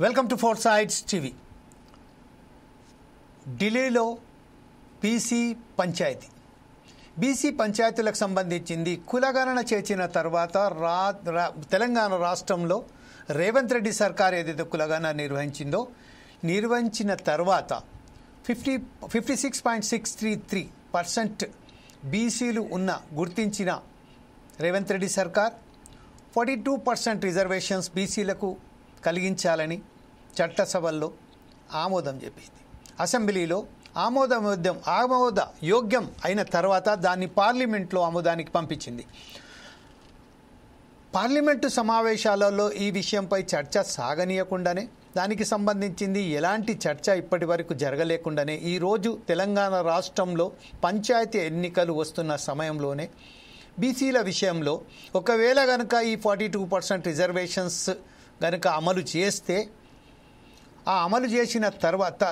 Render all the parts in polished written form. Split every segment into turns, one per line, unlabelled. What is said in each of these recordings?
Welcome to four sides TV. ఢిల్లీలో BC పంచాయతీలకు సంబంధించింది కులగణన చేసిన తర్వాత తెలంగాణ రాష్ట్రంలో రేవంత్ రెడ్డి సర్కార్ ఏదైతే కులగణన నిర్వహించిన తర్వాత 56.633% బీసీలు ఉన్న గుర్తించిన రేవంత్ రెడ్డి సర్కార్ 42% రిజర్వేషన్స్ బీసీలకు కలిగించాలని చట్టసభల్లో ఆమోదం చెప్పింది. అసెంబ్లీలో ఆమోద యోగ్యం అయిన తర్వాత దాన్ని పార్లమెంట్లో ఆమోదానికి పంపించింది. పార్లమెంటు సమావేశాలలో ఈ విషయంపై చర్చ సాగనీయకుండానే, దానికి సంబంధించింది ఎలాంటి చర్చ ఇప్పటి వరకు జరగలేకుండానే ఈరోజు తెలంగాణ రాష్ట్రంలో పంచాయతీ ఎన్నికలు వస్తున్న సమయంలోనే బీసీల విషయంలో ఒకవేళ కనుక ఈ 42% రిజర్వేషన్స్ కనుక అమలు చేస్తే, ఆ అమలు చేసిన తర్వాత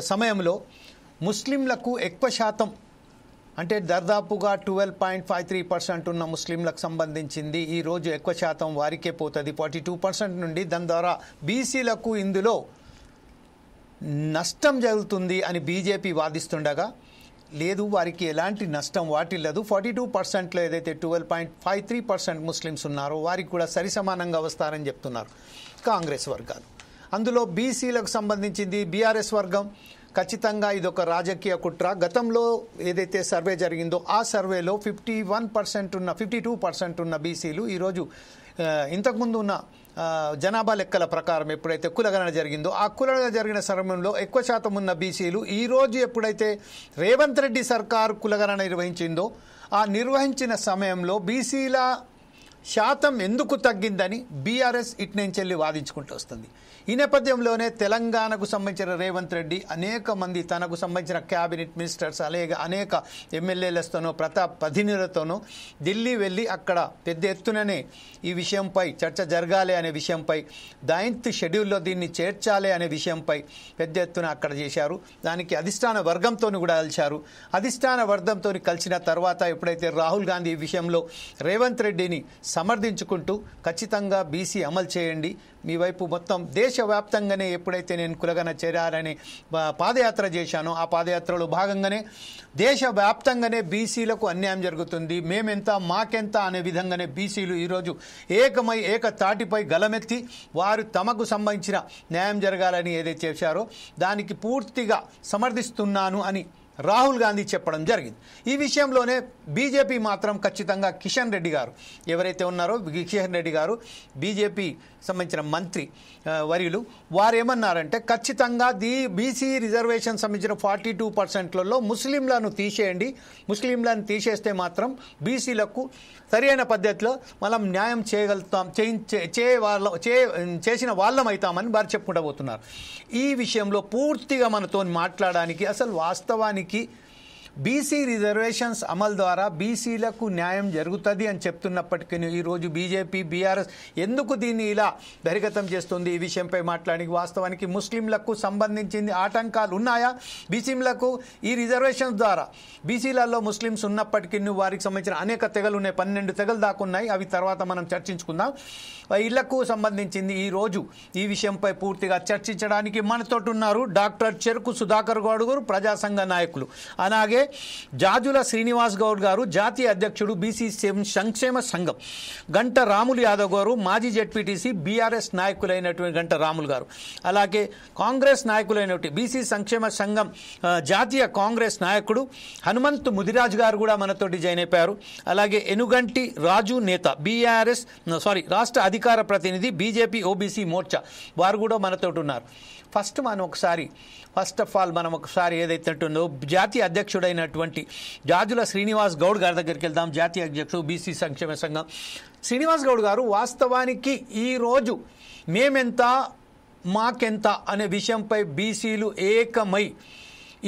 సమయంలో ముస్లింలకు ఎక్కువ శాతం, అంటే దాదాపుగా 12.53% ఉన్న ముస్లింలకు సంబంధించింది ఈరోజు ఎక్కువ శాతం వారికే పోతుంది 42% నుండి. దాని ద్వారా బీసీలకు ఇందులో నష్టం జరుగుతుంది అని బీజేపీ వాదిస్తుండగా, లేదు, వారికి ఎలాంటి నష్టం వాటిల్లదు. 42%లో ఏదైతే 12.53% ముస్లిమ్స్ ఉన్నారో వారికి కూడా సరిసమానంగా వస్తారని చెప్తున్నారు కాంగ్రెస్ వర్గాలు. అందులో బీసీలకు సంబంధించింది బీఆర్ఎస్ వర్గం ఖచ్చితంగా ఇదొక రాజకీయ కుట్ర. గతంలో ఏదైతే సర్వే జరిగిందో ఆ సర్వేలో 52% ఉన్న బీసీలు ఈరోజు ఇంతకుముందు ఉన్న జనాభా లెక్కల ప్రకారం ఎప్పుడైతే కులగణన జరిగిందో ఆ కులగణన జరిగిన సమయంలో ఎక్కువ శాతం ఉన్న బీసీలు ఈరోజు ఎప్పుడైతే రేవంత్ రెడ్డి సర్కారు కులగణన నిర్వహించిందో ఆ నిర్వహించిన సమయంలో బీసీల శాతం ఎందుకు తగ్గిందని బీఆర్ఎస్ ఇట్నుంచెల్లి వాదించుకుంటూ వస్తుంది. ఈ నేపథ్యంలోనే తెలంగాణకు సంబంధించిన రేవంత్ రెడ్డి అనేక మంది తనకు సంబంధించిన క్యాబినెట్ మినిస్టర్స్ అలాగే అనేక ఎమ్మెల్యేలతోనో ప్రతినిధులతోనో ఢిల్లీ వెళ్ళి అక్కడ పెద్ద ఎత్తుననే ఈ విషయంపై చర్చ జరగాలి అనే విషయంపై 9th షెడ్యూల్లో దీన్ని చేర్చాలి అనే విషయంపై పెద్ద ఎత్తున అక్కడ చేశారు. దానికి అధిష్టాన వర్గంతో కూడా కలిశారు. అధిష్టాన వర్గంతో కలిసిన తర్వాత ఎప్పుడైతే రాహుల్ గాంధీ ఈ విషయంలో రేవంత్ రెడ్డిని సమర్థించుకుంటూ ఖచ్చితంగా బీసీ అమలు చేయండి, మీ వైపు మొత్తం దేశవ్యాప్తంగానే ఎప్పుడైతే నేను కులగణన చేరాలని పాదయాత్ర చేశానో ఆ పాదయాత్రలో భాగంగానే దేశవ్యాప్తంగానే బీసీలకు అన్యాయం జరుగుతుంది, మేమెంత మాకెంత అనే విధంగానే బీసీలు ఈరోజు ఏకతాటిపై గలమెత్తి వారు తమకు సంబంధించిన న్యాయం జరగాలని ఏదైతే చేశారో దానికి పూర్తిగా సమర్థిస్తున్నాను అని రాహుల్ గాంధీ చెప్పడం జరిగింది. ఈ విషయంలోనే బీజేపీ మాత్రం ఖచ్చితంగా కిషన్ రెడ్డి గారు ఎవరైతే ఉన్నారో కిషన్ రెడ్డి గారు బీజేపీ సంబంధించిన మంత్రి వర్యులు వారు ఏమన్నారంటే ఖచ్చితంగా బీసీ రిజర్వేషన్ సంబంధించిన 42%లలో ముస్లింలను తీసేయండి, ముస్లింలను తీసేస్తే మాత్రం బీసీలకు సరైన పద్ధతిలో మనం న్యాయం చేయగలుగుతాం, చేసిన వాళ్ళం అవుతామని వారు చెప్పుకుంటూ పోతున్నారు. ఈ విషయంలో పూర్తిగా మనతో మాట్లాడడానికి అసలు వాస్తవానికి బీసీ రిజర్వేషన్స్ అమలు ద్వారా బీసీలకు న్యాయం జరుగుతుంది అని చెప్తున్నప్పటికీ ఈరోజు బీజేపీ బీఆర్ఎస్ ఎందుకు దీన్ని ఇలా బహిర్గతం చేస్తుంది? ఈ విషయంపై మాట్లాడానికి వాస్తవానికి ముస్లింలకు సంబంధించింది ఆటంకాలు ఉన్నాయా? బీసీలకు ఈ రిజర్వేషన్స్ ద్వారా బీసీలలో ముస్లిమ్స్ ఉన్నప్పటికీ వారికి సంబంధించిన అనేక తెగలు ఉన్నాయి, 12 తెగలు దాకా ఉన్నాయి, అవి తర్వాత మనం చర్చించుకుందాం. ఇళ్లకు సంబంధించింది ఈరోజు ఈ విషయంపై పూర్తిగా చర్చించడానికి మనతోటి ఉన్నారు డాక్టర్ చెరుకు సుధాకర్ గౌడ్ గారు, ప్రజా సంఘ నాయకులు, అలాగే జాజుల శ్రీనివాస్ గౌడ్ గారు జాతీయ అధ్యక్షుడు బీసీ సంక్షేమ సంఘం, గంట రాములు యాదవ్ గారు మాజీ జెడ్పీటీసీ బీఆర్ఎస్ నాయకులైనటువంటి గంట రాములు గారు, అలాగే కాంగ్రెస్ నాయకులైనటువంటి బీసీ సంక్షేమ సంఘం జాతీయ కాంగ్రెస్ నాయకుడు హనుమంత్ ముదిరాజ్ గారు కూడా మనతోటి జాయిన్ అయిపోయారు. అలాగే ఎనుగంటి రాజు నేత రాష్ట్ర అధికార ప్రతినిధి బీజేపీ ఓబీసీ మోర్చా వారు కూడా మనతోటి ఉన్నారు. ఫస్ట్ ఆఫ్ ఆల్ మనం ఒకసారి ఏదైతే ఉంటుందో జాతీయ అధ్యక్షుడైనటువంటి జాజుల శ్రీనివాస్ గౌడ్ గారి దగ్గరికి వెళ్దాం. జాతీయ అధ్యక్షుడు బీసీ సంక్షేమ సంఘం శ్రీనివాస్ గౌడ్ గారు, వాస్తవానికి ఈరోజు మేమెంత మాకెంత అనే విషయంపై బీసీలు ఏకమై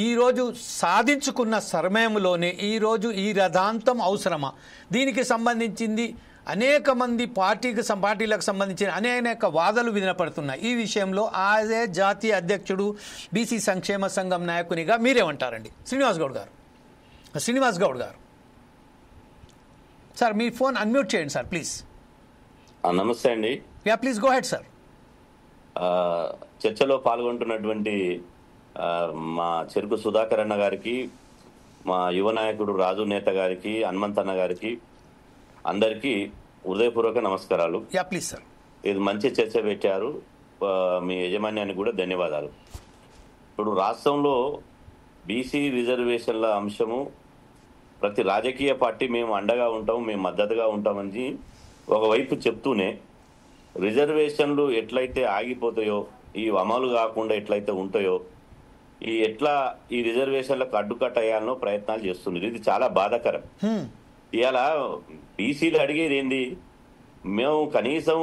ఈరోజు సాధించుకున్న సమయంలోనే ఈరోజు ఈ రథాంతం అవసరమా? దీనికి సంబంధించింది అనేక మంది పార్టీలకు సంబంధించిన అనేక వాదనలు వినపడుతున్నాయి. ఈ విషయంలో అదే జాతీయ అధ్యక్షుడు బీసీ సంక్షేమ సంఘం నాయకునిగా మీరేమంటారండి? శ్రీనివాస్ గౌడ్ గారు సార్, మీ ఫోన్ అన్మ్యూట్ చేయండి సార్ ప్లీజ్.
నమస్తే అండి.
Please go head sir.
ఆ, చర్చలో పాల్గొంటున్నటువంటి ఆ, మా చెరుకు సుధాకర్ అన్న గారికి, మా యువ నాయకుడు రాజు నేత గారికి, హనుమంతన్న గారికి, అందరికీ హృదయపూర్వక నమస్కారాలు.
Yeah please sir.
ఇది మంచి చర్చ పెట్టారు. మీ యజమాన్యానికి కూడా ధన్యవాదాలు. ఇప్పుడు రాష్ట్రంలో బీసీ రిజర్వేషన్ల అంశము ప్రతి రాజకీయ పార్టీ మేము అండగా ఉంటాం, మేము మద్దతుగా ఉంటామని ఒకవైపు చెప్తూనే, రిజర్వేషన్లు ఎట్లయితే ఆగిపోతాయో, ఈ అమలు కాకుండా ఎట్లయితే ఉంటాయో, ఈ రిజర్వేషన్లకు అడ్డుకట్ట అయ్యాలనో ప్రయత్నాలు చేస్తున్నారు. ఇది చాలా బాధాకరం. ఇవాళ బీసీలు అడిగేది ఏంది? మేము కనీసం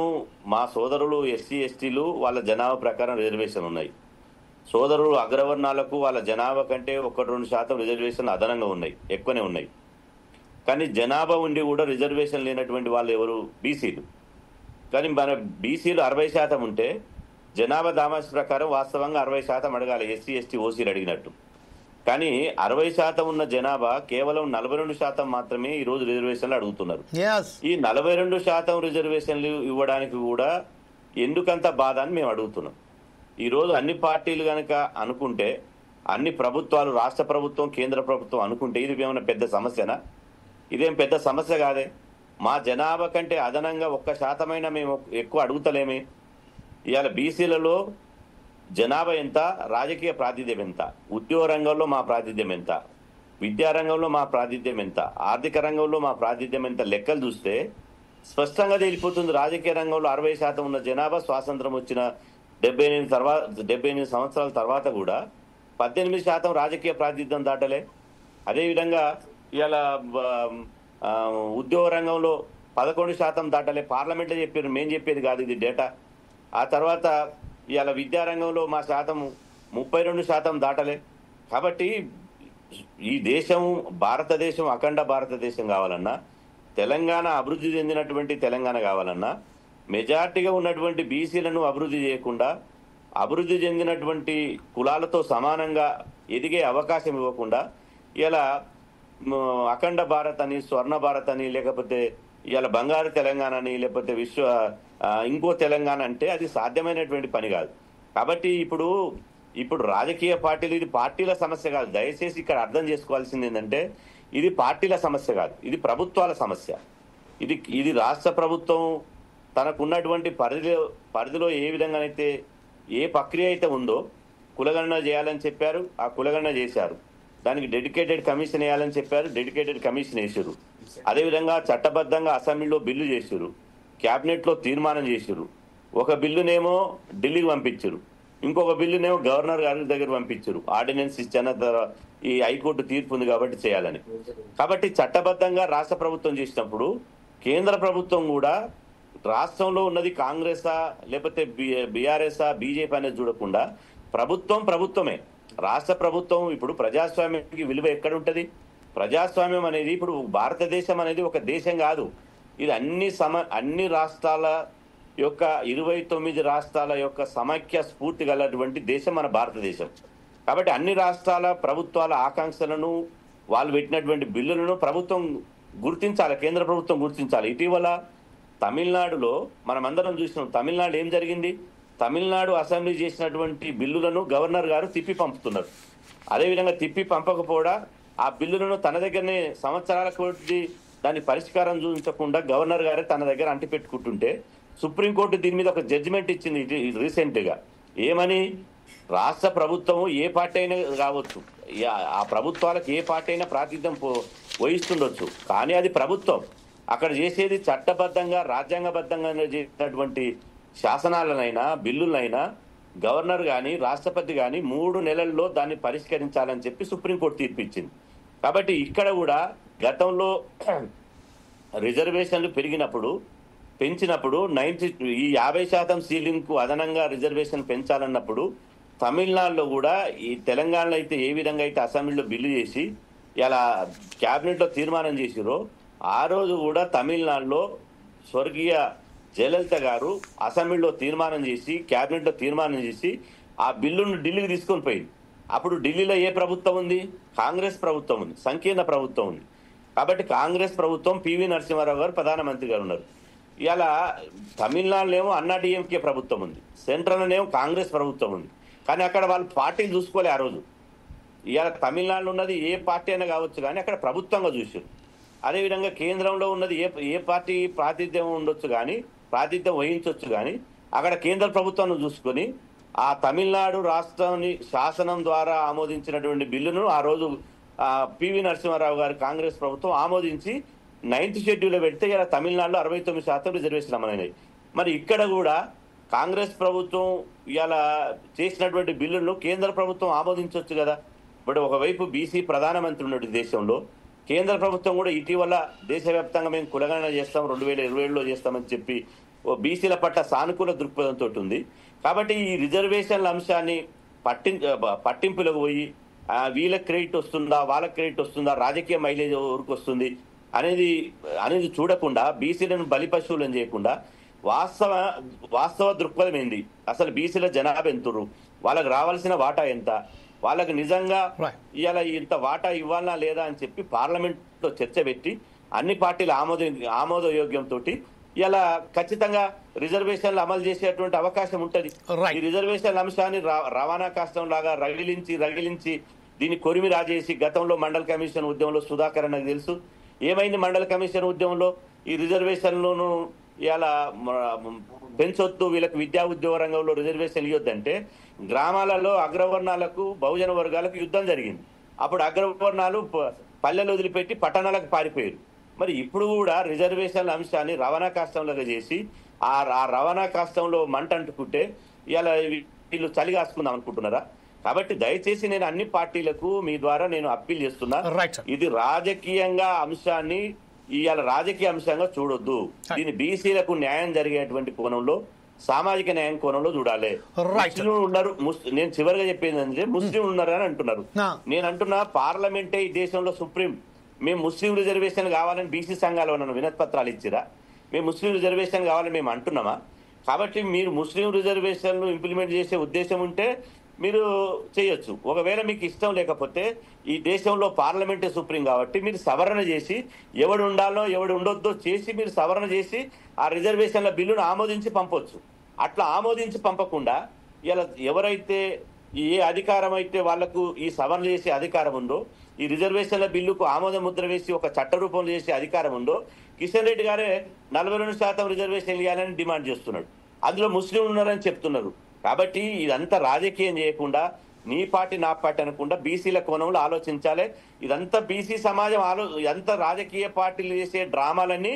మా సోదరులు ఎస్సీ ఎస్టీలు వాళ్ళ జనాభా ప్రకారం రిజర్వేషన్ ఉన్నాయి. సోదరులు అగ్రవర్ణాలకు వాళ్ళ జనాభా కంటే 1-2% రిజర్వేషన్ అదనంగా ఉన్నాయి, ఎక్కువనే ఉన్నాయి. కానీ జనాభా ఉండి కూడా రిజర్వేషన్ లేనటువంటి వాళ్ళు ఎవరు? బీసీలు. కానీ మన బీసీలు 60% ఉంటే జనాభా దామాష ప్రకారం వాస్తవంగా 60% అడగాలి, ఎస్సీ ఎస్టీ ఓసీలు అడిగినట్టు. కానీ 60% ఉన్న జనాభా కేవలం 42% మాత్రమే ఈ రోజు రిజర్వేషన్లు అడుగుతున్నారు. ఈ 42% రిజర్వేషన్లు ఇవ్వడానికి కూడా ఎందుకంత బాధ అని మేము అడుగుతున్నాం. ఈ రోజు అన్ని పార్టీలు కనుక అనుకుంటే, అన్ని ప్రభుత్వాలు, రాష్ట్ర ప్రభుత్వం, కేంద్ర ప్రభుత్వం అనుకుంటే ఇది ఏమైనా పెద్ద సమస్యనా? ఇదేం పెద్ద సమస్య కాదే. మా జనాభా కంటే అదనంగా 1% మేము ఎక్కువ అడుగుతలేమే. ఇవాళ బీసీలలో జనాభా ఎంత, రాజకీయ ప్రాతినిధ్యం ఎంత, ఉద్యోగ రంగంలో మా ప్రాతినిధ్యం ఎంత, విద్యారంగంలో మా ప్రాతినిధ్యం ఎంత, ఆర్థిక రంగంలో మా ప్రాతినిధ్యం ఎంత, లెక్కలు చూస్తే స్పష్టంగా తెలిసిపోతుంది. రాజకీయ రంగంలో 60% ఉన్న జనాభా స్వాతంత్రం వచ్చిన 78 సంవత్సరాల తర్వాత కూడా 18% రాజకీయ ప్రాతినిధ్యం దాటలే. అదేవిధంగా ఇవాళ ఉద్యోగ రంగంలో 11% దాటలే. పార్లమెంట్లో చెప్పారు, మేం చెప్పేది కాదు, ఇది డేటా. ఆ తర్వాత ఇవాళ విద్యారంగంలో మా శాతం 32% దాటలే. కాబట్టి ఈ దేశం, భారతదేశం, అఖండ భారతదేశం కావాలన్నా, తెలంగాణ అభివృద్ధి చెందినటువంటి తెలంగాణ కావాలన్నా, మెజార్టీగా ఉన్నటువంటి బీసీలను అభివృద్ధి చేయకుండా, అభివృద్ధి చెందినటువంటి కులాలతో సమానంగా ఎదిగే అవకాశం ఇవ్వకుండా ఇలా అఖండ భారత్ అని, స్వర్ణ భారత్ అని, లేకపోతే ఇవాళ బంగారు తెలంగాణ అని, లేకపోతే ఇంకో తెలంగాణ అంటే అది సాధ్యమైనటువంటి పని కాదు. కాబట్టి ఇప్పుడు రాజకీయ పార్టీలు, ఇది పార్టీల సమస్య కాదు. దయచేసి ఇక్కడ అర్థం చేసుకోవాల్సింది ఏంటంటే, ఇది పార్టీల సమస్య కాదు, ఇది ప్రభుత్వాల సమస్య. ఇది రాష్ట్ర ప్రభుత్వం తనకున్నటువంటి పరిధిలో ఏ విధంగానైతే, ఏ ప్రక్రియ అయితే ఉందో, కులగణన చేయాలని చెప్పారు, ఆ కులగణన చేశారు. దానికి డెడికేటెడ్ కమిషన్ వేయాలని చెప్పారు, డెడికేటెడ్ కమిషన్ వేసారు. అదేవిధంగా చట్టబద్ధంగా అసెంబ్లీలో బిల్లు చేశారు, క్యాబినెట్ లో తీర్మానం చేశారు. ఒక బిల్లునేమో ఢిల్లీకి పంపించారు, ఇంకొక బిల్లునేమో గవర్నర్ గారి దగ్గర పంపించారు. ఆర్డినెన్స్ ఇచ్చిన ఈ హైకోర్టు తీర్పు ఉంది కాబట్టి చేయాలని. కాబట్టి చట్టబద్ధంగా రాష్ట్ర ప్రభుత్వం చేసినప్పుడు కేంద్ర ప్రభుత్వం కూడా రాష్ట్రంలో ఉన్నది కాంగ్రెసా లేకపోతే బీఆర్ఎస్ఆ బీజేపీ అనేది చూడకుండా ప్రభుత్వమే. రాష్ట్ర ప్రభుత్వం ఇప్పుడు ప్రజాస్వామ్యానికి విలువ ఎక్కడ ఉంటది? ప్రజాస్వామ్యం అనేది ఇప్పుడు భారతదేశం అనేది ఒక దేశం కాదు, ఇది అన్ని రాష్ట్రాల యొక్క 29 రాష్ట్రాల యొక్క సమైక్య స్ఫూర్తి గలటువంటి దేశం మన భారతదేశం. కాబట్టి అన్ని రాష్ట్రాల ప్రభుత్వాల ఆకాంక్షలను, వాళ్ళు పెట్టినటువంటి బిల్లులను ప్రభుత్వం గుర్తించాలి, కేంద్ర ప్రభుత్వం గుర్తించాలి. ఇటీవల తమిళనాడులో మనమందరం చూసినాం. తమిళనాడు ఏం జరిగింది? తమిళనాడు అసెంబ్లీ చేసినటువంటి బిల్లులను గవర్నర్ గారు తిప్పి పంపుతున్నారు. అదేవిధంగా తిప్పి పంపకపోవడా ఆ బిల్లులను తన దగ్గరనే సంవత్సరాల కొద్ది దాని పరిష్కారం చూపించకుండా గవర్నర్ గారే తన దగ్గర అంటిపెట్టుకుంటుంటే సుప్రీంకోర్టు దీని మీద ఒక జడ్జిమెంట్ ఇచ్చింది రీసెంట్ గా. ఏమని? రాష్ట్ర ప్రభుత్వం ఏ పార్టీ అయినా కావచ్చు, ఆ ప్రభుత్వాలకు ఏ పార్టీ అయినా ప్రాతినిధ్యం వహిస్తుండొచ్చు, కానీ అది ప్రభుత్వం. అక్కడ చేసేది చట్టబద్ధంగా, రాజ్యాంగబద్ధంగా చేసినటువంటి శాసనాలనైనా బిల్లులైనా గవర్నర్ కానీ రాష్ట్రపతి కానీ 3 నెలల్లో దాన్ని పరిష్కరించాలని చెప్పి సుప్రీంకోర్టు తీర్పు ఇచ్చింది. కాబట్టి ఇక్కడ కూడా గతంలో రిజర్వేషన్లు పెంచినప్పుడు ఈ 50% సీలింగ్ కు అదనంగా రిజర్వేషన్ పెంచాలన్నప్పుడు తమిళనాడులో కూడా ఈ తెలంగాణలో అయితే ఏ విధంగా అయితే అసెంబ్లీలో బిల్లు చేసి ఇలా క్యాబినెట్ లో తీర్మానం చేసిరో, ఆ రోజు కూడా తమిళనాడులో స్వర్గీయ జయలలిత గారు అసెంబ్లీలో తీర్మానం చేసి, క్యాబినెట్ లో తీర్మానం చేసి ఆ బిల్లును ఢిల్లీకి తీసుకొని పోయింది. అప్పుడు ఢిల్లీలో ఏ ప్రభుత్వం ఉంది? కాంగ్రెస్ ప్రభుత్వం ఉంది, సంకీర్ణ ప్రభుత్వం ఉంది. కాబట్టి కాంగ్రెస్ ప్రభుత్వం, పివి నరసింహారావు గారు ప్రధానమంత్రి గారు ఉన్నారు. ఇవాళ తమిళనాడులో అన్నా డిఎంకే ప్రభుత్వం ఉంది, సెంట్రల్లోనేమో కాంగ్రెస్ ప్రభుత్వం ఉంది. కానీ అక్కడ వాళ్ళు పార్టీలు చూసుకోలే ఆ రోజు. ఇవాళ తమిళనాడులో ఉన్నది ఏ పార్టీ అయినా కావచ్చు, కానీ అక్కడ ప్రభుత్వంగా చూసారు. అదేవిధంగా కేంద్రంలో ఉన్నది ఏ పార్టీ ప్రాతినిధ్యం ఉండొచ్చు, కానీ ప్రాతినిధ్యం వహించవచ్చు, కానీ అక్కడ కేంద్ర ప్రభుత్వాన్ని చూసుకొని ఆ తమిళనాడు రాష్ట్రాన్ని శాసనం ద్వారా ఆమోదించినటువంటి బిల్లును ఆ రోజు పివి నరసింహారావు గారు కాంగ్రెస్ ప్రభుత్వం ఆమోదించి 9th షెడ్యూల్లో పెడితే ఇలా తమిళనాడులో 69% రిజర్వేషన్ అమలైనాయి. మరి ఇక్కడ కూడా కాంగ్రెస్ ప్రభుత్వం ఇలా చేసినటువంటి బిల్లును కేంద్ర ప్రభుత్వం ఆమోదించవచ్చు కదా. ఇప్పుడు ఒకవైపు బీసీ ప్రధానమంత్రి ఉన్నటువంటి దేశంలో కేంద్ర ప్రభుత్వం కూడా ఇటీవల దేశవ్యాప్తంగా మేము కులగణన చేస్తాం 2027లో చేస్తామని చెప్పి బీసీల పట్ల సానుకూల దృక్పథంతో ఉంది. కాబట్టి ఈ రిజర్వేషన్ల అంశాన్ని పట్టింపులకు పోయి వీళ్ళకి క్రెడిట్ వస్తుందా వాళ్ళకి క్రెడిట్ వస్తుందా రాజకీయ మైలేజ్ ఊరికి వస్తుంది అనేది చూడకుండా బీసీలను బలి పశువులను చేయకుండా వాస్తవ దృక్పథం ఏంది, అసలు బీసీల జనాభా ఎంతురు, వాళ్ళకి రావాల్సిన వాటా ఎంత, వాళ్ళకి నిజంగా ఇవాళ ఇంత వాటా ఇవ్వాలా లేదా అని చెప్పి పార్లమెంట్ లో చర్చ పెట్టి అన్ని పార్టీల ఆమోదయోగ్యంతో ఇలా ఖచ్చితంగా రిజర్వేషన్లు అమలు చేసేటువంటి అవకాశం ఉంటది. ఈ రిజర్వేషన్ల అంశాన్ని రవాణా కష్టం లాగా రగిలించి దీన్ని కొరిమి రాజేసి గతంలో మండల్ కమిషన్ ఉద్యమంలో సుధాకర్ నాకు తెలుసు ఏమైంది. మండల కమిషన్ ఉద్యమంలో ఈ రిజర్వేషన్లను ఇలా పెంచొద్దు, వీళ్ళకి విద్యా ఉద్యోగ రంగంలో రిజర్వేషన్ ఇవ్వద్దంటే గ్రామాలలో అగ్రవర్ణాలకు బహుజన వర్గాలకు యుద్ధం జరిగింది. అప్పుడు అగ్రవర్ణాలు పల్లెలు వదిలిపెట్టి పట్టణాలకు పారిపోయారు. మరి ఇప్పుడు కూడా రిజర్వేషన్ల అంశాన్ని రవాణా కష్టంలాగా చేసి ఆ రవాణా కష్టంలో మంట అంటుకుంటే ఇలా వీళ్ళు చలి కాసుకుందాం అనుకుంటున్నారా? కాబట్టి దయచేసి నేను అన్ని పార్టీలకు మీ ద్వారా నేను అప్పీల్ చేస్తున్నా, ఇది రాజకీయంగా అంశాన్ని ఇవాళ రాజకీయ అంశంగా చూడొద్దు. దీన్ని బీసీలకు న్యాయం జరిగేటువంటి కోణంలో సామాజిక న్యాయం కోణంలో చూడాలి. ముస్లింలు ఉన్నారు, నేను చివరిగా చెప్పేది అంటే ముస్లింలు ఉన్నారు అని అంటున్నారు. నేను అంటున్నా పార్లమెంటే ఈ దేశంలో సుప్రీం. మేము ముస్లిం రిజర్వేషన్ కావాలని బీసీ సంఘాలు నన్ను వినతి పత్రాలు ఇచ్చిరా? మేము ముస్లిం రిజర్వేషన్ కావాలని మేము అంటున్నామా? కాబట్టి మీరు ముస్లిం రిజర్వేషన్లు ఇంప్లిమెంట్ చేసే ఉద్దేశం ఉంటే మీరు చేయొచ్చు. ఒకవేళ మీకు ఇష్టం లేకపోతే ఈ దేశంలో పార్లమెంటే సుప్రీం కాబట్టి మీరు సవరణ చేసి ఎవడు ఉండాలో ఎవడు ఉండొద్దో చేసి మీరు సవరణ చేసి ఆ రిజర్వేషన్ల బిల్లును ఆమోదించి పంపొచ్చు. అట్లా ఆమోదించి పంపకుండా ఇలా ఎవరైతే ఏ అధికారం అయితే వాళ్లకు ఈ సవరణ చేసే అధికారం ఉందో, ఈ రిజర్వేషన్ల బిల్లుకు ఆమోద ముద్ర వేసి ఒక చట్ట రూపంలో చేసే అధికారం ఉందో, కిషన్ రెడ్డి గారే 42% రిజర్వేషన్ ఇవ్వాలని డిమాండ్ చేస్తున్నాడు. అందులో ముస్లింలు ఉన్నారని చెప్తున్నారు. కాబట్టి ఇదంతా రాజకీయం చేయకుండా నీ పార్టీ నా పార్టీ అనకుండా బీసీల కోణంలో ఆలోచించాలి. ఇదంతా బీసీ సమాజం ఇదంతా రాజకీయ పార్టీలు చేసే డ్రామాలన్నీ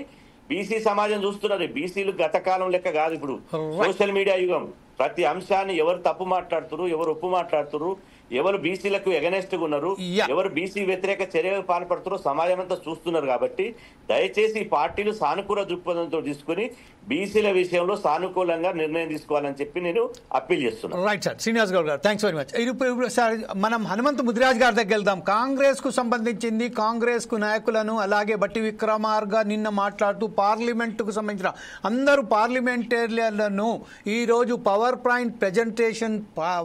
బీసీ సమాజం చూస్తున్నారు. బీసీలు గత కాలం లెక్క కాదు. ఇప్పుడు సోషల్ మీడియా యుగం. ప్రతి అంశాన్ని ఎవరు తప్పు మాట్లాడుతున్నారు, ఎవరు ఒప్పు మాట్లాడుతున్నారు, ఎవరు బీసీలకు ఎగనెస్ట్ గా ఉన్నారు, ఎవరు బీసీ వ్యతిరేక చర్యలకు పాల్పడుతారో సమాజం అంతా చూస్తున్నారు. కాబట్టి దయచేసి ఈ పార్టీలు సానుకూల దృక్పథంతో తీసుకుని బీసీల విషయంలో సానుకూలంగా నిర్ణయం తీసుకోవాలని చెప్పి నేను అప్పీల్ చేస్తున్నాను.
రైట్ సార్, శ్రీనివాస్ గౌడ్ గారు, థ్యాంక్స్ వెరీ మచ్. ఇప్పుడు సార్ మనం హనుమంత్ ముదిరాజ్ గారి దగ్గర వెళ్దాం. కాంగ్రెస్ కు సంబంధించింది, కాంగ్రెస్ కు నాయకులను అలాగే బట్టి విక్రమార్క నిన్న మాట్లాడుతూ పార్లమెంటుకు సంబంధించిన అందరూ పార్లమెంటేరియన్లను ఈ రోజు పవర్ పాయింట్ ప్రెజెంటేషన్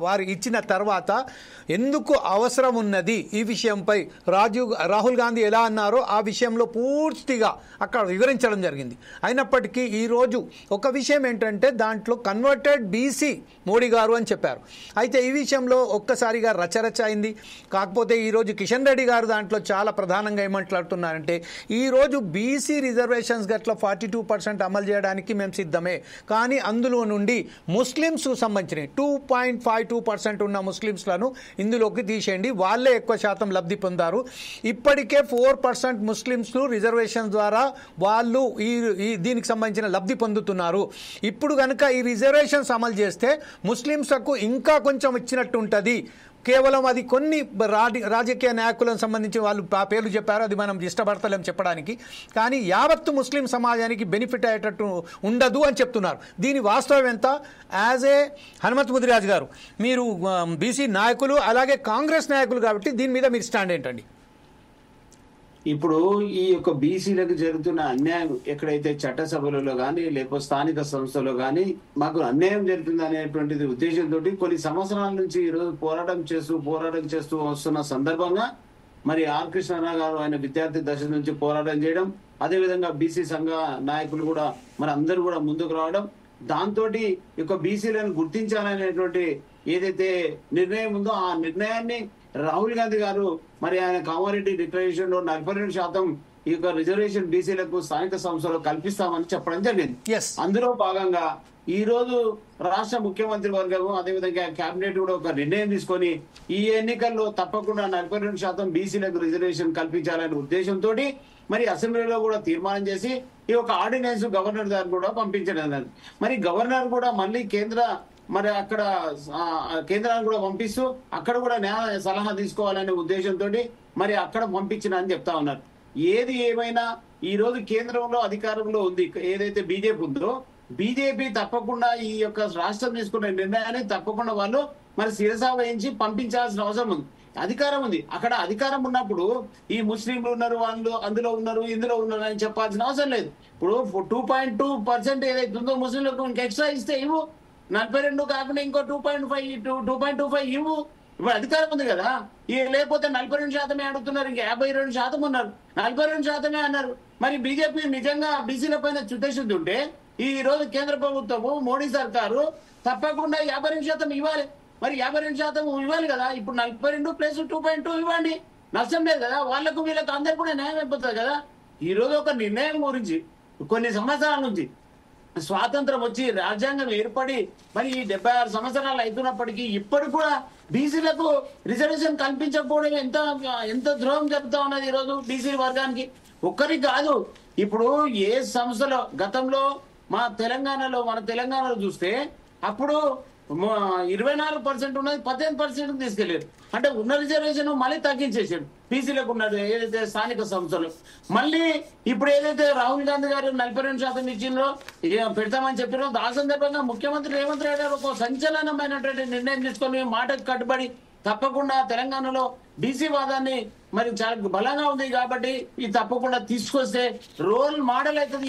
వారు ఇచ్చిన తర్వాత ఎందుకు అవసరం ఉన్నది ఈ విషయంపై రాహుల్ గాంధీ ఎలా అన్నారో ఆ విషయంలో పూర్తిగా అక్కడ వివరించడం జరిగింది. అయినప్పటికీ ఈరోజు ఒక విషయం ఏంటంటే దాంట్లో కన్వర్టెడ్ బీసీ మోడీ గారు అని చెప్పారు. అయితే ఈ విషయంలో ఒక్కసారిగా రచరచ అయింది. కాకపోతే ఈరోజు కిషన్ రెడ్డి గారు దాంట్లో చాలా ప్రధానంగా ఏమంట్లాడుతున్నారంటే ఈరోజు బీసీ రిజర్వేషన్స్ గట్ల 42% అమలు చేయడానికి మేము సిద్ధమే, కానీ అందులో నుండి ముస్లిమ్స్ సంబంధించిన 2.52% ఉన్న ముస్లిమ్స్లను ఇందులోకి తీసేయండి, వాళ్ళే ఎక్కువ శాతం లబ్ధి పొందారు. ఇప్పటికే 4% ముస్లిమ్స్ రిజర్వేషన్ ద్వారా వాళ్ళు ఈ దీనికి సంబంధించిన లబ్ధి పొందుతున్నారు. ఇప్పుడు కనుక ఈ రిజర్వేషన్స్ అమలు చేస్తే ముస్లిమ్స్కు ఇంకా కొంచెం ఇచ్చినట్టు ఉంటుంది. కేవలం అది కొన్ని రాజకీయ నాయకులకు సంబంధించి వాళ్ళు పేర్లు చెప్పారు, అది మనం ఇష్టపడతలేం చెప్పడానికి, కానీ యావత్తు ముస్లిం సమాజానికి బెనిఫిట్ అయ్యేటట్టు ఉండదు అని చెప్తున్నారు. దీని వాస్తవం ఎంత? యాజ్ ఏ హనుమంత్ ముదిరాజ్ గారు, మీరు బీసీ నాయకులు అలాగే కాంగ్రెస్ నాయకులు కాబట్టి దీని మీద మీరు స్టాండ్ ఏంటండి?
ఇప్పుడు ఈ యొక్క బీసీలకు జరుగుతున్న అన్యాయం ఎక్కడైతే చట్టసభలలో కానీ లేకపోతే స్థానిక సంస్థలో కానీ మాకు అన్యాయం జరుగుతుంది అనేటువంటిది ఉద్దేశంతో కొన్ని సంవత్సరాల నుంచి ఈరోజు పోరాటం చేస్తూ వస్తున్న సందర్భంగా మరి ఆర్ కృష్ణారావు గారు ఆయన విద్యార్థి దశ నుంచి పోరాటం చేయడం, అదేవిధంగా బీసీ సంఘ నాయకులు కూడా మరి అందరూ కూడా ముందుకు రావడం, దాంతో యొక్క బీసీలను గుర్తించాలనేటువంటి ఏదైతే నిర్ణయం ఉందో ఆ నిర్ణయాన్ని రాహుల్ గాంధీ గారు మరి ఆయన కామారెడ్డి డిక్లరేషన్ లో 42% ఈ యొక్క రిజర్వేషన్ బీసీలకు స్థానిక సంస్థలో కల్పిస్తామని చెప్పడం జరిగింది. అందులో భాగంగా ఈ రోజు రాష్ట్ర ముఖ్యమంత్రి వర్గము అదేవిధంగా కేబినెట్ కూడా ఒక నిర్ణయం తీసుకొని ఈ ఎన్నికల్లో తప్పకుండా 42% బీసీలకు రిజర్వేషన్ కల్పించాలనే ఉద్దేశంతో మరి అసెంబ్లీలో కూడా తీర్మానం చేసి ఈ యొక్క ఆర్డినెన్స్ గవర్నర్ గారు కూడా పంపించడం. మరి గవర్నర్ కూడా మళ్ళీ మరి అక్కడ కేంద్రాన్ని కూడా పంపిస్తూ అక్కడ కూడా న్యాయ సలహా తీసుకోవాలనే ఉద్దేశంతో మరి అక్కడ పంపించిన అని చెప్తా ఉన్నారు. ఏది ఏమైనా ఈ రోజు కేంద్రంలో అధికారంలో ఉంది ఏదైతే బీజేపీ ఉందో, బీజేపీ తప్పకుండా ఈ యొక్క రాష్ట్రం తీసుకున్న నిర్ణయాన్ని తప్పకుండా వాళ్ళు మరి శిరసా వహించి పంపించాల్సిన అవసరం ఉంది. అధికారం ఉంది, అక్కడ అధికారం ఉన్నప్పుడు ఈ ముస్లింలు ఉన్నారు, వాళ్ళు అందులో ఉన్నారు, ఇందులో ఉన్నారు అని చెప్పాల్సిన అవసరం లేదు. ఇప్పుడు 2.2% ఏదైతే ఉందో ముస్లింలకు ఇంకా ఎక్స్ట్రా ఇస్తే ఇవ్వు, 42 కాకుండా ఇంకో 2.25 ఇవ్వు. ఇప్పుడు అధికారం ఉంది కదా, లేకపోతే 42% అడుగుతున్నారు, ఇంకా 52% ఉన్నారు, 42% అన్నారు. మరి బీజేపీ నిజంగా బీసీల పైన చిత్తశుద్ధి ఉంటే ఈ రోజు కేంద్ర ప్రభుత్వము మోడీ సర్కారు తప్పకుండా 52% ఇవ్వాలి. మరి 52% ఇవ్వాలి కదా. ఇప్పుడు 42 + 2.2 ఇవ్వండి, నష్టం లేదు కదా. వాళ్ళకు వీళ్ళకు అందరు కూడా న్యాయం అయిపోతుంది కదా. ఈ రోజు ఒక నిర్ణయం గురించి కొన్ని సంవత్సరాల నుంచి స్వాతంత్రం వచ్చి రాజ్యాంగం ఏర్పడి మరి 76 సంవత్సరాలు అవుతున్నప్పటికీ ఇప్పటికి కూడా బీసీలకు రిజర్వేషన్ కల్పించకపోవడం ఎంత ద్రోహం జరుగుతా ఉన్నది ఈ రోజు బీసీ వర్గానికి. ఒక్కరికి కాదు, ఇప్పుడు ఏ సంస్థలో గతంలో మన తెలంగాణలో చూస్తే అప్పుడు 24% ఉన్నది 18% తీసుకెళ్లారు. అంటే ఉన్న రిజర్వేషన్ మళ్ళీ తగ్గించేసాడు బీసీలకు ఉన్నది ఏదైతే స్థానిక సంస్థలు. మళ్ళీ ఇప్పుడు ఏదైతే రాహుల్ గాంధీ గారు 42% ఇచ్చిందో పెడతామని చెప్పారో ఆ సందర్భంగా ముఖ్యమంత్రి రేవంత్ రెడ్డి గారు ఒక సంచలనమైనటువంటి నిర్ణయం తీసుకొని మాటకు కట్టుబడి తప్పకుండా తెలంగాణలో బీసీ వాదాన్ని మరి చాలా బలంగా ఉంది కాబట్టి ఇది తప్పకుండా తీసుకొస్తే రోల్ మోడల్ అవుతుంది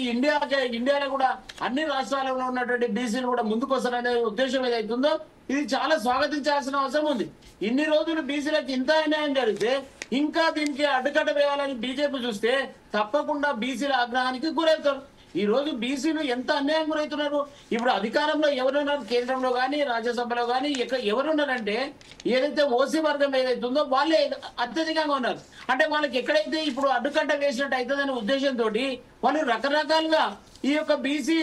ఇండియాలో కూడా అన్ని రాష్ట్రాలలో ఉన్నటువంటి బీసీలు కూడా ముందుకు వస్తారనే ఉద్దేశం ఏదైతుందో ఇది చాలా స్వాగతించాల్సిన అవసరం ఉంది. ఇన్ని రోజులు బీసీలకు ఇంత అన్యాయం జరిగితే ఇంకా దీనికి అడ్డుకట్ట వేయాలని బీజేపీ చూస్తే తప్పకుండా బీసీల ఆగ్రహానికి గురవుతారు. ఈ రోజు బీసీలు ఎంత అన్యాయం గురవుతున్నారు. ఇప్పుడు అధికారంలో ఎవరున్నారు, కేంద్రంలో కానీ రాజ్యసభలో కానీ ఎవరున్నారంటే ఏదైతే ఓసీ వర్గం ఏదైతే ఉందో వాళ్ళే అత్యధికంగా ఉన్నారు. అంటే వాళ్ళకి ఎక్కడైతే ఇప్పుడు అడ్డుకట్ట వేసినట్టు అవుతుందనే ఉద్దేశంతో వాళ్ళు రకరకాలుగా ఈ యొక్క బీసీ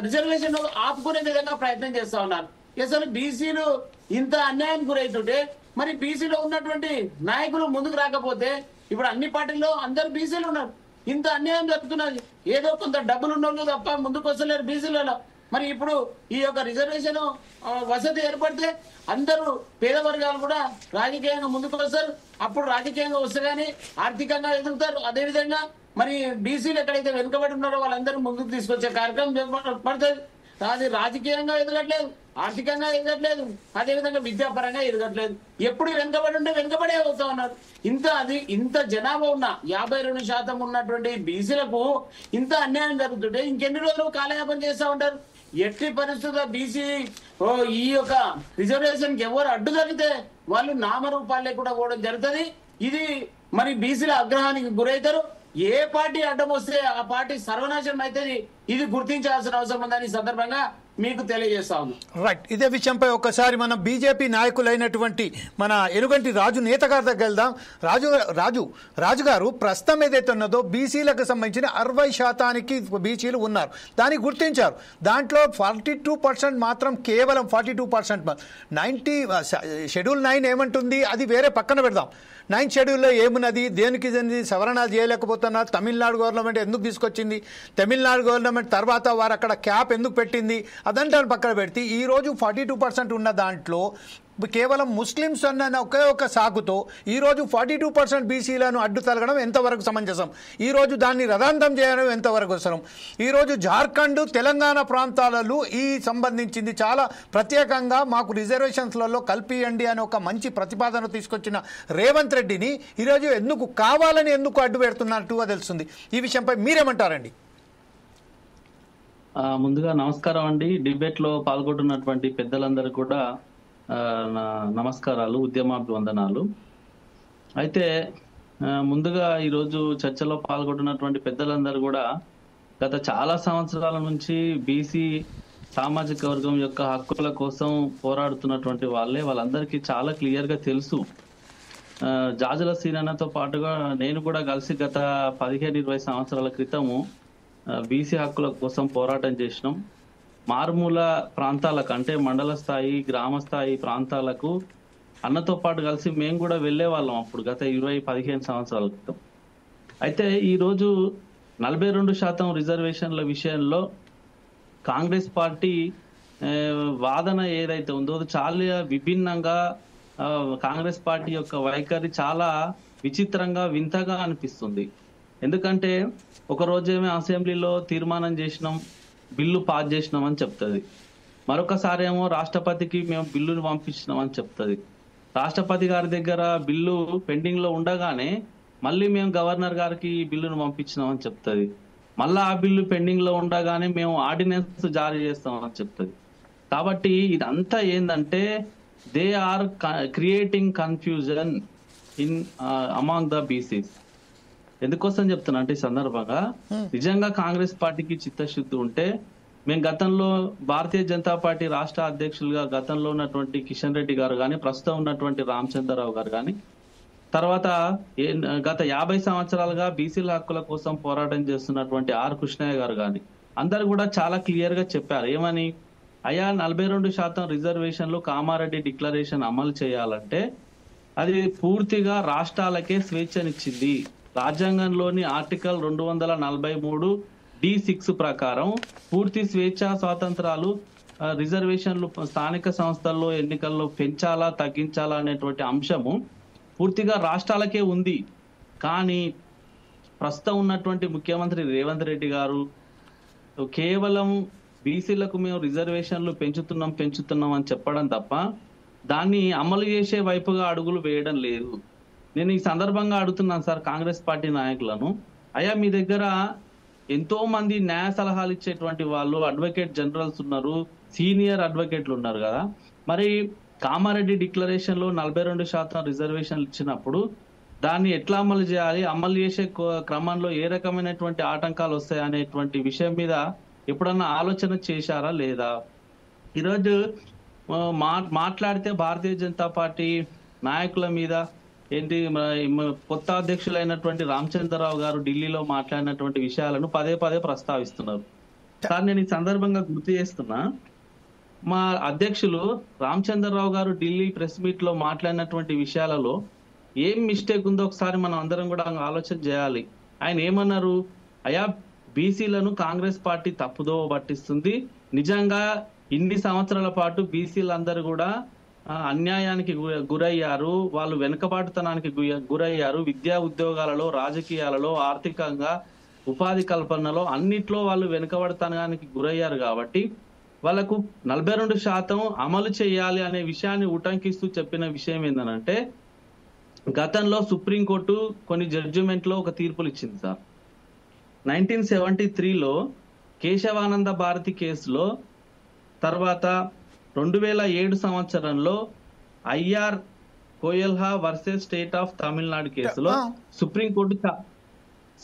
రిజర్వేషన్ ఆపుకునే విధంగా ప్రయత్నం చేస్తా ఉన్నారు. అసలు బీసీలు ఇంత అన్యాయం గురవుతుంటే మరి బీసీలో ఉన్నటువంటి నాయకులు ముందుకు రాకపోతే ఇప్పుడు అన్ని పార్టీల్లో అందరు బీసీలు ఉన్నారు. ఇంత అన్యాయం జరుగుతున్నది. ఏదో కొంత డబ్బులు ఉన్నోళ్ళు తప్ప ముందుకు వస్తలేరు బీసీలలో. మరి ఇప్పుడు ఈ యొక్క రిజర్వేషన్ వసతి ఏర్పడితే అందరూ పేద వర్గాలు కూడా రాజకీయంగా ముందుకు వస్తారు. అప్పుడు రాజకీయంగా వస్తే గానీ ఆర్థికంగా ఎదుగుతారు. అదేవిధంగా మరి బీసీలు ఎక్కడైతే వెనుకబడి ఉన్నారో వాళ్ళందరూ ముందుకు తీసుకొచ్చే కార్యక్రమం పడుతుంది. అది రాజకీయంగా ఎదగట్లేదు, ఆర్థికంగా ఎదగట్లేదు, అదేవిధంగా విద్యాపరంగా ఎదగట్లేదు. ఎప్పుడు వెనుకబడి ఉంటే వెనుకబడే అవుతా ఉన్నారు. ఇంత జనాభా ఉన్న 52% ఉన్నటువంటి బీసీలకు ఇంత అన్యాయం జరుగుతుంటే ఇంకెన్ని రోజులు కాలయాపన చేస్తా ఉంటారు. ఎట్టి పరిస్థితుల్లో బీసీ ఈ యొక్క రిజర్వేషన్ కి ఎవరు అడ్డు జరిగితే వాళ్ళు నామరూపాలు లేకుండా పోవడం జరుగుతుంది. ఇది మరి బీసీల ఆగ్రహానికి గురవుతారు. ఏ పార్టీ అడ్డం వస్తే ఆ పార్టీ సర్వనాశనం అయితే ఇది గుర్తించాల్సిన అవసరం ఉందని సందర్భంగా మీకు తెలియజేస్తా ఉన్నాం.
రైట్. ఇదే విషయంపై ఒకసారి మనం బీజేపీ నాయకులైనటువంటి మన ఎలుగంటి రాజు నేత గారి దగ్గర వెళ్దాం. రాజు గారు ప్రస్తుతం ఏదైతే ఉన్నదో బీసీలకు సంబంధించిన 60% బీసీలు ఉన్నారు, దాన్ని గుర్తించారు. దాంట్లో 42% మాత్రం కేవలం 42%. 90 షెడ్యూల్ 9 ఏమంటుంది అది వేరే పక్కన పెడదాం. 9th షెడ్యూల్లో ఏమున్నది, దేనికి సవరణ చేయలేకపోతున్నారు, తమిళనాడు గవర్నమెంట్ ఎందుకు తీసుకొచ్చింది, తమిళనాడు గవర్నమెంట్ తర్వాత వారు అక్కడ క్యాప్ ఎందుకు పెట్టింది, అదంతా పక్కన పెడితే ఈరోజు 42% ఉన్న దాంట్లో కేవలం ముస్లిమ్స్ అన్న ఒకే ఒక సాకుతో ఈరోజు 42% బీసీలను అడ్డు తలగడం ఎంతవరకు సమంజసం, ఈరోజు దాన్ని రదాంతం చేయడం ఎంతవరకు అవసరం. ఈరోజు జార్ఖండ్ తెలంగాణ ప్రాంతాలలో ఈ సంబంధించింది చాలా ప్రత్యేకంగా మాకు రిజర్వేషన్స్లలో కల్పియండి అని ఒక మంచి ప్రతిపాదన తీసుకొచ్చిన రేవంత్ రెడ్డిని ఈరోజు ఎందుకు అడ్డు పెడుతున్నట్టుగా తెలుస్తుంది. ఈ విషయంపై మీరేమంటారండి?
ముందుగా నమస్కారం అండి. డిబేట్ లో పాల్గొంటున్నటువంటి పెద్దలందరూ కూడా నమస్కారాలు, ఉద్యమాభివందనాలు. అయితే ముందుగా ఈరోజు చర్చలో పాల్గొంటున్నటువంటి పెద్దలందరూ కూడా గత చాలా సంవత్సరాల నుంచి బీసీ సామాజిక వర్గం యొక్క హక్కుల కోసం పోరాడుతున్నటువంటి వాళ్ళందరికీ చాలా క్లియర్ గా తెలుసు. జాజుల సీనన్నతో పాటుగా నేను కూడా కలిసి గత 15-20 సంవత్సరాల క్రితము బీసీ హక్కుల కోసం పోరాటం చేసినాం. మారుమూల ప్రాంతాలకు అంటే మండల స్థాయి, గ్రామ స్థాయి ప్రాంతాలకు అన్నతో పాటు కలిసి మేము కూడా వెళ్లే వాళ్ళం అప్పుడు గత 15 సంవత్సరాల క్రితం. అయితే ఈరోజు 42% రిజర్వేషన్ల విషయంలో కాంగ్రెస్ పార్టీ వాదన ఏదైతే ఉందో చాలా విభిన్నంగా, కాంగ్రెస్ పార్టీ యొక్క వైఖరి చాలా విచిత్రంగా, వింతగా అనిపిస్తుంది. ఎందుకంటే ఒక రోజేమో అసెంబ్లీలో తీర్మానం చేసినాం, బిల్లు పాస్ చేసినాం అని చెప్తుంది. మరొకసారి ఏమో రాష్ట్రపతికి మేము బిల్లును పంపించినాం అని చెప్తుంది. రాష్ట్రపతి గారి దగ్గర బిల్లు పెండింగ్ లో ఉండగానే మళ్ళీ మేము గవర్నర్ గారికి బిల్లును పంపించినాం అని చెప్తుంది. మళ్ళా ఆ బిల్లు పెండింగ్ లో ఉండగానే మేము ఆర్డినెన్స్ జారీ చేస్తామని చెప్తుంది. కాబట్టి ఇదంతా ఏంటంటే they are creating confusion in among the BCs. ఎందుకోసం చెప్తున్నా అంటే ఈ సందర్భంగా నిజంగా కాంగ్రెస్ పార్టీకి చిత్తశుద్ధి ఉంటే మేము గతంలో భారతీయ జనతా పార్టీ రాష్ట్ర అధ్యక్షులుగా గతంలో ఉన్నటువంటి కిషన్ రెడ్డి గారు కానీ, ప్రస్తుతం ఉన్నటువంటి రామచంద్రరావు గారు కానీ, తర్వాత గత 50 సంవత్సరాలుగా బీసీల హక్కుల కోసం పోరాటం చేస్తున్నటువంటి ఆర్ కృష్ణయ్య గారు కానీ అందరు కూడా చాలా క్లియర్ గా చెప్పారు. ఏమని? అయా 42% రిజర్వేషన్లు కామారెడ్డి డిక్లరేషన్ అమలు చేయాలంటే అది పూర్తిగా రాష్ట్రాలకే స్వేచ్ఛనిచ్చింది. రాజ్యాంగంలోని ఆర్టికల్ 243D6 ప్రకారం పూర్తి స్వేచ్ఛా స్వాతంత్రాలు, రిజర్వేషన్లు స్థానిక సంస్థల్లో ఎన్నికల్లో పెంచాలా తగ్గించాలా అనేటువంటి అంశము పూర్తిగా రాష్ట్రాలకే ఉంది. కానీ ప్రస్తుతం ఉన్నటువంటి ముఖ్యమంత్రి రేవంత్ రెడ్డి గారు కేవలం బీసీలకు మేము రిజర్వేషన్లు పెంచుతున్నాం అని చెప్పడం తప్ప దాన్ని అమలు చేసే వైపుగా అడుగులు వేయడం లేదు. నేను ఈ సందర్భంగా అడుగుతున్నాను సార్ కాంగ్రెస్ పార్టీ నాయకులను, అయ్యా మీ దగ్గర ఎంతో మంది న్యాయ సలహాలు ఇచ్చేటువంటి వాళ్ళు, అడ్వకేట్ జనరల్స్ ఉన్నారు, సీనియర్ అడ్వకేట్లు ఉన్నారు కదా, మరి కామారెడ్డి డిక్లరేషన్ లో 42% రిజర్వేషన్లు ఇచ్చినప్పుడు దాన్ని ఎట్లా అమలు చేయాలి, అమలు చేసే క్రమంలో ఏ రకమైనటువంటి ఆటంకాలు వస్తాయి అనేటువంటి విషయం మీద ఎప్పుడన్నా ఆలోచన చేశారా లేదా? ఈరోజు మాట్లాడితే భారతీయ జనతా పార్టీ నాయకుల మీద ఏంటి, కొత్త అధ్యక్షులైనటువంటి రామచంద్రరావు గారు ఢిల్లీలో మాట్లాడినటువంటి విషయాలను పదే ప్రస్తావిస్తున్నారు. సార్ నేను ఈ సందర్భంగా గుర్తు చేస్తున్నా, మా అధ్యక్షులు రామచంద్రరావు గారు ఢిల్లీ ప్రెస్ మీట్ లో మాట్లాడినటువంటి విషయాలలో ఏం మిస్టేక్ ఉందో ఒకసారి మనం అందరం కూడా ఆలోచన చేయాలి. ఆయన ఏమన్నారు? అయా బీసీలను కాంగ్రెస్ పార్టీ తప్పుదో పట్టిస్తుంది, నిజంగా ఇన్ని సంవత్సరాల పాటు బీసీలందరూ కూడా అన్యాయానికి గురయ్యారు, వాళ్ళు వెనుకబాటుతనానికి గురయ్యారు, విద్యా ఉద్యోగాలలో, రాజకీయాలలో, ఆర్థికంగా, ఉపాధి కల్పనలో అన్నిట్లో వాళ్ళు వెనుకబడతనానికి గురయ్యారు. కాబట్టి వాళ్ళకు 42% అమలు చేయాలి అనే విషయాన్ని ఉటంకిస్తూ చెప్పిన విషయం ఏంటంటే, గతంలో సుప్రీంకోర్టు కొన్ని జడ్జిమెంట్ లో ఒక తీర్పులు ఇచ్చింది సార్. 1973లో కేశవానంద భారతి కేసులో, తర్వాత 2007 సంవత్సరంలో IR Coelho versus state of Tamil Nadu కేసులో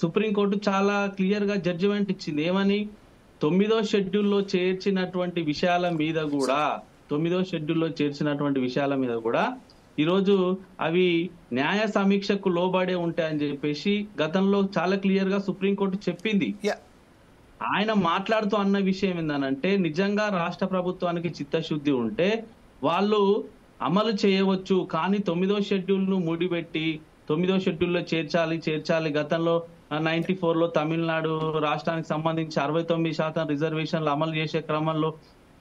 సుప్రీంకోర్టు చాలా క్లియర్ గా జడ్జిమెంట్ ఇచ్చింది. ఏమని? 9వ షెడ్యూల్లో చేర్చినటువంటి విషయాల విషయాల మీద కూడా ఈరోజు అవి న్యాయ సమీక్షకు లోబడే ఉంటాయని చెప్పేసి గతంలో చాలా క్లియర్ గా సుప్రీంకోర్టు చెప్పింది. ఆయన మాట్లాడుతూ అన్న విషయం ఏంటంటే, నిజంగా రాష్ట్ర ప్రభుత్వానికి చిత్తశుద్ధి ఉంటే వాళ్ళు అమలు చేయవచ్చు, కానీ 9వ షెడ్యూల్ ను ముడిపెట్టి 9వ షెడ్యూల్లో చేర్చాలి. గతంలో 94లో తమిళనాడు రాష్ట్రానికి సంబంధించి 69% రిజర్వేషన్లు అమలు చేసే క్రమంలో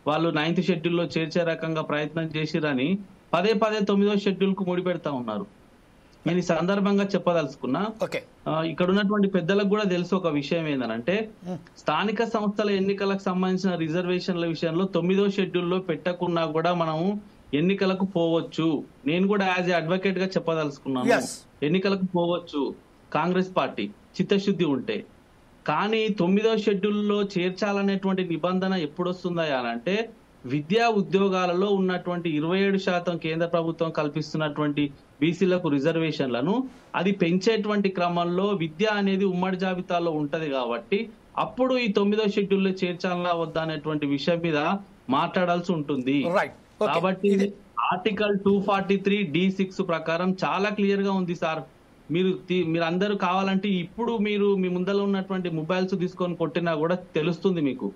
వాళ్ళు 9th షెడ్యూల్లో చేర్చే రకంగా ప్రయత్నం చేసిరని పదే 9వ షెడ్యూల్ కు ముడిపెడతా ఉన్నారు. నేను ఈ సందర్భంగా చెప్పదలుచుకున్నా, ఇక్కడ ఉన్నటువంటి పెద్దలకు కూడా తెలుసు ఒక విషయం ఏంటంటే, స్థానిక సంస్థల ఎన్నికలకు సంబంధించిన రిజర్వేషన్ల విషయంలో 9వ షెడ్యూల్లో పెట్టకున్నా కూడా మనం ఎన్నికలకు పోవచ్చు. నేను కూడా యాజ్ ఏ అడ్వకేట్ గా చెప్పదలుచుకున్నాను, ఎన్నికలకు పోవచ్చు కాంగ్రెస్ పార్టీ చిత్తశుద్ధి ఉంటే. కానీ 9వ షెడ్యూల్లో చేర్చాలనేటువంటి నిబంధన ఎప్పుడు వస్తుందా అంటే, విద్యా ఉద్యోగాలలో ఉన్నటువంటి 27% కేంద్ర ప్రభుత్వం కల్పిస్తున్నటువంటి బీసీలకు రిజర్వేషన్లను అది పెంచేటువంటి క్రమంలో విద్య అనేది ఉమ్మడి జాబితాలో ఉంటది కాబట్టి అప్పుడు ఈ 9వ షెడ్యూల్లో చేర్చాలా వద్దా అనేటువంటి విషయం మీద మాట్లాడాల్సి ఉంటుంది. కాబట్టి ఆర్టికల్ 243D6 ప్రకారం చాలా క్లియర్ గా ఉంది సార్. మీరు అందరూ కావాలంటే ఇప్పుడు మీరు మీ ముందర ఉన్నటువంటి మొబైల్స్ తీసుకొని కొట్టినా కూడా తెలుస్తుంది మీకు.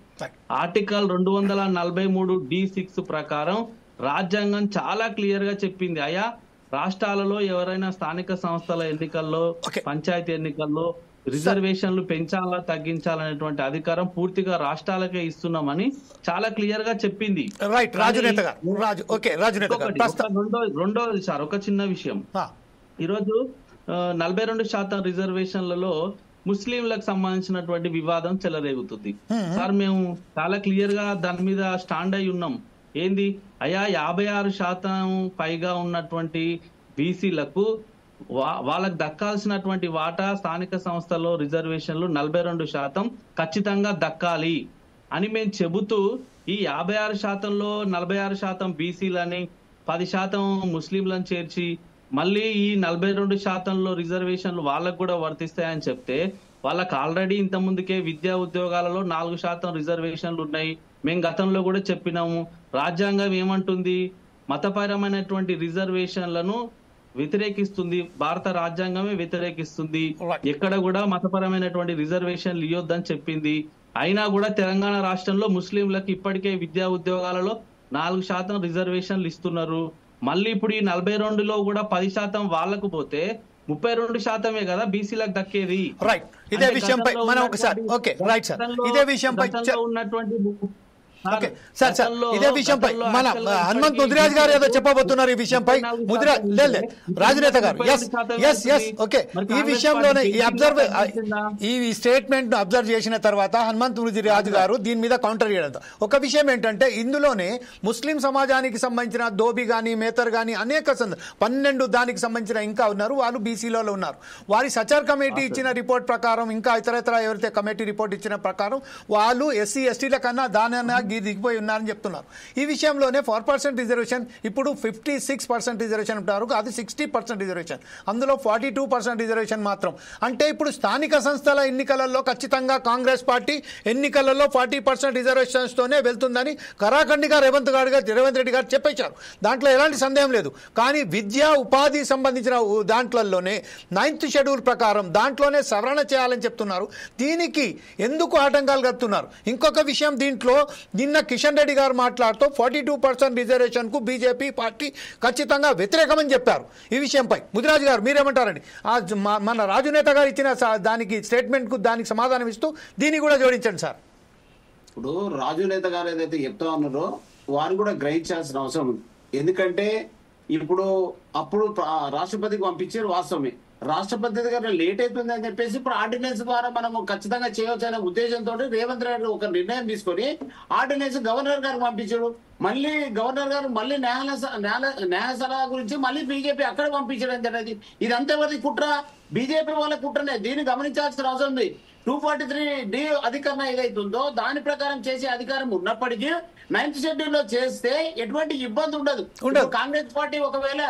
ఆర్టికల్ 243D6 ప్రకారం రాజ్యాంగం చాలా క్లియర్ గా చెప్పింది, అయ్యా రాష్ట్రాలలో ఎవరైనా స్థానిక సంస్థల ఎన్నికల్లో పంచాయతీ ఎన్నికల్లో రిజర్వేషన్లు పెంచాలా తగ్గించాలనేటువంటి అధికారం పూర్తిగా రాష్ట్రాలకే ఇస్తున్నామని చాలా క్లియర్ గా చెప్పింది. రెండోది సార్ ఒక చిన్న విషయం, ఈరోజు 42% రిజర్వేషన్లలో ముస్లింలకు సంబంధించినటువంటి వివాదం చెలరేగుతుంది సార్. మేము చాలా క్లియర్ గా దాని మీద స్టాండ్ అయి ఉన్నాం. ఏంది అయ్యా 56% పైగా ఉన్నటువంటి బీసీలకు వాళ్ళకు దక్కాల్సినటువంటి వాటా స్థానిక సంస్థల్లో రిజర్వేషన్లు 42% ఖచ్చితంగా దక్కాలి అని మేము చెబుతూ ఈ 56%లో 46% బీసీలని 10% ముస్లింలను చేర్చి మళ్ళీ ఈ 42%లో రిజర్వేషన్లు వాళ్ళకు కూడా వర్తిస్తాయని చెప్తే వాళ్ళకి ఆల్రెడీ ఇంత ముందుకే విద్యా ఉద్యోగాలలో 4% రిజర్వేషన్లు ఉన్నాయి. మేము గతంలో కూడా చెప్పినాము, రాజ్యాంగం ఏమంటుంది, మతపరమైనటువంటి రిజర్వేషన్లను వ్యతిరేకిస్తుంది, భారత రాజ్యాంగమే వ్యతిరేకిస్తుంది, ఎక్కడ కూడా మతపరమైనటువంటి రిజర్వేషన్లు ఇవ్వొద్దని చెప్పింది. అయినా కూడా తెలంగాణ రాష్ట్రంలో ముస్లింలకు ఇప్పటికే విద్యా ఉద్యోగాలలో 4% రిజర్వేషన్లు ఇస్తున్నారు. మళ్ళీ ఇప్పుడు ఈ 42లో కూడా 10% వాళ్లకు పోతే 32% కదా బీసీలకు దక్కేది.
రైట్, ఇదే విషయంపై మనం ఒకసారి ఇదే విషయంపై
ఉన్నటువంటి
ఇదే విషయంపై మన హనుమంత్ ముదిరాజ్ గారు ఏదో చెప్పబోతున్నారు ఈ విషయంపై. రాజనేత గారు ఈ విషయంలోనే ఈ స్టేట్మెంట్ ను అబ్జర్వ్ చేసిన తర్వాత హనుమంత్ ముదిరాజ్ గారు దీని మీద కౌంటర్ చేయడం ఒక విషయం ఏంటంటే, ఇందులోనే ముస్లిం సమాజానికి సంబంధించిన దోబి గాని మేతర్ గాని అనేక 12 దానికి సంబంధించిన ఇంకా ఉన్నారు, వాళ్ళు బీసీలో ఉన్నారు. వారి సచార్ కమిటీ ఇచ్చిన రిపోర్ట్ ప్రకారం ఇంకా ఇతరత్ర ఎవరైతే కమిటీ రిపోర్ట్ ఇచ్చిన ప్రకారం వాళ్ళు ఎస్సీ ఎస్టీల కన్నా దాని దిగిపోయి ఉన్నారని చెప్తున్నారు. ఈ విషయంలోనే 4% రిజర్వేషన్ ఇప్పుడు 56% రిజర్వేషన్ ఉంటారు, అది 60% రిజర్వేషన్, అందులో 42% రిజర్వేషన్ మాత్రం. అంటే ఇప్పుడు స్థానిక సంస్థల ఎన్నికలలో ఖచ్చితంగా కాంగ్రెస్ పార్టీ ఎన్నికలలో 40% రిజర్వేషన్స్ తోనే వెళ్తుందని కరాఖండిగా రేవంత్ రెడ్డి గారు చెప్పేశారు. దాంట్లో ఎలాంటి సందేహం లేదు. కానీ విద్యా ఉపాధి సంబంధించిన దాంట్లలోనే 9th షెడ్యూల్ ప్రకారం దాంట్లోనే సవరణ చేయాలని చెప్తున్నారు. దీనికి ఎందుకు ఆటంకాలు కలుపుతున్నారు? ఇంకొక విషయం, దీంట్లో నిన్న కిషన్ రెడ్డి గారు మాట్లాడుతూ 42% రిజర్వేషన్ కు బీజేపీ పార్టీ ఖచ్చితంగా వ్యతిరేకమని చెప్పారు. ఈ విషయంపై ముదిరాజు గారు మీరేమంటారండి? మన రాజునేత గారు ఇచ్చిన దానికి స్టేట్మెంట్ కు దానికి సమాధానం ఇస్తూ దీన్ని కూడా జోడించండి సార్.
ఇప్పుడు రాజునేత గారు ఏదైతే చెప్తా ఉన్నారో వారు కూడా గ్రహించాల్సిన అవసరం ఉంది. ఎందుకంటే అప్పుడు రాష్ట్రపతికి పంపించారు, వాస్తవమే. రాష్ట్రపతి దగ్గర లేట్ అవుతుంది అని చెప్పేసి ఇప్పుడు ఆర్డినెన్స్ ద్వారా మనము ఖచ్చితంగా చేయవచ్చు అనే ఉద్దేశంతో రేవంత్ రెడ్డి ఒక నిర్ణయం తీసుకొని ఆర్డినెన్స్ గవర్నర్ గారికి పంపించాడు. మళ్ళీ గవర్నర్ గారు మళ్ళీ న్యాయ సలహా గురించి మళ్ళీ బీజేపీ అక్కడ పంపించడం జరిగింది. ఇదంతా ఎవరి కుట్ర? బీజేపీ వాళ్ళ కుట్రనే. దీన్ని గమనించాల్సిన అవసరం ఉంది. 243D అధికరణ ఏదైతుందో దాని ప్రకారం చేసే అధికారం ఉన్నప్పటికీ 9th షెడ్యూల్ లో చేస్తే ఎటువంటి ఇబ్బంది ఉండదు. కాంగ్రెస్ పార్టీ ఒకవేళ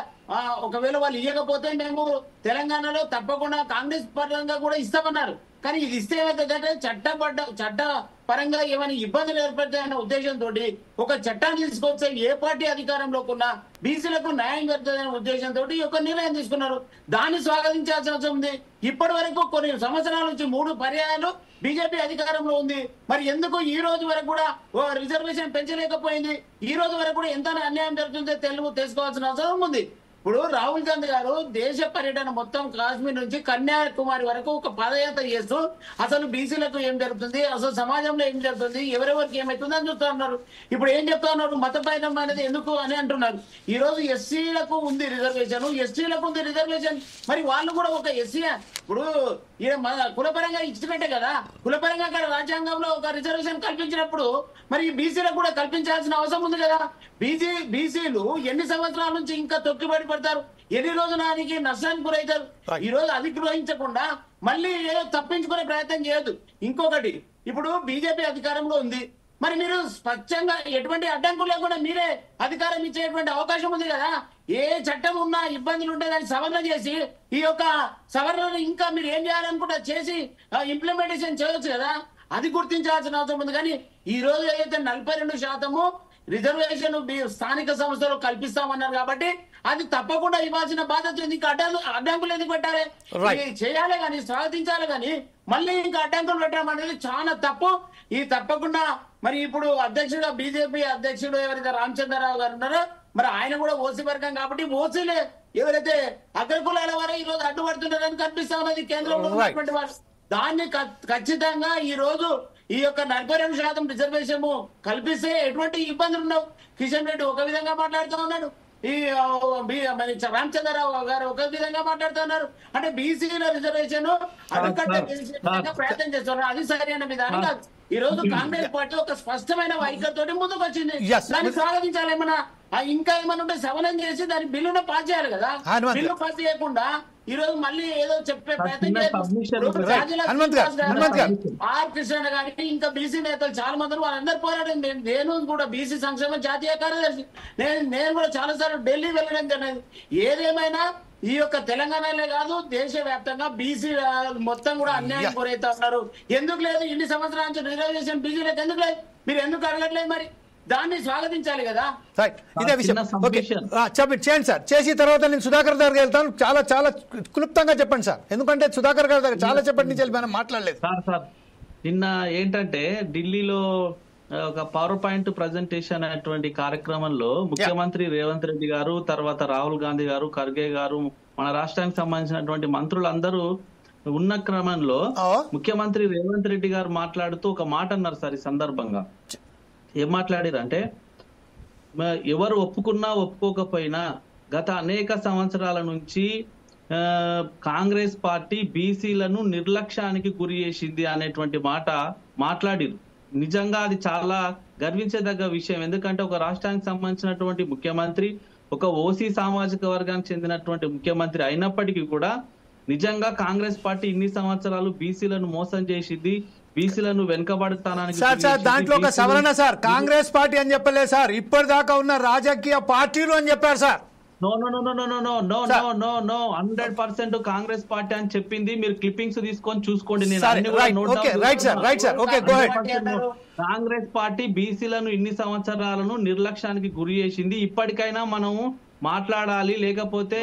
వాళ్ళు ఇవ్వకపోతే మేము తెలంగాణలో తప్పకుండా కాంగ్రెస్ పరంగా కూడా ఇస్తామన్నారు. కానీ ఇది ఇస్తే ఏమైతుందంటే చట్ట పరంగా ఏమైనా ఇబ్బందులు ఏర్పడతాయన్న ఉద్దేశంతో ఒక చట్టాన్ని తీసుకొస్తే ఏ పార్టీ అధికారంలోకున్నా బీసీలకు న్యాయం జరుగుతుందనే ఉద్దేశంతో ఈ యొక్క నిర్ణయం తీసుకున్నారు. దాన్ని స్వాగతించాల్సిన అవసరం ఉంది. ఇప్పటి వరకు కొన్ని సంవత్సరాల నుంచి 3 పర్యాయాలు బీజేపీ అధికారంలో ఉంది. మరి ఎందుకు ఈ రోజు వరకు కూడా రిజర్వేషన్ పెంచలేకపోయింది? ఈ రోజు వరకు కూడా ఎంత అన్యాయం జరుగుతుందో తెలుసుకోవాల్సిన అవసరం ఉంది. ఇప్పుడు రాహుల్ గాంధీ గారు దేశ పర్యటన మొత్తం కాశ్మీర్ నుంచి కన్యాకుమారి వరకు ఒక పాదయాత్ర చేస్తూ అసలు బీసీలకు ఏం జరుగుతుంది, అసలు సమాజంలో ఏం జరుగుతుంది, ఎవరెవరికి ఏమైతుంది అని చూస్తా ఉన్నారు. ఇప్పుడు ఏం చెప్తా ఉన్నారు? మతపైనం అనేది ఎందుకు అని అంటున్నారు. ఈ రోజు ఎస్సీలకు ఉంది రిజర్వేషన్, ఎస్టీలకు ఉంది రిజర్వేషన్. మరి వాళ్ళు కూడా ఒక ఎస్సీ ఇప్పుడు కులపరంగా ఇచ్చినట్టే కదా, కులపరంగా అక్కడ రాజ్యాంగంలో ఒక రిజర్వేషన్ కల్పించినప్పుడు మరి బీసీలకు కూడా కల్పించాల్సిన అవసరం ఉంది కదా. బీసీలు ఎన్ని సంవత్సరాల నుంచి ఇంకా తొక్కిబడి పడతారు, ఎన్ని రోజులకి నష్టానికి గురవుతారు. ఈ రోజు అది గ్రహించకుండా మళ్ళీ ఏదో తప్పించుకునే ప్రయత్నం చేయొద్దు. ఇంకొకటి, ఇప్పుడు బీజేపీ అధికారంలో ఉంది, మరి మీరు స్వచ్ఛంగా ఎటువంటి అడ్డంకులు లేకుండా మీరే అధికారం ఇచ్చేటువంటి అవకాశం ఉంది కదా. ఏ చట్టం ఉన్నా ఇబ్బందులు ఉంటే దాన్ని సవరణ చేసి ఈ యొక్క సవరణను ఇంకా మీరు ఏం చేయాలనుకుంటే చేసి ఇంప్లిమెంటేషన్ చేయొచ్చు కదా. అది గుర్తించాల్సిన అవసరం ఉంది. కానీ ఈ రోజు ఏదైతే 42% రిజర్వేషన్ స్థానిక సంస్థలు కల్పిస్తామన్నారు కాబట్టి అది తప్పకుండా ఇవ్వాల్సిన బాధ్యత ఉంది. ఇంకా అడ్డంకులు ఎందుకు పెట్టాలి? చేయాలి కానీ స్వాగతించాలి కానీ మళ్ళీ ఇంకా అడ్డంకులు పెట్టడం అనేది చాలా తప్పు. ఈ తప్పకుండా మరి ఇప్పుడు అధ్యక్షుడు బీజేపీ అధ్యక్షుడు ఎవరైతే రామచంద్రరావు గారు ఉన్నారో మరి ఆయన కూడా ఓసీ వర్గం కాబట్టి ఓసీలే ఎవరైతే అగ్రకులాల వారే ఈ రోజు అడ్డుపడుతున్నారని కనిపిస్తా ఉన్నది కేంద్రంలో ఉన్నటువంటి వారు. దాన్ని ఖచ్చితంగా ఈ రోజు ఈ యొక్క 42% రిజర్వేషన్ కల్పిస్తే ఎటువంటి ఇబ్బందులు ఉండవు. కిషన్ రెడ్డి ఒక విధంగా మాట్లాడుతూ ఉన్నాడు, ఈ రామచంద్రరావు గారు ఒక విధంగా మాట్లాడుతున్నారు. అంటే బీసీల రిజర్వేషన్ అడుకట్టే ప్రయత్నం చేస్తున్నారు. అది సరైన విధానం కాదు. ఈ రోజు కాంగ్రెస్ పార్టీ ఒక స్పష్టమైన వైఖరితోటి ముందుకు వచ్చింది. దాన్ని స్వాగతించాలి. ఏమన్నా ఇంకా ఏమన్నా ఉంటే సవరణ చేసి దాని బిల్లును పాస్ చేయాలి కదా. బిల్లు పాస్ చేయకుండా ఈ రోజు మళ్ళీ ఏదో చెప్పే ప్రయత్నం ఆర్ కృష్ణ గారికి ఇంకా బీసీ నేతలు చాలా మంది వాళ్ళందరూ పోరాటం. నేను కూడా బీసీ సంక్షేమ జాతీయ కార్యదర్శి, నేను కూడా చాలా సార్లు ఢిల్లీ వెళ్ళడం జరిగింది. ఏదేమైనా ఈ యొక్క తెలంగాణలో కాదు దేశవ్యాప్తంగా బీసీ మొత్తం కూడా అన్యాయం గురైతే ఉన్నారు. ఎందుకు లేదు? ఇన్ని సంవత్సరాల నుంచి రిజర్వేషన్ బీసీలకు ఎందుకు లేదు? మీరు ఎందుకు అడగట్లేదు? మరి దాన్ని స్వాగతించాలి కదా.
ఇదే విషయం చేయండి సార్. చేసి తర్వాత నేను సుధాకర్ దగ్గరికి వెళ్తాను. చాలా చాలా క్లుప్తంగా చెప్పండి సార్, ఎందుకంటే సుధాకర్ గారి దగ్గర చాలా చెప్పటి నుంచి మనం మాట్లాడలేదు.
సార్ నిన్న ఏంటంటే ఢిల్లీలో ఒక పవర్ పాయింట్ ప్రజెంటేషన్ అనేటువంటి కార్యక్రమంలో ముఖ్యమంత్రి రేవంత్ రెడ్డి గారు, తర్వాత రాహుల్ గాంధీ గారు, ఖర్గే గారు, మన రాష్ట్రానికి సంబంధించినటువంటి మంత్రులందరూ ఉన్న క్రమంలో ముఖ్యమంత్రి రేవంత్ రెడ్డి గారు మాట్లాడుతూ ఒక మాట అన్నారు సార్. ఈ సందర్భంగా ఏం మాట్లాడారంటే, ఎవరు ఒప్పుకున్నా ఒప్పుకోకపోయినా గత అనేక సంవత్సరాల నుంచి కాంగ్రెస్ పార్టీ బీసీలను నిర్లక్ష్యానికి గురి చేసింది అనేటువంటి మాట మాట్లాడిరు. నిజంగా అది చాలా గర్వించదగ్గ విషయం. ఎందుకంటే ఒక రాష్ట్రానికి సంబంధించినటువంటి ముఖ్యమంత్రి, ఒక ఓసీ సామాజిక వర్గానికి చెందినటువంటి ముఖ్యమంత్రి అయినప్పటికీ కూడా నిజంగా కాంగ్రెస్ పార్టీ ఇన్ని సంవత్సరాలు బీసీలను మోసం చేసింది, బీసీలను వెనుకబడతానని.
సార్ దాంట్లో ఒక సవరణ సార్, కాంగ్రెస్ పార్టీ అని చెప్పలేదు సార్, ఇప్పటిదాకా ఉన్న రాజకీయ పార్టీలు అని చెప్పారు సార్.
నో 100% కాంగ్రెస్ పార్టీ అని చెప్పింది. మీరు క్లిప్పింగ్స్ తీసుకొని చూసుకోండి. కాంగ్రెస్ పార్టీ బీసీలను ఇన్ని సంవత్సరాలను నిర్లక్ష్యానికి గురి చేసింది. ఇప్పటికైనా మనము మాట్లాడాలి, లేకపోతే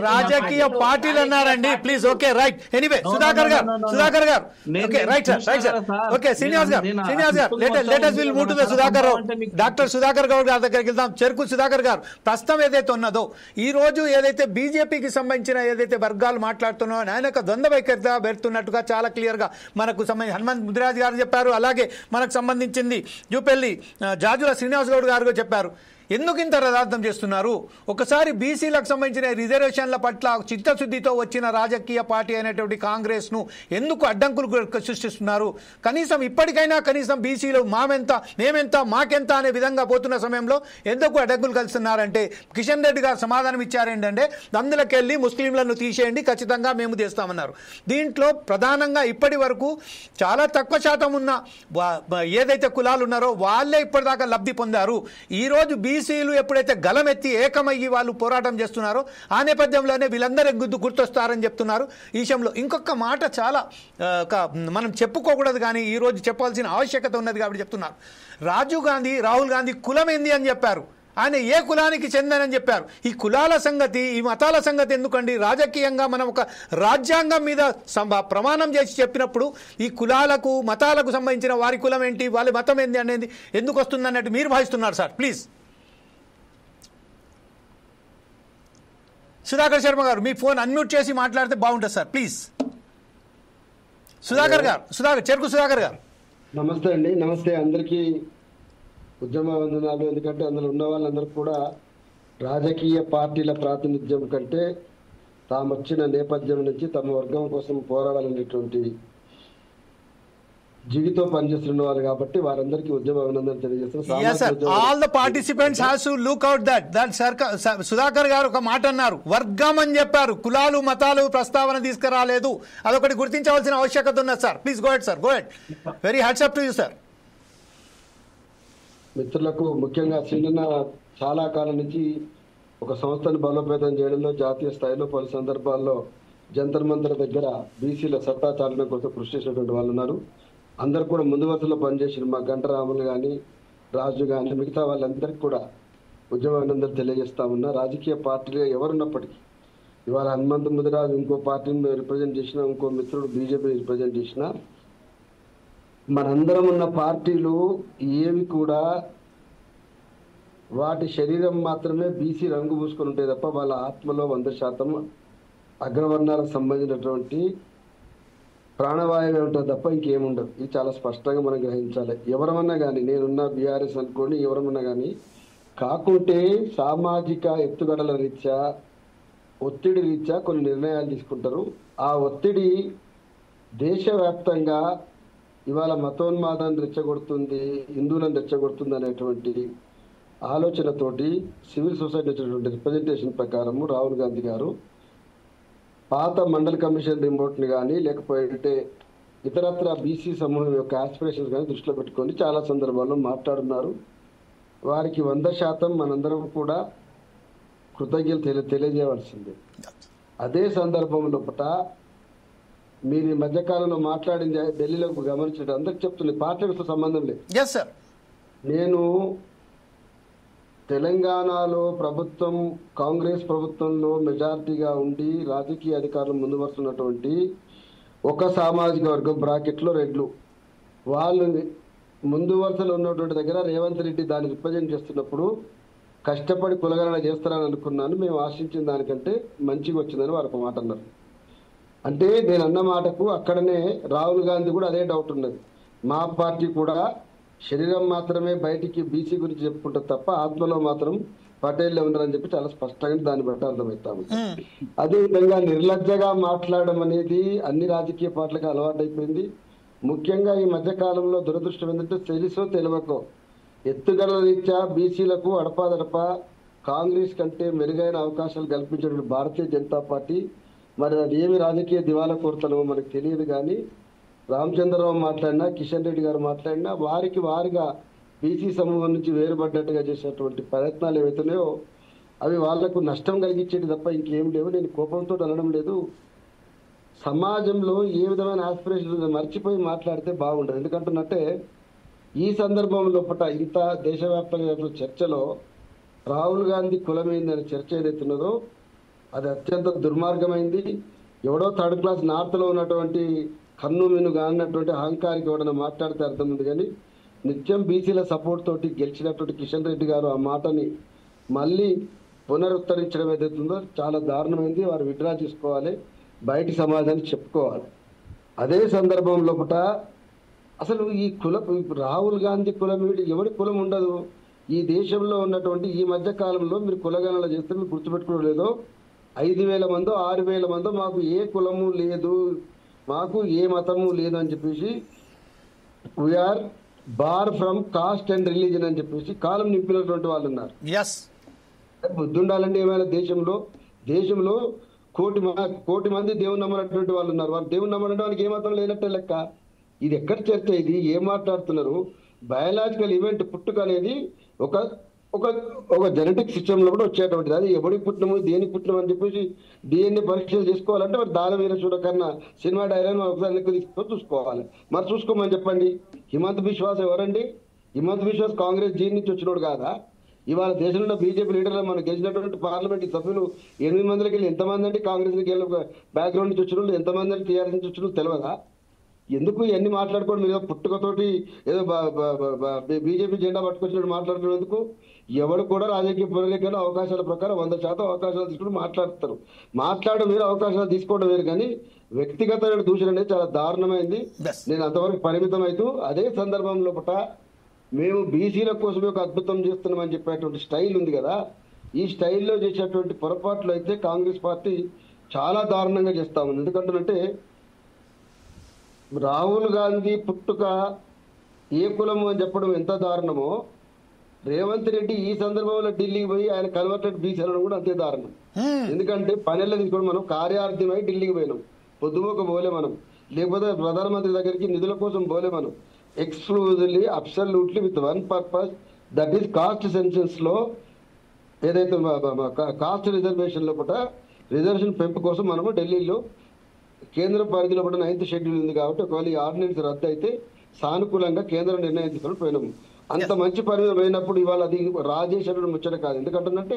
రాజకీయ పార్టీలు అన్నారండి. Please okay right. Anyway Sudhakar గారు okay right sir okay Srinivas గారు let us will move to the Sudhakar doctor Sudhakar Goud గారి దగ్గరికి వెళ్దాం. చెరుకు సుధాకర్ గారు, ప్రస్తుతం ఏదైతే ఉన్నదో ఈ రోజు ఏదైతే బీజేపీకి సంబంధించిన ఏదైతే వర్గాలు మాట్లాడుతున్నాయో ఆయన యొక్క ద్వంద్వ వైఖరిగా పెడుతున్నట్టుగా చాలా క్లియర్ గా మనకు సంబంధించి హనుమంత్ ముదిరాజ్ గారు చెప్పారు. అలాగే మనకు సంబంధించింది జూపల్లి జాజుల శ్రీనివాస్ గౌడ్ గారు చెప్పారు. ఎందుకు ఇంత రదార్థం చేస్తున్నారు? ఒకసారి బీసీలకు సంబంధించిన రిజర్వేషన్ల పట్ల చిత్తశుద్ధితో వచ్చిన రాజకీయ పార్టీ అయినటువంటి కాంగ్రెస్ ను ఎందుకు అడ్డంకులు సృష్టిస్తున్నారు? కనీసం ఇప్పటికైనా కనీసం బీసీలు మేమెంత మాకెంత అనే విధంగా పోతున్న సమయంలో ఎందుకు అడ్డంకులు కలుస్తున్నారంటే కిషన్ రెడ్డి గారు సమాధానం ఇచ్చారేంటంటే అందులోకెళ్ళి ముస్లింలను తీసేయండి, ఖచ్చితంగా మేము చేస్తామన్నారు. దీంట్లో ప్రధానంగా ఇప్పటి వరకు చాలా తక్కువ శాతం ఉన్న ఏదైతే కులాలు ఉన్నారో వాళ్ళే ఇప్పటిదాకా లబ్ధి పొందారు. ఈ రోజు బీసీలు ఎప్పుడైతే గలమెత్తి ఏకమయ్యి వాళ్ళు పోరాటం చేస్తున్నారో ఆ నేపథ్యంలోనే వీళ్ళందరూ గుర్తొస్తారని చెప్తున్నారు. ఈ విషయంలో ఇంకొక మాట చాలా మనం చెప్పుకోకూడదు కానీ ఈ రోజు చెప్పాల్సిన ఆవశ్యకత ఉన్నది కాబట్టి చెప్తున్నారు. రాహుల్ గాంధీ కులం ఏంది అని చెప్పారు. ఆయన ఏ కులానికి చెందనని చెప్పారు. ఈ కులాల సంగతి, ఈ మతాల సంగతి ఎందుకండి? రాజకీయంగా మనం ఒక రాజ్యాంగం మీద ప్రమాణం చేసి చెప్పినప్పుడు ఈ కులాలకు మతాలకు సంబంధించిన వారి కులం ఏంటి, వాళ్ళ మతం ఏంటి అనేది ఎందుకు వస్తుంది అన్నట్టు మీరు భావిస్తున్నారు సార్? ప్లీజ్ సుధాకర్ శర్మ గారు మీ ఫోన్ అన్మ్యూట్ చేసి మాట్లాడితే బాగుంటుంది సార్. ప్లీజ్ చెరుకు సుధాకర్ గారు.
నమస్తే అండి. నమస్తే అందరికీ ఉద్యమ వందనాలు. ఎందుకంటే అందులో ఉన్న వాళ్ళందరూ కూడా రాజకీయ పార్టీల ప్రాతినిధ్యం కంటే తాము వచ్చిన నేపథ్యం నుంచి తమ వర్గం కోసం పోరాడాలనేటువంటి జిగితో పనిచేస్తున్న వాళ్ళు కాబట్టి వారందరికీ ఉద్యమ అభినందన తెలియజేస్తున్నారు.
All the participants have to look out that Sudhakar గారు ఒక మాట అన్నారు, వర్గం అని చెప్పారు, కులాలు మతాలు ప్రస్తావన తీసుకురాలేదు. అదొకటి గుర్తించవలసిన ఆవశ్యకత ఉన్నది sir. Please go head sir, go head. Very hats up to you sir.
మిత్రులకు ముఖ్యంగా చిన్న చాలా కాలం నుంచి ఒక సంస్థను బలోపేతం చేయడంలో జాతీయ స్థాయిలో పలు సందర్భాల్లో జంతర్ మంతర్ దగ్గర బీసీల సత్తా చాలడం కోసం కృషి చేసినటువంటి వాళ్ళు ఉన్నారు. అందరు కూడా ముందు వరుసలో పనిచేసిన మా గంటరాములు కానీ రాజు కానీ మిగతా వాళ్ళందరికీ కూడా ఉద్యమానందరూ తెలియజేస్తా ఉన్నా. రాజకీయ పార్టీలు ఎవరున్నప్పటికీ ఇవాళ హనుమంతు ముదిరాజు ఇంకో పార్టీని రిప్రజెంట్ చేసిన, ఇంకో మిత్రుడు బీజేపీ రిప్రజెంట్ చేసిన, మనందరం ఉన్న పార్టీలు ఏవి కూడా వాటి శరీరం మాత్రమే బీసీ రంగు పూసుకొని ఉంటాయి తప్ప వాళ్ళ ఆత్మలో 100% అగ్రవర్ణాలకు సంబంధించినటువంటి ప్రాణవాయువు ఉంటుంది తప్ప ఇంకేముండదు. ఇది చాలా స్పష్టంగా మనం గ్రహించాలి. ఎవరమన్నా కానీ నేనున్న బీఆర్ఎస్ అనుకోని ఎవరమన్నా కానీ కాకుంటే సామాజిక ఎత్తుగడల రీత్యా ఒత్తిడి రీత్యా కొన్ని నిర్ణయాలు తీసుకుంటారు. ఆ ఒత్తిడి దేశవ్యాప్తంగా ఇవాళ మతోన్మాదాన్ని రెచ్చగొడుతుంది, హిందువులను రెచ్చగొడుతుంది అనేటువంటి ఆలోచనతోటి సివిల్ సొసైటీ వచ్చినటువంటి రిప్రజెంటేషన్ ప్రకారము రాహుల్ గాంధీ గారు పాత మండల్ కమిషన్ రిపోర్ట్ని కానీ లేకపోతే ఇతరత్ర బీసీ సమూహం యొక్క ఆస్పిరేషన్స్ కానీ దృష్టిలో పెట్టుకొని చాలా సందర్భాల్లో మాట్లాడున్నారు. వారికి 100% మనందరం కూడా కృతజ్ఞతలు తెలియజేయవలసిందే. అదే సందర్భంలో మీరు ఈ మధ్యకాలంలో మాట్లాడింది ఢిల్లీలో గమనించడం అందరికి చెప్తుంది, పార్టీలతో సంబంధం లేదు. నేను తెలంగాణలో ప్రభుత్వం కాంగ్రెస్ ప్రభుత్వంలో మెజారిటీగా ఉండి రాజకీయ అధికారులు ముందు వస్తున్నటువంటి ఒక సామాజిక వర్గం బ్రాకెట్లో రెడ్లు వాళ్ళు ముందు వరుసలో ఉన్నటువంటి దగ్గర రేవంత్ రెడ్డి దాన్ని రిప్రజెంట్ చేస్తున్నప్పుడు కష్టపడి కులగణన చేస్తారని అనుకున్నాను. మేము ఆశించిన దానికంటే మంచిగా వచ్చిందని వారు ఒక మాట అన్నారు. అంటే నేను అన్న మాటకు అక్కడనే రాహుల్ గాంధీ కూడా అదే డౌట్ ఉన్నది. మా పార్టీ కూడా శరీరం మాత్రమే బయటికి బీసీ గురించి చెప్పుకుంటారు తప్ప ఆత్మలో మాత్రం పటేళ్లే ఉన్నారని చెప్పి చాలా స్పష్టంగా దాన్ని బట్టి అర్థమవుతాము. అదేవిధంగా నిర్లజ్జగా మాట్లాడడం అనేది అన్ని రాజకీయ పార్టీలకు అలవాటైపోయింది. ముఖ్యంగా ఈ మధ్య కాలంలో దురదృష్టం ఏంటంటే తెలుసో తెలియకో ఎత్తుగడల రీత్యా బీసీలకు అడపాదడప కాంగ్రెస్ కంటే మెరుగైన అవకాశాలు కల్పించిన భారతీయ జనతా పార్టీ మరి అది ఏమి రాజకీయ దివాలా కోరుతానో మనకు తెలియదు. కానీ రామచంద్రరావు మాట్లాడినా కిషన్ రెడ్డి గారు మాట్లాడినా వారిగా బీసీ సమూహం నుంచి వేరుపడ్డట్టుగా చేసేటువంటి ప్రయత్నాలు ఏవైతున్నాయో అవి వాళ్లకు నష్టం కలిగించేది తప్ప ఇంకేం లేవు. నేను కోపంతో అనడం లేదు. సమాజంలో ఏ విధమైన ఆస్పిరేషన్ మర్చిపోయి మాట్లాడితే బాగుండదు. ఎందుకంటున్నట్టే ఈ సందర్భంలో ఇంత దేశవ్యాప్తంగా చర్చలో రాహుల్ గాంధీ కులమైందనే చర్చ ఏదైతున్నదో అది అత్యంత దుర్మార్గమైంది. ఎవడో థర్డ్ క్లాస్ నార్త్లో ఉన్నటువంటి కన్ను మినుగా అన్నటువంటి అహంకారికి ఎవడన్నా మాట్లాడితే అర్థం ఉంది. కానీ నిత్యం బీసీల సపోర్ట్ తోటి గెలిచినటువంటి కిషన్ రెడ్డి గారు ఆ మాటని మళ్ళీ పునరుద్ధరించడం ఏదైతుందో చాలా దారుణమైంది. వారు విడ్రా చేసుకోవాలి, బయటి సమాజానికి చెప్పుకోవాలి. అదే సందర్భం లోపల అసలు ఈ రాహుల్ గాంధీ కులం ఎవడి కులం ఉండదు. ఈ దేశంలో ఉన్నటువంటి ఈ మధ్య కాలంలో మీరు కులగణన చేస్తే మీరు గుర్తుపెట్టుకోవడం లేదో 5,000 మందో 6,000 మందో మాకు ఏ కులము లేదు, మాకు ఏ మతము లేదు అని చెప్పేసి we are bar from caste and religion అని చెప్పేసి కాలం నింపినటువంటి వాళ్ళు ఉన్నారు. బుద్ధి ఉండాలంటే ఏమైనా దేశంలో కోటి మంది దేవుని నమ్మనటువంటి వాళ్ళు ఉన్నారు. వాళ్ళు దేవుని నమ్మనంటే వాళ్ళకి ఏ మతం లేనట్టే లెక్క. ఇది ఎక్కడ చర్చ, ఇది ఏం మాట్లాడుతున్నారు? బయాలజికల్ ఈవెంట్ పుట్టుక అనేది ఒక జెనెటిక్ సిస్టంలో కూడా వచ్చేటువంటిది. అది ఎవడికి పుట్టినము దేనికి పుట్టినము అని చెప్పేసి డిఎన్ఏ పరీక్షలు చేసుకోవాలంటే మరి దానవీర చూడకన్నా సినిమా డైలాగ్ ఒకసారి తీసుకొని చూసుకోవాలి. మరి చూసుకోమని చెప్పండి. హిమంత్ బిశ్వాస్ ఎవరండి? హిమంత్ బిశ్వాస్ కాంగ్రెస్ జీ నుంచి వచ్చినోడు కాదా? ఇవాళ దేశంలో బీజేపీ లీడర్లు మనం గెలిచినటువంటి పార్లమెంట్ సభ్యులు 8 మందికి వెళ్ళి ఎంతమంది అండి కాంగ్రెస్కి వెళ్ళి బ్యాక్గ్రౌండ్ నుంచి వచ్చిన వాళ్ళు, ఎంతమంది అండి టీఆర్ఎస్ నుంచి వచ్చిన తెలియదా? ఎందుకు ఇవన్నీ మాట్లాడుకోండి? మీరు పుట్టుకతోటి ఏదో బీజేపీ జెండా పట్టుకొచ్చినట్టు మాట్లాడుతున్నందుకు ఎవరు కూడా రాజకీయ పునరేకరణ అవకాశాల ప్రకారం 100% అవకాశాలు తీసుకుని మాట్లాడతారు. మాట్లాడడం వేరు, అవకాశాలు తీసుకోవడం వేరు. కానీ వ్యక్తిగతమైన దూషణ అనేది చాలా దారుణమైంది. నేను అంతవరకు పరిమితం అవుతూ అదే సందర్భంలో మేము బీసీల కోసం ఒక అద్భుతం చేస్తున్నామని చెప్పేటువంటి స్టైల్ ఉంది కదా, ఈ స్టైల్లో చేసేటువంటి పొరపాట్లు అయితే కాంగ్రెస్ పార్టీ చాలా దారుణంగా చేస్తా ఉంది. ఎందుకంటే రాహుల్ గాంధీ పుట్టుక ఏ కులము అని చెప్పడం ఎంత దారుణమో, రేవంత్ రెడ్డి ఈ సందర్భంలో ఢిల్లీకి పోయి ఆయన కన్వర్టెడ్ బీసీ అనడం కూడా అంతే దారుణం. ఎందుకంటే పనుల్లో తీసుకొని మనం కార్యార్థమై ఢిల్లీకి పోయినాం, పొద్దుమోక పోలే మనం, లేకపోతే ప్రధానమంత్రి దగ్గరికి నిధుల కోసం పోలే మనం. Exclusively absolutely with one purpose that is cost senses లో ఏదైతే కాస్ట్ రిజర్వేషన్ లోపల రిజర్వేషన్ పెంపు కోసం మనము ఢిల్లీలో కేంద్ర పరిధిలో కూడా 9th షెడ్యూల్ ఉంది కాబట్టి ఒకవేళ ఈ ఆర్డినెన్స్ రద్దు అయితే సానుకూలంగా కేంద్రం నిర్ణయం తీసుకొని పోయినాము. అంత మంచి పరిణామం అయినప్పుడు ఇవాళ అది రాజేశ్వరుడు ముచ్చట కాదు. ఎందుకంటే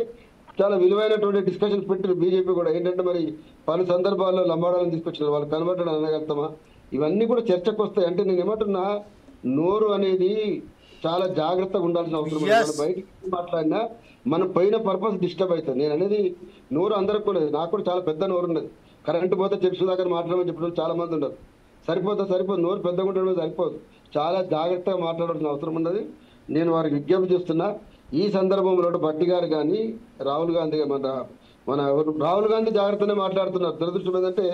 చాలా విలువైనటువంటి డిస్కషన్స్ పెట్టారు బీజేపీ కూడా. ఏంటంటే మరి పలు సందర్భాల్లో లంబాడాలను తీసుకొచ్చిన వాళ్ళు కనబడడం అనగలుగుతామా? ఇవన్నీ కూడా చర్చకు వస్తాయి. అంటే నేను ఏమంటున్నా, నోరు అనేది చాలా జాగ్రత్తగా ఉండాల్సిన అవసరం ఉంది. మనం బయటికి మాట్లాడినా మనం పైన పర్పస్ డిస్టర్బ్ అవుతుంది. నేను అనేది నోరు అందరికి కూడా, నాకు కూడా చాలా పెద్ద నోరు ఉన్నది. కరెంటు పోతే చెప్పు దాకా మాట్లాడమని చెప్పడం చాలా మంది ఉన్నారు. సరిపోదు, నోరు పెద్దగా ఉండడం సరిపోదు, చాలా జాగ్రత్తగా మాట్లాడాల్సిన అవసరం ఉన్నది. నేను వారికి విజ్ఞప్తి చేస్తున్నా. ఈ సందర్భంలో భట్టి గారు కానీ రాహుల్ గాంధీ మన రాహుల్ గాంధీ జాగ్రత్తనే మాట్లాడుతున్నారు. దురదృష్టం ఏంటంటే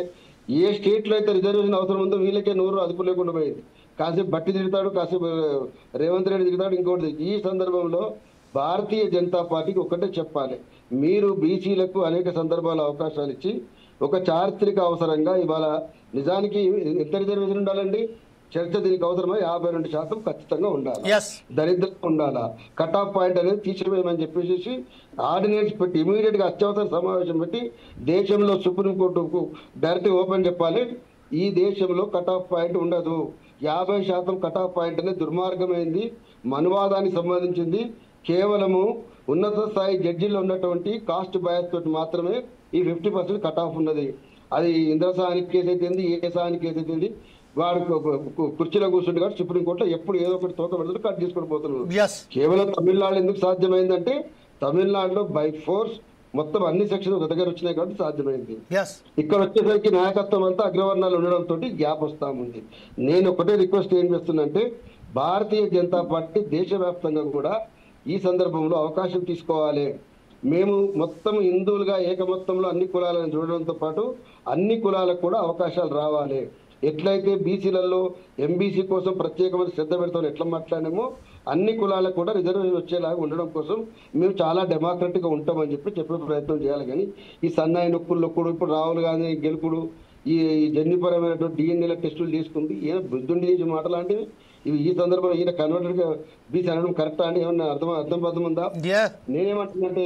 ఏ స్టేట్ లో అయితే రిజర్వేషన్ అవసరం ఉందో వీళ్ళకే నోరు అదుపు లేకుండా పోయింది. కాసేపు భట్టి తిడతాడు, కాసేపు రేవంత్ రెడ్డి తిడతాడు, ఇంకోటి. ఈ సందర్భంలో భారతీయ జనతా పార్టీకి ఒకటే చెప్పాలి, మీరు బీసీలకు అనేక సందర్భాల అవకాశాలు ఇచ్చి ఒక చారిత్రక అవసరంగా ఇవాళ నిజానికి ఎంత రిజర్వేషన్ ఉండాలండి? చర్చ దీనికి అవసరమా? 52% ఖచ్చితంగా ఉండాలి. దరిద్రం ఉండాలా? కట్ ఆఫ్ పాయింట్ అనేది తీసివేయమని చెప్పేసి ఆర్డినెన్స్ పెట్టి ఇమీడియట్ గా అత్యవసర సమావేశం పెట్టి దేశంలో సుప్రీంకోర్టుకు డైరెక్ట్ ఓపెన్ చెప్పాలి. ఈ దేశంలో కట్ ఆఫ్ పాయింట్ ఉండదు. 50% కట్ ఆఫ్ పాయింట్ అనేది దుర్మార్గమైంది, మనువాదానికి సంబంధించింది. కేవలము ఉన్నత స్థాయి జడ్జీలో ఉన్నటువంటి కాస్ట్ బయాస్ తోటి మాత్రమే ఈ 50% కట్ ఆఫ్ ఉన్నది. అది ఇంద్రసానికి కేసు అయితేంది, ఏ సానికి కేసు అయితేంది, వాడు కుర్చీలో కూర్చుంటే కాబట్టి సుప్రీంకోర్టులో ఎప్పుడు ఏదో ఒకటి తోక పెడుతుంటే కట్ తీసుకొని పోతున్నారు. కేవలం తమిళనాడు ఎందుకు సాధ్యమైందంటే తమిళనాడులో బై ఫోర్స్ మొత్తం అన్ని సెక్షన్లు ఒక దగ్గర వచ్చినాయి కాబట్టి సాధ్యమైంది. ఇక్కడ వచ్చేసరికి నాయకత్వం అంతా అగ్రవర్ణాలు ఉండడంతో గ్యాప్ వస్తా ఉంది. నేను ఒకటే రిక్వెస్ట్ ఏం చేస్తున్నంటే, భారతీయ జనతా పార్టీ దేశవ్యాప్తంగా కూడా ఈ సందర్భంలో అవకాశం తీసుకోవాలి. మేము మొత్తం హిందువులుగా ఏక మొత్తంలో అన్ని కులాలను చూడడంతో పాటు అన్ని కులాలకు కూడా అవకాశాలు రావాలి. ఎట్లయితే బీసీలలో ఎంబీసీ కోసం ప్రత్యేకమైన శ్రద్ధ పెడతామని ఎట్లా మాట్లాడామో అన్ని కులాలకు కూడా రిజర్వేషన్ వచ్చేలాగా ఉండడం కోసం మేము చాలా డెమోక్రటిక్ గా ఉంటామని చెప్పే ప్రయత్నం చేయాలి. కానీ ఈ సన్నాయి నొక్కుల్లో కూడా ఇప్పుడు రాహుల్ గాంధీ గెలుపుడు, ఈ జన్యుపరమైనటువంటి డిఎన్ఏల టెస్టులు తీసుకుంది, ఈయన బుద్ధుండి చేసే మాటలాంటివి ఇవి. ఈ సందర్భంలో ఈయన కన్వర్టెడ్ గా బీసీ అనడం కరెక్టా అని ఏమన్నా అర్థం ఉందా? నేనేమంటున్నంటే,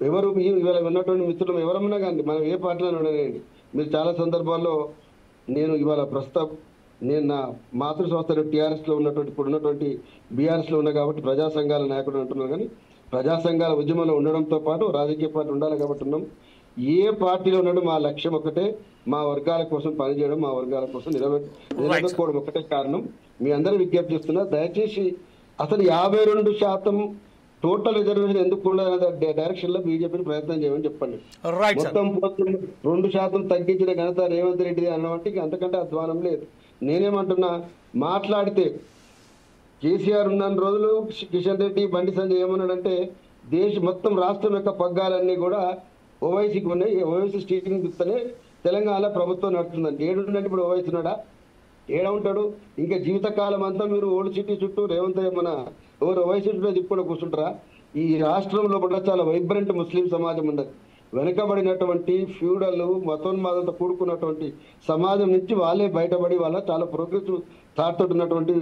ఎవరు ఇవాళ ఉన్నటువంటి మిత్రులు ఎవరన్నా కానీ మనం ఏ పార్టీలో ఉండలేండి, మీరు చాలా సందర్భాల్లో నేను ఇవాళ ప్రస్తుతం నేను నా మాతృ సంస్థలు టీఆర్ఎస్ లో ఉన్నటువంటి ఇప్పుడు ఉన్నటువంటి బీఆర్ఎస్ లో ఉన్నా కాబట్టి ప్రజా సంఘాల నాయకుడు అంటున్నారు. కానీ ప్రజా సంఘాల ఉద్యమంలో ఉండడంతో పాటు రాజకీయ పార్టీ ఉండాలి కాబట్టి ఉన్నాం. ఏ పార్టీలో ఉన్నాడు మా లక్ష్యం ఒకటే, మా వర్గాల కోసం పనిచేయడం, మా వర్గాల కోసం నిలబెట్టుకోవడం ఒకటే కారణం. మీ అందరూ విజ్ఞప్తి చేస్తున్నా, దయచేసి అసలు 52% టోటల్ రిజర్వేషన్ ఎందుకు ఉండదనే డైరెక్షన్ లో బీజేపీని ప్రయత్నం చేయమని చెప్పండి. మొత్తం 2% తగ్గించిన ఘనత రేవంత్ రెడ్డి అన్నమాట అంతకంటే అధ్వానం లేదు. నేనేమంటున్నా, మాట్లాడితే కేసీఆర్ ఉన్న రోజులు కిషన్ రెడ్డి, బండి సంజయ్ ఏమన్నాడంటే, మొత్తం రాష్ట్రం యొక్క పగ్గాలన్నీ కూడా ఓవైసీకి ఉన్నాయి, ఓవైసీ స్టీరింగ్ ఇస్తేనే తెలంగాణ ప్రభుత్వం నడుతుందండి. ఏడుంటే ఇప్పుడు ఓవైసీ ఉన్నాడా? ఏడ ఉంటాడు? ఇంకా జీవితకాలం అంతా మీరు ఓల్డ్ సిటీ చుట్టూ రేవంత్ ఓవైసీ చుట్టూ తిప్పుకొని కూర్చుంటారా? ఈ రాష్ట్రంలో కూడా చాలా వైబ్రెంట్ ముస్లిం సమాజం ఉండదు. వెనుకబడినటువంటి ఫ్యూడల్ మతోన్మాదంతో కూడుకున్నటువంటి సమాజం నుంచి వాళ్ళే బయటపడి వాళ్ళ చాలా ప్రోగ్రెసివ్ థాట్ తోటి ఉన్నటువంటి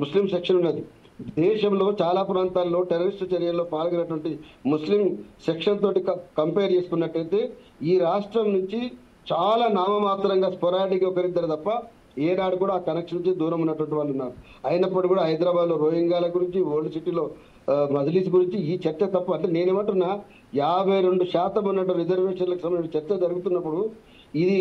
ముస్లిం సెక్షన్ ఉన్నది. దేశంలో చాలా ప్రాంతాల్లో టెర్రరిస్టు చర్యల్లో పాల్గొన్నటువంటి ముస్లిం సెక్షన్ తోటి కంపేర్ చేసుకున్నట్టయితే ఈ రాష్ట్రం నుంచి చాలా నామమాత్రంగా స్పొరాడిక్ ఒకరిద్దరు తప్ప ఏనాడు కూడా ఆ కనెక్షన్ నుంచి దూరం ఉన్నటువంటి వాళ్ళు ఉన్నారు. అయినప్పుడు కూడా హైదరాబాద్ లో రోహింగ్యాల గురించి, ఓల్డ్ సిటీలో మజ్లిస్ గురించి ఈ చర్చ తప్ప. అంటే నేనేమంటున్నా, 52% ఉన్నట్టు రిజర్వేషన్లకు సంబంధించిన చర్చ జరుగుతున్నప్పుడు ఇది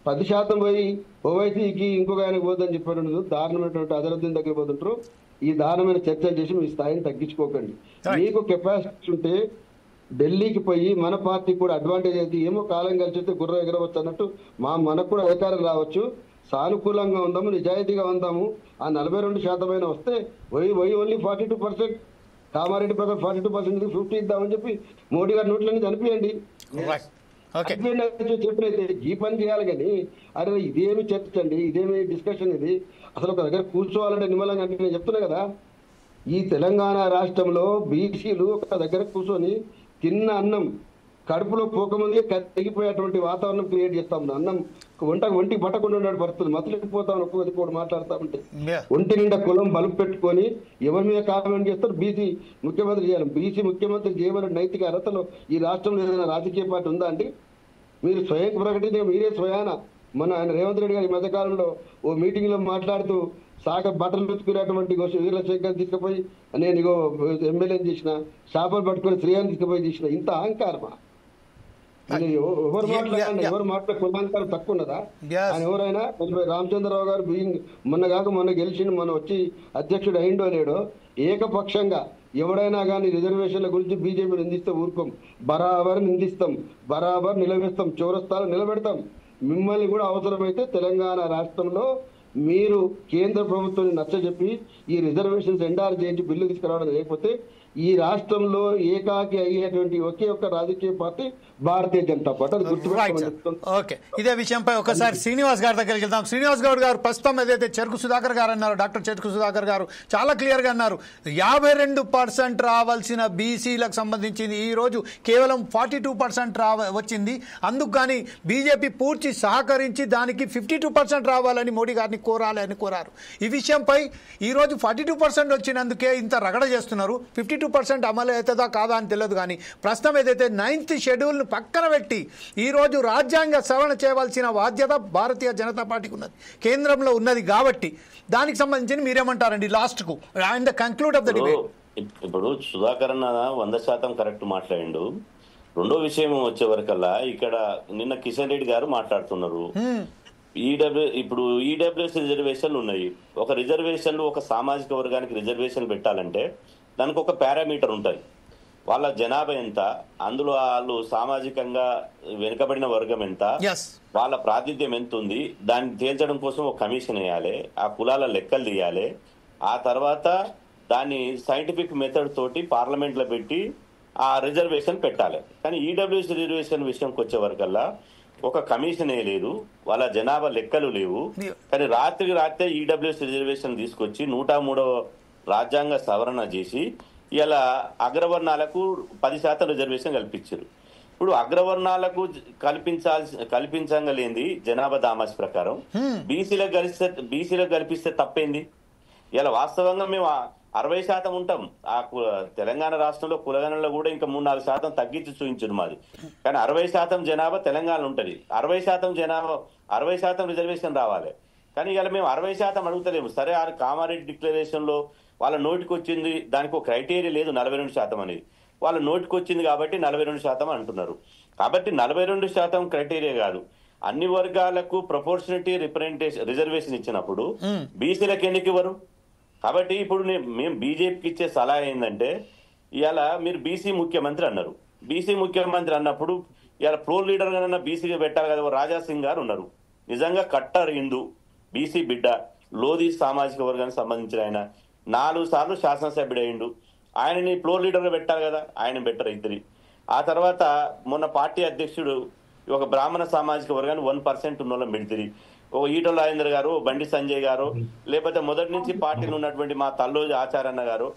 10% పోయి ఓవైసీకి ఇంకొక ఆయనకు పోదని చెప్పినట్టు దారుణమైనటువంటి అజరుద్దీన్ దగ్గర పోతుంటారు. ఈ దారుణమైన చర్చలు చేసి మీ స్థాయిని తగ్గించుకోకండి. మీకు కెపాసిటీ ఉంటే ఢిల్లీకి పోయి మన పార్టీ కూడా అడ్వాంటేజ్ అయితే ఏమో కాలం కలిసి గుర్ర ఎగరవచ్చు అన్నట్టు మనకు కూడా అధికారం రావచ్చు. సానుకూలంగా ఉందాము, నిజాయితీగా ఉందాము. ఆ 42% వస్తే ఓన్లీ 42%, కామారెడ్డి ప్రకారం 42% 50 ఇద్దామని చెప్పి మోడీ గారి నోట్లన్నీ చనిపోయండి. చెప్పినైతే ఈ పని చేయాలి. కానీ అరే ఇదేమి చర్చ అండి, ఇదేమి డిస్కషన్, ఇది అసలు ఒక దగ్గర కూర్చోవాలంటే నిమ్మలంగా అంటే నేను చెప్తున్నా కదా, ఈ తెలంగాణ రాష్ట్రంలో బీసీలు ఒక దగ్గర కూర్చొని తిన్న అన్నం కడుపులో పోకముందే కరిగిపోయేటువంటి వాతావరణం క్రియేట్ చేస్తా ఉన్నాం. అన్నం ఒంటికి పట్టకుండా ఉన్న పరిస్థితులు మతలిపోతామని ఒక్కొక్కటి మాట్లాడుతూ ఉంటే ఒంటి నిండా కులం బలుపు పెట్టుకొని ఎవరి మీద కామెంట్ చేస్తారు. బీసీ ముఖ్యమంత్రి చేయాలి. బీసీ ముఖ్యమంత్రి చేయమనే నైతిక అర్హతలో ఈ రాష్ట్రంలో ఏదైనా రాజకీయ పార్టీ ఉందా అండి? మీరు స్వయం ప్రకటించిన మీరే స్వయాన మన ఆయన రేవంత్ రెడ్డి గారి మధ్యకాలంలో ఓ మీటింగ్ లో మాట్లాడుతూ సాగ బట్టలు పెట్టుకునేటువంటి వీరశంకర్ తీసుకుపోయి నేను ఇగో ఎమ్మెల్యేని చేసిన, చేపలు పట్టుకుని శ్రీయాన్ని తీసుకుపోయి చేసిన, ఇంత అహంకారమా? ఎవరు మాట్లాడే కులాంకారం తక్కువ ఉన్నదా? ఆయన ఎవరైనా రామచంద్రరావు గారు మొన్న గెలిచిండు, మొన్న వచ్చి అధ్యక్షుడు అయిండో లేడో, ఏకపక్షంగా ఎవడైనా కానీ రిజర్వేషన్ల గురించి బీజేపీ నిందిస్తే ఊరుకోం, బరాబర్ నిందిస్తాం, బరాబర్ నిలబెడతాం, చౌరస్తాలో నిలబెడతాం. మిమ్మల్ని కూడా అవసరమైతే తెలంగాణ రాష్ట్రంలో మీరు కేంద్ర ప్రభుత్వాన్ని నచ్చజెప్పి ఈ రిజర్వేషన్స్ ఎండార్ చేయించి బిల్లు తీసుకురావడం, లేకపోతే ఈ రాష్ట్రంలో ఏకాకి అయ్యేటువంటి ఒకే ఒక్క రాజకీయ పార్టీ భారతీయ జనతా పార్టీ. అది గుర్తుపెట్టుకోండి.
ఓకే, ఇదే విషయంపై ఒకసారి శ్రీనివాస్ గారి దగ్గరికి వెళ్దాం. శ్రీనివాస్ గౌడ్ గారు, ప్రస్తుతం ఏదైతే చెరుకు సుధాకర్ గారు అన్నారు, డాక్టర్ చెరుకు సుధాకర్ గారు చాలా క్లియర్ గా అన్నారు, 52% రావాల్సిన బీసీలకు సంబంధించింది ఈ రోజు కేవలం 42% వచ్చింది. అందుకు కానీ బీజేపీ పూర్తి సహకరించి దానికి 52% రావాలని మోడీ గారిని కోరాలని కోరారు. ఈ విషయంపై ఈ రోజు 42% వచ్చినందుకే ఇంత రగడ చేస్తున్నారు. 52% అమలు అవుతుందా కాదా అని తెలియదు. కానీ ప్రస్తుతం ఏదైతే 9th షెడ్యూల్ను పక్కన పెట్టి ఈరోజు రాజ్యాంగ సవరణ చేయవలసిన బాధ్యత భారతీయ జనతా పార్టీకి ఉన్నది, కేంద్రంలో ఉన్నది. కాబట్టి దానికి సంబంధించి మీరేమంటారండి లాస్ట్కు and the conclude of the debate?
ఇప్పుడు సుధాకర్ అన్న 100% కరెక్ట్ మాట్లాడిండు. రెండో విషయం వచ్చే వరకల్లా ఇక్కడ నిన్న కిషన్ రెడ్డి గారు మాట్లాడుతున్నారు, ఇప్పుడు ఈడబ్ల్యూఎస్ రిజర్వేషన్లు ఉన్నాయి. ఒక రిజర్వేషన్లు ఒక సామాజిక వర్గానికి రిజర్వేషన్ పెట్టాలంటే దానికి ఒక పారామీటర్ ఉంటుంది. వాళ్ళ జనాభా ఎంత, అందులో వాళ్ళు సామాజికంగా వెనుకబడిన వర్గం ఎంత, వాళ్ళ ప్రాతినిధ్యం ఎంత ఉంది, దాన్ని తేల్చడం కోసం ఒక కమిషన్ వేయాలి, ఆ కులాల లెక్కలు తీయాలి, ఆ తర్వాత దాన్ని సైంటిఫిక్ మెథడ్ తోటి పార్లమెంట్ లో పెట్టి ఆ రిజర్వేషన్ పెట్టాలి. కానీ ఈడబ్ల్యూఎస్ రిజర్వేషన్ విషయంకి వచ్చే వరకల్లా ఒక కమిషన్ లేదు, వాళ్ళ జనాభా లెక్కలు లేవు. కానీ రాత్రికి రాత్రే ఈడబ్ల్యూఎస్ రిజర్వేషన్ తీసుకొచ్చి 103వ రాజ్యాంగ సవరణ చేసి ఇలా అగ్రవర్ణాలకు 10% రిజర్వేషన్ కల్పించారు. ఇప్పుడు అగ్రవర్ణాలకు కల్పించగలేంది జనాభా దామాస్ ప్రకారం బీసీలకు కల్పిస్తే తప్పేంది? ఇలా వాస్తవంగా మేము 60% ఉంటాం. ఆ తెలంగాణ రాష్ట్రంలో కులగణంలో కూడా ఇంకా 3-4% తగ్గించి చూపించారు మాది. కానీ 60% జనాభా తెలంగాణ ఉంటది. 60% జనాభా 60% రిజర్వేషన్ రావాలి. కానీ ఇలా మేము 60% అడుగుతలేము. సరే, ఆ కామారెడ్డి డిక్లరేషన్ లో వాళ్ళ నోటికి వచ్చింది, దానికి ఒక క్రైటీరియా లేదు 42% అనేది. వాళ్ళ నోటికి వచ్చింది కాబట్టి 42% అంటున్నారు. కాబట్టి 42% క్రైటీరియా కాదు, అన్ని వర్గాలకు ప్రపోర్షనటీ రిజర్వేషన్ ఇచ్చినప్పుడు బీసీలకు ఎందుకు ఇవ్వరు? కాబట్టి ఇప్పుడు మేము బీజేపీకి ఇచ్చే సలహా ఏంటంటే, ఇవాళ మీరు బీసీ ముఖ్యమంత్రి అన్నారు. బీసీ ముఖ్యమంత్రి అన్నప్పుడు ఇవాళ ప్రో లీడర్ గా బీసీగా పెట్టాలి కదా. రాజా సింగ్ గారు ఉన్నారు, నిజంగా కట్టర్ హిందూ, బీసీ బిడ్డ, లోధి సామాజిక వర్గానికి సంబంధించిన ఆయన, 4 సార్లు శాసనసభ్యుడు అయిండు. ఆయనని ప్రో లీడర్ గా పెట్టాలి కదా, ఆయన బెటర్ ఇద్దరి. ఆ తర్వాత మొన్న పార్టీ అధ్యక్షుడు ఒక బ్రాహ్మణ సామాజిక వర్గాన్ని 1% ఉన్న వాళ్ళని పెడితే, ఓ ఈటల రాజేందర్ గారు, బండి సంజయ్ గారు, లేకపోతే మొదటి నుంచి పార్టీలో ఉన్నటువంటి మా తల్లోజు ఆచారన్న గారు,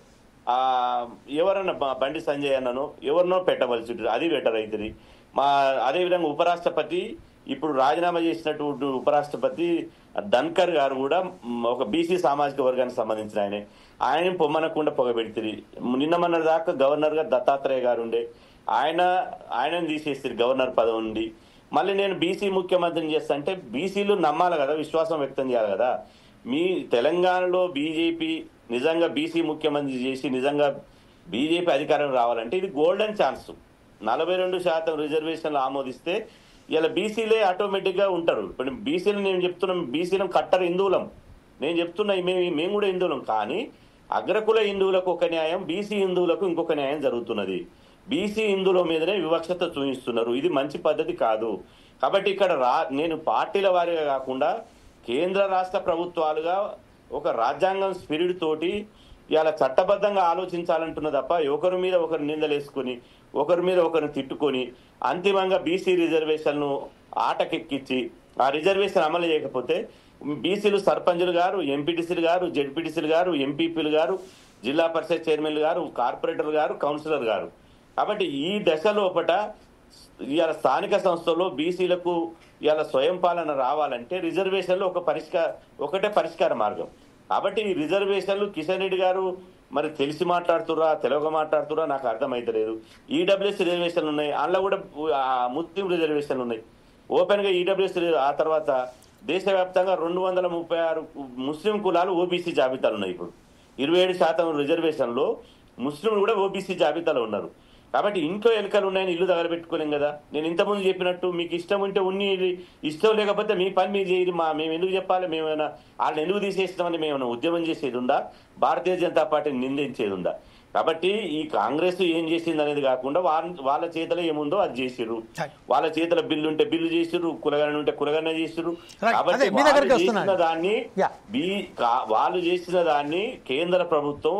ఎవరన్నా బండి సంజయ్ అన్నను ఎవరినో పెట్టవలసి ఉంటుంది, అది బెటర్ అవుతుంది. అదేవిధంగా ఉపరాష్ట్రపతి, ఇప్పుడు రాజీనామా చేసినటువంటి ఉపరాష్ట్రపతి ధన్కర్ గారు కూడా ఒక బీసీ సామాజిక వర్గానికి సంబంధించిన ఆయన పొమ్మనకుండా పొగబెడుతుంది. నిన్న మొన్న దాకా గవర్నర్ గా దత్తాత్రేయ గారు ఉండే, ఆయనను తీసేస్తారు గవర్నర్ పదవి నుండి. మళ్ళీ నేను బీసీ ముఖ్యమంత్రిని చేస్తా అంటే బీసీలు నమ్మాలి కదా, విశ్వాసం వ్యక్తం చేయాలి కదా. మీ తెలంగాణలో బీజేపీ నిజంగా బీసీ ముఖ్యమంత్రి చేసి నిజంగా బీజేపీ అధికారం రావాలంటే ఇది గోల్డెన్ ఛాన్స్. 42% రిజర్వేషన్లు ఆమోదిస్తే ఇలా బీసీలే ఆటోమేటిక్ గా ఉంటారు. ఇప్పుడు బీసీలు నేను చెప్తున్నాం, బీసీలను కట్టర్ హిందువులం, నేను చెప్తున్నా మేము కూడా హిందువులం. కానీ అగ్రకుల హిందువులకు ఒక న్యాయం, బీసీ హిందువులకు ఇంకొక న్యాయం జరుగుతున్నది. బీసీ హిందువుల మీదనే వివక్షత చూపిస్తున్నారు, ఇది మంచి పద్ధతి కాదు. కాబట్టి ఇక్కడ నేను పార్టీల వారిగా కాకుండా కేంద్ర రాష్ట్ర ప్రభుత్వాలుగా ఒక రాజ్యాంగం స్పిరిట్ తోటి ఇలా చట్టబద్ధంగా ఆలోచించాలంటున్న తప్ప ఒకరి మీద ఒకరు నిందలేసుకుని ఒకరి మీద ఒకరిని తిట్టుకొని అంతిమంగా బీసీ రిజర్వేషన్ను ఆటకెక్కించి ఆ రిజర్వేషన్ అమలు చేయకపోతే బీసీలు సర్పంచులు గారు, ఎంపీటీసీలు గారు, జెడ్పీటీసీలు గారు, ఎంపీపీలు గారు, జిల్లా పరిషత్ చైర్మన్లు గారు, కార్పొరేటర్ గారు, కౌన్సిలర్ గారు. కాబట్టి ఈ దశ లోపట ఇవాళ స్థానిక సంస్థల్లో బీసీలకు ఇవాళ స్వయం పాలన రావాలంటే రిజర్వేషన్లు ఒకటే పరిష్కార మార్గం. కాబట్టి ఈ రిజర్వేషన్లు కిషన్ రెడ్డి గారు మరి తెలిసి మాట్లాడుతురా తెలుగుగా మాట్లాడుతురా నాకు అర్థమైతలేదు. ఈడబ్ల్యూఎస్ రిజర్వేషన్లు ఉన్నాయి, అందులో కూడా ముస్లిం రిజర్వేషన్లు ఉన్నాయి ఓపెన్ గా ఈడబ్ల్యూఎస్. ఆ తర్వాత దేశవ్యాప్తంగా 236 ముస్లిం కులాలు ఓబీసీ జాబితాలు ఉన్నాయి. ఇప్పుడు 27% రిజర్వేషన్లో ముస్లింలు కూడా ఓబీసీ జాబితాలో ఉన్నారు. కాబట్టి ఇంట్లో ఎలుకలు ఉన్నాయని ఇల్లు తగలబెట్టుకోలేం కదా. నేను ఇంతకుముందు చెప్పినట్టు మీకు ఇష్టం ఉంటే ఉన్ని, ఇష్టం లేకపోతే మీ పని మీరు చేయదు. మేము ఎందుకు చెప్పాలి? మేమైనా వాళ్ళని ఎందుకు తీసేస్తామని మేమైనా ఉద్యమం చేసేది ఉందా? భారతీయ జనతా పార్టీని నిందించేది ఉందా? కాబట్టి ఈ కాంగ్రెస్ ఏం చేసింది అనేది కాకుండా వాళ్ళ చేతిలో ఏముందో అది చేసిర్రు. వాళ్ళ చేతిలో బిల్లు ఉంటే బిల్లు చేసిర్రు, కులగన ఉంటే కులగన చేసిర్రు. కాబట్టి వాళ్ళు చేసిన దాన్ని కేంద్ర ప్రభుత్వం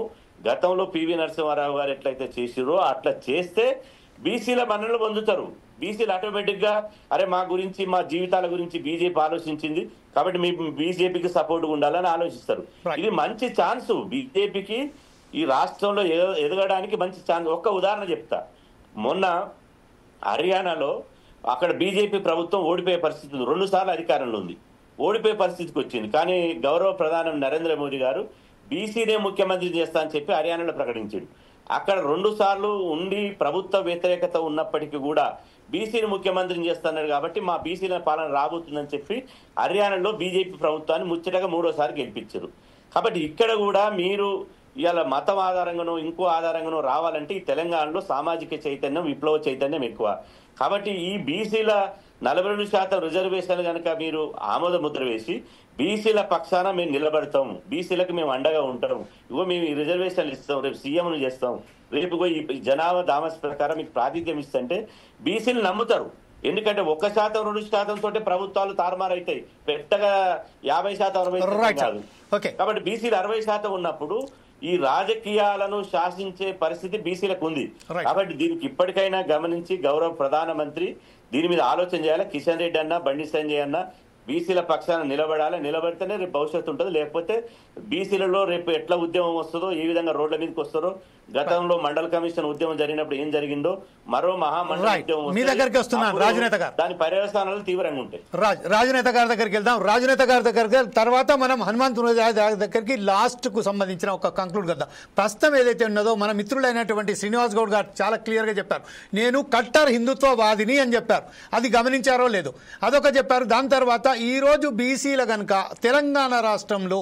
గతంలో పివి నరసింహారావు గారు ఎట్లయితే చేసిరో అట్లా చేస్తే బీసీల మన్ననలు పొందుతారు. బీసీలు ఆటోమేటిక్ గా అరే మా గురించి, మా జీవితాల గురించి బీజేపీ ఆలోచించింది కాబట్టి మీ బీజేపీకి సపోర్ట్గా ఉండాలని ఆలోచిస్తారు. ఇది మంచి ఛాన్స్ బీజేపీకి ఈ రాష్ట్రంలో ఎదగడానికి మంచి ఛాన్స్. ఒక్క ఉదాహరణ చెప్తా. మొన్న హర్యానాలో అక్కడ బీజేపీ ప్రభుత్వం ఓడిపోయే పరిస్థితి ఉంది. 2 సార్లు అధికారంలో ఉంది, ఓడిపోయే పరిస్థితికి వచ్చింది. కానీ గౌరవ ప్రధాని నరేంద్ర మోదీ గారు బీసీనే ముఖ్యమంత్రి చేస్తా అని చెప్పి హర్యానాలో ప్రకటించాడు. అక్కడ 2 సార్లు ఉండి ప్రభుత్వ వ్యతిరేకత ఉన్నప్పటికీ కూడా బీసీని ముఖ్యమంత్రిని చేస్తున్నారు కాబట్టి మా బీసీల పాలన రాబోతుందని చెప్పి హర్యానాలో బీజేపీ ప్రభుత్వాన్ని ముచ్చటగా 3వ సారి గెలిపించారు. కాబట్టి ఇక్కడ కూడా మీరు ఇవాళ మతం ఆధారంగానో ఇంకో ఆధారంగానో రావాలంటే ఈ తెలంగాణలో సామాజిక చైతన్యం, విప్లవ చైతన్యం ఎక్కువ. కాబట్టి ఈ బీసీల 42% రిజర్వేషన్లు కనుక మీరు ఆమోద ముద్ర వేసి బీసీల పక్షాన మేము నిలబడతాం, బీసీలకు మేము అండగా ఉంటాం, ఇగో మేము ఈ రిజర్వేషన్లు ఇస్తాం, రేపు సీఎంను చేస్తాం, రేపు ఈ జనాభా దామస్ ప్రకారం మీకు ప్రాతినిధ్యం ఇస్తుంటే బీసీలు నమ్ముతారు. ఎందుకంటే 1%, 2% తోటే ప్రభుత్వాలు తారుమారైతాయి, పెద్దగా 50%, 60% కాదు. కాబట్టి బీసీలు 60% ఉన్నప్పుడు ఈ రాజకీయాలను శాసించే పరిస్థితి బీసీలకు ఉంది. కాబట్టి దీనికి ఇప్పటికైనా గమనించి గౌరవ ప్రధానమంత్రి దీని మీద ఆలోచన చేయాలి. కిషన్ రెడ్డి అన్న, బండి సంజయ్ అన్న బీసీల పక్షాన నిలబడాలి. నిలబడితేనే రేపు భవిష్యత్తు ఉంటుంది. లేకపోతే బీసీలలో రేపు ఎట్లా ఉద్యమం వస్తుందో, ఏ విధంగా రోడ్ల మీదకి వస్తారో, గతంలో మండల కమిషన్ ఉద్యమం జరిగినప్పుడు ఏం జరిగిందో మరో మహామండల ఉద్యమం
మీ దగ్గరికి వస్తున్నాను రాజనేత గారు,
దాని పర్యవసానాలు తీవ్రంగా ఉంటాయి.
రాజనేత గారి దగ్గరికి వెళ్దాం. రాజనేత గారి దగ్గరికి తర్వాత మనం హనుమంతు దగ్గరికి లాస్ట్ కు సంబంధించిన ఒక కంక్లూడ్ చేద్దాం. ప్రస్తుతం ఏదైతే ఉన్నదో మన మిత్రులైనటువంటి శ్రీనివాస్ గౌడ్ గారు చాలా క్లియర్ గా చెప్పారు, నేను కట్టర్ హిందుత్వవాదిని అని చెప్పారు. అది గమనించారో లేదో అదొక చెప్పారు. దాని తర్వాత ఈ రోజు బీసీల కనుక తెలంగాణ రాష్ట్రంలో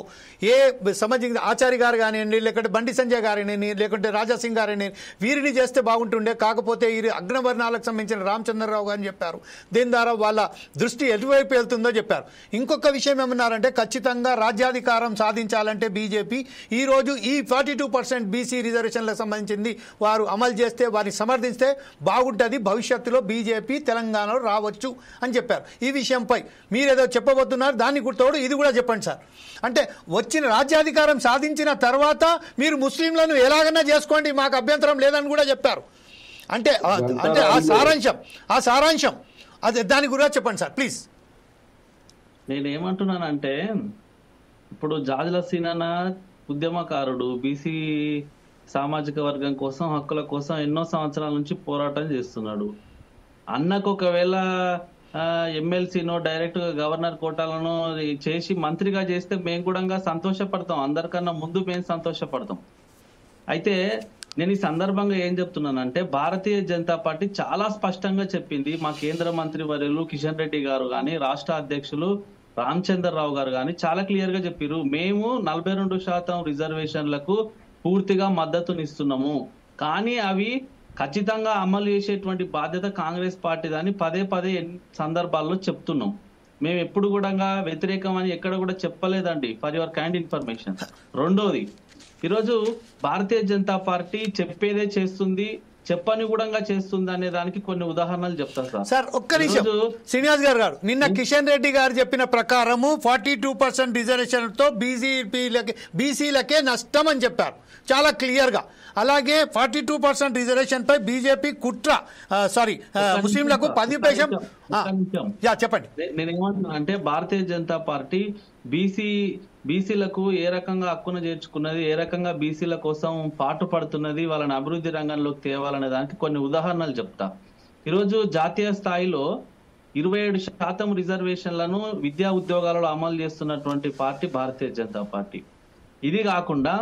ఏ సంబంధించిన ఆచార్య గారు కానివ్వండి, లేకుంటే బండి సంజయ్ గారిని, లేకుంటే రాజాసింగ్ గారిని, వీరిని చేస్తే బాగుంటుండే. కాకపోతే ఈ అగ్రవర్ణాలకు సంబంధించిన రామచంద్రరావు గారిని చెప్పారు. దీని ద్వారా వాళ్ళ దృష్టి ఎటువైపు వెళ్తుందో చెప్పారు. ఇంకొక విషయం ఏమన్నారంటే ఖచ్చితంగా రాజ్యాధికారం సాధించాలంటే బీజేపీ ఈ రోజు ఈ 42% బీసీ రిజర్వేషన్లకు సంబంధించింది వారు అమలు చేస్తే, వారిని సమర్థిస్తే బాగుంటుంది, భవిష్యత్తులో బీజేపీ తెలంగాణలో రావచ్చు అని చెప్పారు. ఈ విషయంపై మీరేదో చెప్పబోతున్నారు, దాన్ని తోడు ఇది కూడా చెప్పండి సార్. అంటే వచ్చిన రాజ్యాధికారం సాధించిన తర్వాత మీరు ముస్లింలను ఎలాగైనా చేసుకోండి, మాకు అభ్యంతరం లేదని కూడా చెప్పారు. అంటే ఆ సారాంశం అదే, దాని గురించి చెప్పండి సార్ ప్లీజ్.
నేనేమంటున్నానంటే ఇప్పుడు జాజుల సీనన్న ఉద్యమకారుడు, బీసీ సామాజిక వర్గం కోసం, హక్కుల కోసం ఎన్నో సంవత్సరాల నుంచి పోరాటం చేస్తున్నాడు. అన్నకు ఒకవేళ ఎమ్మెల్సీనో డైరెక్ట్ గా గవర్నర్ కోటాలను చేసి మంత్రిగా చేస్తే మేము కూడా సంతోషపడతాం, అందరికన్నా ముందు మేము సంతోషపడతాం. అయితే నేను ఈ సందర్భంగా ఏం చెప్తున్నానంటే భారతీయ జనతా పార్టీ చాలా స్పష్టంగా చెప్పింది. మా కేంద్ర మంత్రి వర్యులు కిషన్ రెడ్డి గారు కానీ, రాష్ట్ర అధ్యక్షులు రామచంద్రరావు గారు కానీ చాలా క్లియర్ గా చెప్పారు, మేము 42% రిజర్వేషన్లకు పూర్తిగా మద్దతునిస్తున్నాము, కానీ అవి ఖచ్చితంగా అమలు చేసేటువంటి బాధ్యత కాంగ్రెస్ పార్టీదని పదే సందర్భాల్లో చెప్తున్నాం. మేము ఎప్పుడు కూడా వ్యతిరేకం అని ఎక్కడ కూడా చెప్పలేదండి, ఫర్ యువర్ కైండ్ ఇన్ఫర్మేషన్. రెండోది, ఈరోజు భారతీయ జనతా పార్టీ చెప్పేదే చేస్తుంది, చెప్పని కూడా చేస్తుంది అనే దానికి కొన్ని ఉదాహరణలు చెప్తారు
సార్. ఒక్క నిమిషం శ్రీనివాస్ గారు, నిన్న కిషన్ రెడ్డి గారు చెప్పిన ప్రకారము 42% రిజర్వేషన్ తో బీసీలకే నష్టం అని చెప్పారు చాలా క్లియర్ గా. అలాగే 42% రిజర్వేషన్ పై బీజేపీ కుట్ర, ముస్లింలకు 10% చెప్పండి.
నేనేమంటున్నా అంటే భారతీయ జనతా పార్టీ బీసీలకు ఏ రకంగా హక్కును చేర్చుకున్నది, ఏ రకంగా బీసీల కోసం పాటు పడుతున్నది, వాళ్ళని అభివృద్ధి రంగంలోకి తేవాలనే దానికి కొన్ని ఉదాహరణలు చెప్తా. ఈరోజు జాతీయ స్థాయిలో 27% రిజర్వేషన్లను విద్యా ఉద్యోగాలలో అమలు చేస్తున్నటువంటి పార్టీ భారతీయ జనతా పార్టీ. ఇది కాకుండా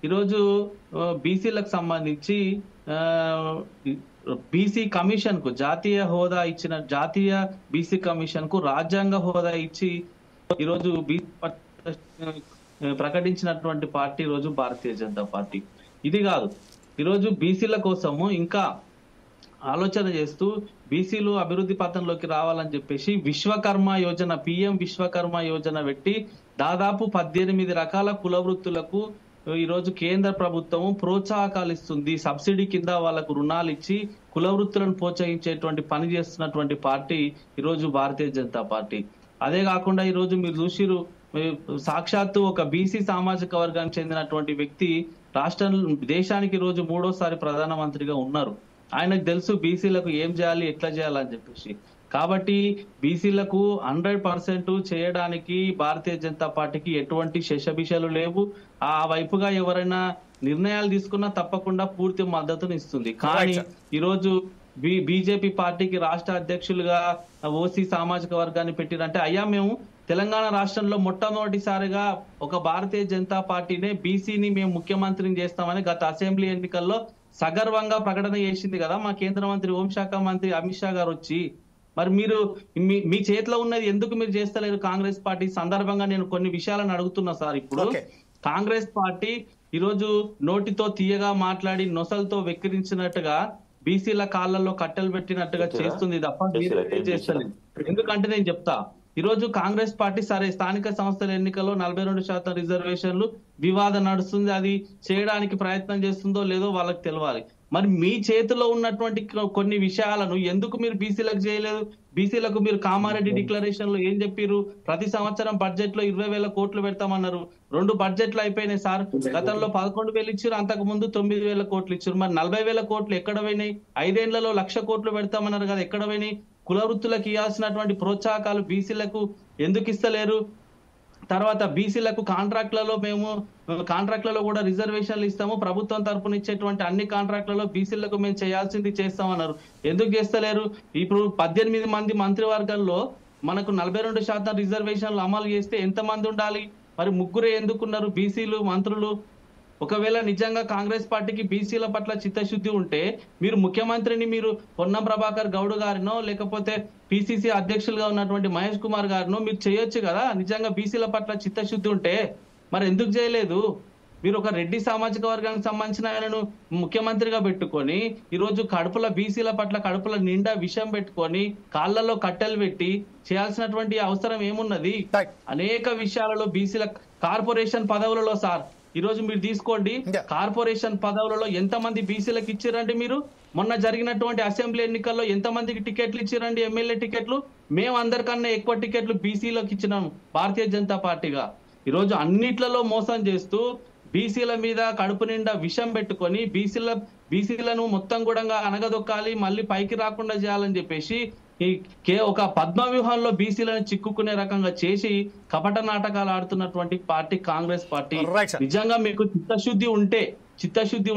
ఈరోజు బీసీలకు సంబంధించి బీసీ కమిషన్ కు జాతీయ హోదా ఇచ్చిన జాతీయ బీసీ కమిషన్ కు రాజ్యాంగ హోదా ఇచ్చి ఈరోజు ప్రకటించినటువంటి పార్టీ ఈరోజు భారతీయ జనతా పార్టీ. ఇది కాదు, ఈరోజు బీసీల కోసము ఇంకా ఆలోచన చేస్తూ బీసీలు అభివృద్ధి పథంలోకి రావాలని చెప్పేసి విశ్వకర్మ యోజన, పిఎం విశ్వకర్మ యోజన పెట్టి దాదాపు 18 రకాల కుల వృత్తులకు ఈరోజు కేంద్ర ప్రభుత్వం ప్రోత్సాహకాలు ఇస్తుంది. సబ్సిడీ కింద వాళ్ళకు రుణాలు ఇచ్చి కుల వృత్తులను ప్రోత్సహించేటువంటి పని చేస్తున్నటువంటి పార్టీ ఈరోజు భారతీయ జనతా పార్టీ. అదే కాకుండా ఈరోజు మీరు చూసిరు, సాక్షాత్తు ఒక బీసీ సామాజిక వర్గానికి చెందినటువంటి వ్యక్తి దేశానికి ఈరోజు 3వ ప్రధానమంత్రిగా ఉన్నారు. ఆయనకు తెలుసు బీసీలకు ఏం చేయాలి, ఎట్లా చేయాలని చెప్పేసి. కాబట్టి బీసీలకు 100% చేయడానికి భారతీయ జనతా పార్టీకి ఎటువంటి శశబిషలు లేవు. ఆ వైపుగా ఎవరైనా నిర్ణయాలు తీసుకున్నా తప్పకుండా పూర్తి మద్దతును ఇస్తుంది. కానీ ఈరోజు బీజేపీ పార్టీకి రాష్ట్ర అధ్యక్షులుగా ఓసీ సామాజిక వర్గాన్ని పెట్టిరంటే, అయ్యా మేము తెలంగాణ రాష్ట్రంలో మొట్టమొదటిసారిగా ఒక భారతీయ జనతా పార్టీనే బీసీని మేము ముఖ్యమంత్రిని చేస్తామని గత అసెంబ్లీ ఎన్నికల్లో సగర్వంగా ప్రకటన చేసింది కదా మా కేంద్ర మంత్రి హోంశాఖ మంత్రి అమిత్ షా గారు వచ్చి. మరి మీరు మీ చేతిలో ఉన్నది ఎందుకు మీరు చేస్తలేరు కాంగ్రెస్ పార్టీ? సందర్భంగా నేను కొన్ని విషయాలను అడుగుతున్నా సార్. ఇప్పుడు కాంగ్రెస్ పార్టీ ఈరోజు నోటితో తీయగా మాట్లాడి నొసలతో వెక్కిరించినట్టుగా బీసీల కాళ్ళల్లో కట్టెలు పెట్టినట్టుగా చేస్తుంది తప్ప చేస్తలేదు. ఎందుకంటే నేను చెప్తా, ఈరోజు కాంగ్రెస్ పార్టీ సరే స్థానిక సంస్థల ఎన్నికల్లో 42% రిజర్వేషన్లు వివాదం నడుస్తుంది. అది చేయడానికి ప్రయత్నం చేస్తుందో లేదో వాళ్ళకి తెలవాలి. మరి మీ చేతిలో ఉన్నటువంటి కొన్ని విషయాలను ఎందుకు మీరు బీసీలకు చేయలేదు? బీసీలకు మీరు కామారెడ్డి డిక్లరేషన్ లో ఏం చెప్పారు? ప్రతి సంవత్సరం బడ్జెట్ లో 20,000 కోట్లు పెడతామన్నారు. 2 బడ్జెట్లు అయిపోయినాయి సార్. గతంలో 11,000 ఇచ్చారు, అంతకు ముందు 9,000 కోట్లు ఇచ్చారు. మరి 40,000 కోట్లు ఎక్కడ పోయినాయి? 5 ఏళ్లలో 1,00,000 కోట్లు పెడతామన్నారు కదా, ఎక్కడ పోయినాయి? కుల వృత్తులకు ఇవ్వాల్సినటువంటి ప్రోత్సాహకాలు బీసీలకు ఎందుకు ఇస్తలేరు? తర్వాత బీసీలకు కాంట్రాక్ట్లలో కూడా రిజర్వేషన్లు ఇస్తాము, ప్రభుత్వం తరపున ఇచ్చేటువంటి అన్ని కాంట్రాక్ట్లలో బీసీలకు మేము చేయాల్సింది చేస్తామన్నారు. ఎందుకు చేస్తలేరు? ఇప్పుడు 18 మంది మంత్రివర్గంలో మనకు 42% రిజర్వేషన్లు అమలు చేస్తే ఎంతమంది ఉండాలి? మరి 3 ఎందుకున్నారు బీసీలు మంత్రులు? ఒకవేళ నిజంగా కాంగ్రెస్ పార్టీకి బీసీల పట్ల చిత్తశుద్ధి ఉంటే మీరు ముఖ్యమంత్రిని మీరు పొన్నం ప్రభాకర్ గౌడ్ గారినో లేకపోతే పిసిసి అధ్యక్షులుగా ఉన్నటువంటి మహేష్ కుమార్ గారినో మీరు చేయొచ్చు కదా. నిజంగా బీసీల పట్ల చిత్తశుద్ధి ఉంటే మరి ఎందుకు చేయలేదు? మీరు ఒక రెడ్డి సామాజిక వర్గానికి సంబంధించిన ఆయనను ముఖ్యమంత్రిగా పెట్టుకొని ఈరోజు బీసీల పట్ల కడుపుల నిండా విషం పెట్టుకొని కాళ్లలో కట్టెలు పెట్టి చేయాల్సినటువంటి అవసరం ఏమున్నది? అనేక విషయాలలో బీసీల కార్పొరేషన్ పదవులలో సార్ ఈరోజు మీరు తీసుకోండి, కార్పొరేషన్ పదవులలో ఎంతమంది బీసీలకు ఇచ్చారండి? మీరు మొన్న జరిగినటువంటి అసెంబ్లీ ఎన్నికల్లో ఎంతమందికి టికెట్లు ఇచ్చారండి? ఎమ్మెల్యే టికెట్లు మేము అందరికన్నా ఎక్కువ టికెట్లు బీసీలకు ఇచ్చినాము భారతీయ జనతా పార్టీగా. ఈరోజు అన్నిట్లలో మోసం చేస్తూ బీసీల మీద కడుపు నిండా విషం పెట్టుకొని బీసీలను మొత్తం కూడా అనగదొక్కాలి, మళ్ళీ పైకి రాకుండా చేయాలని చెప్పేసి ఒక పద్మ వ్యూహంలో బీసీలను చిక్కుకునే రకంగా చేసి కపట నాటకాలు ఆడుతున్నటువంటి పార్టీ కాంగ్రెస్ పార్టీ. నిజంగా మీకు చిత్తశుద్ధి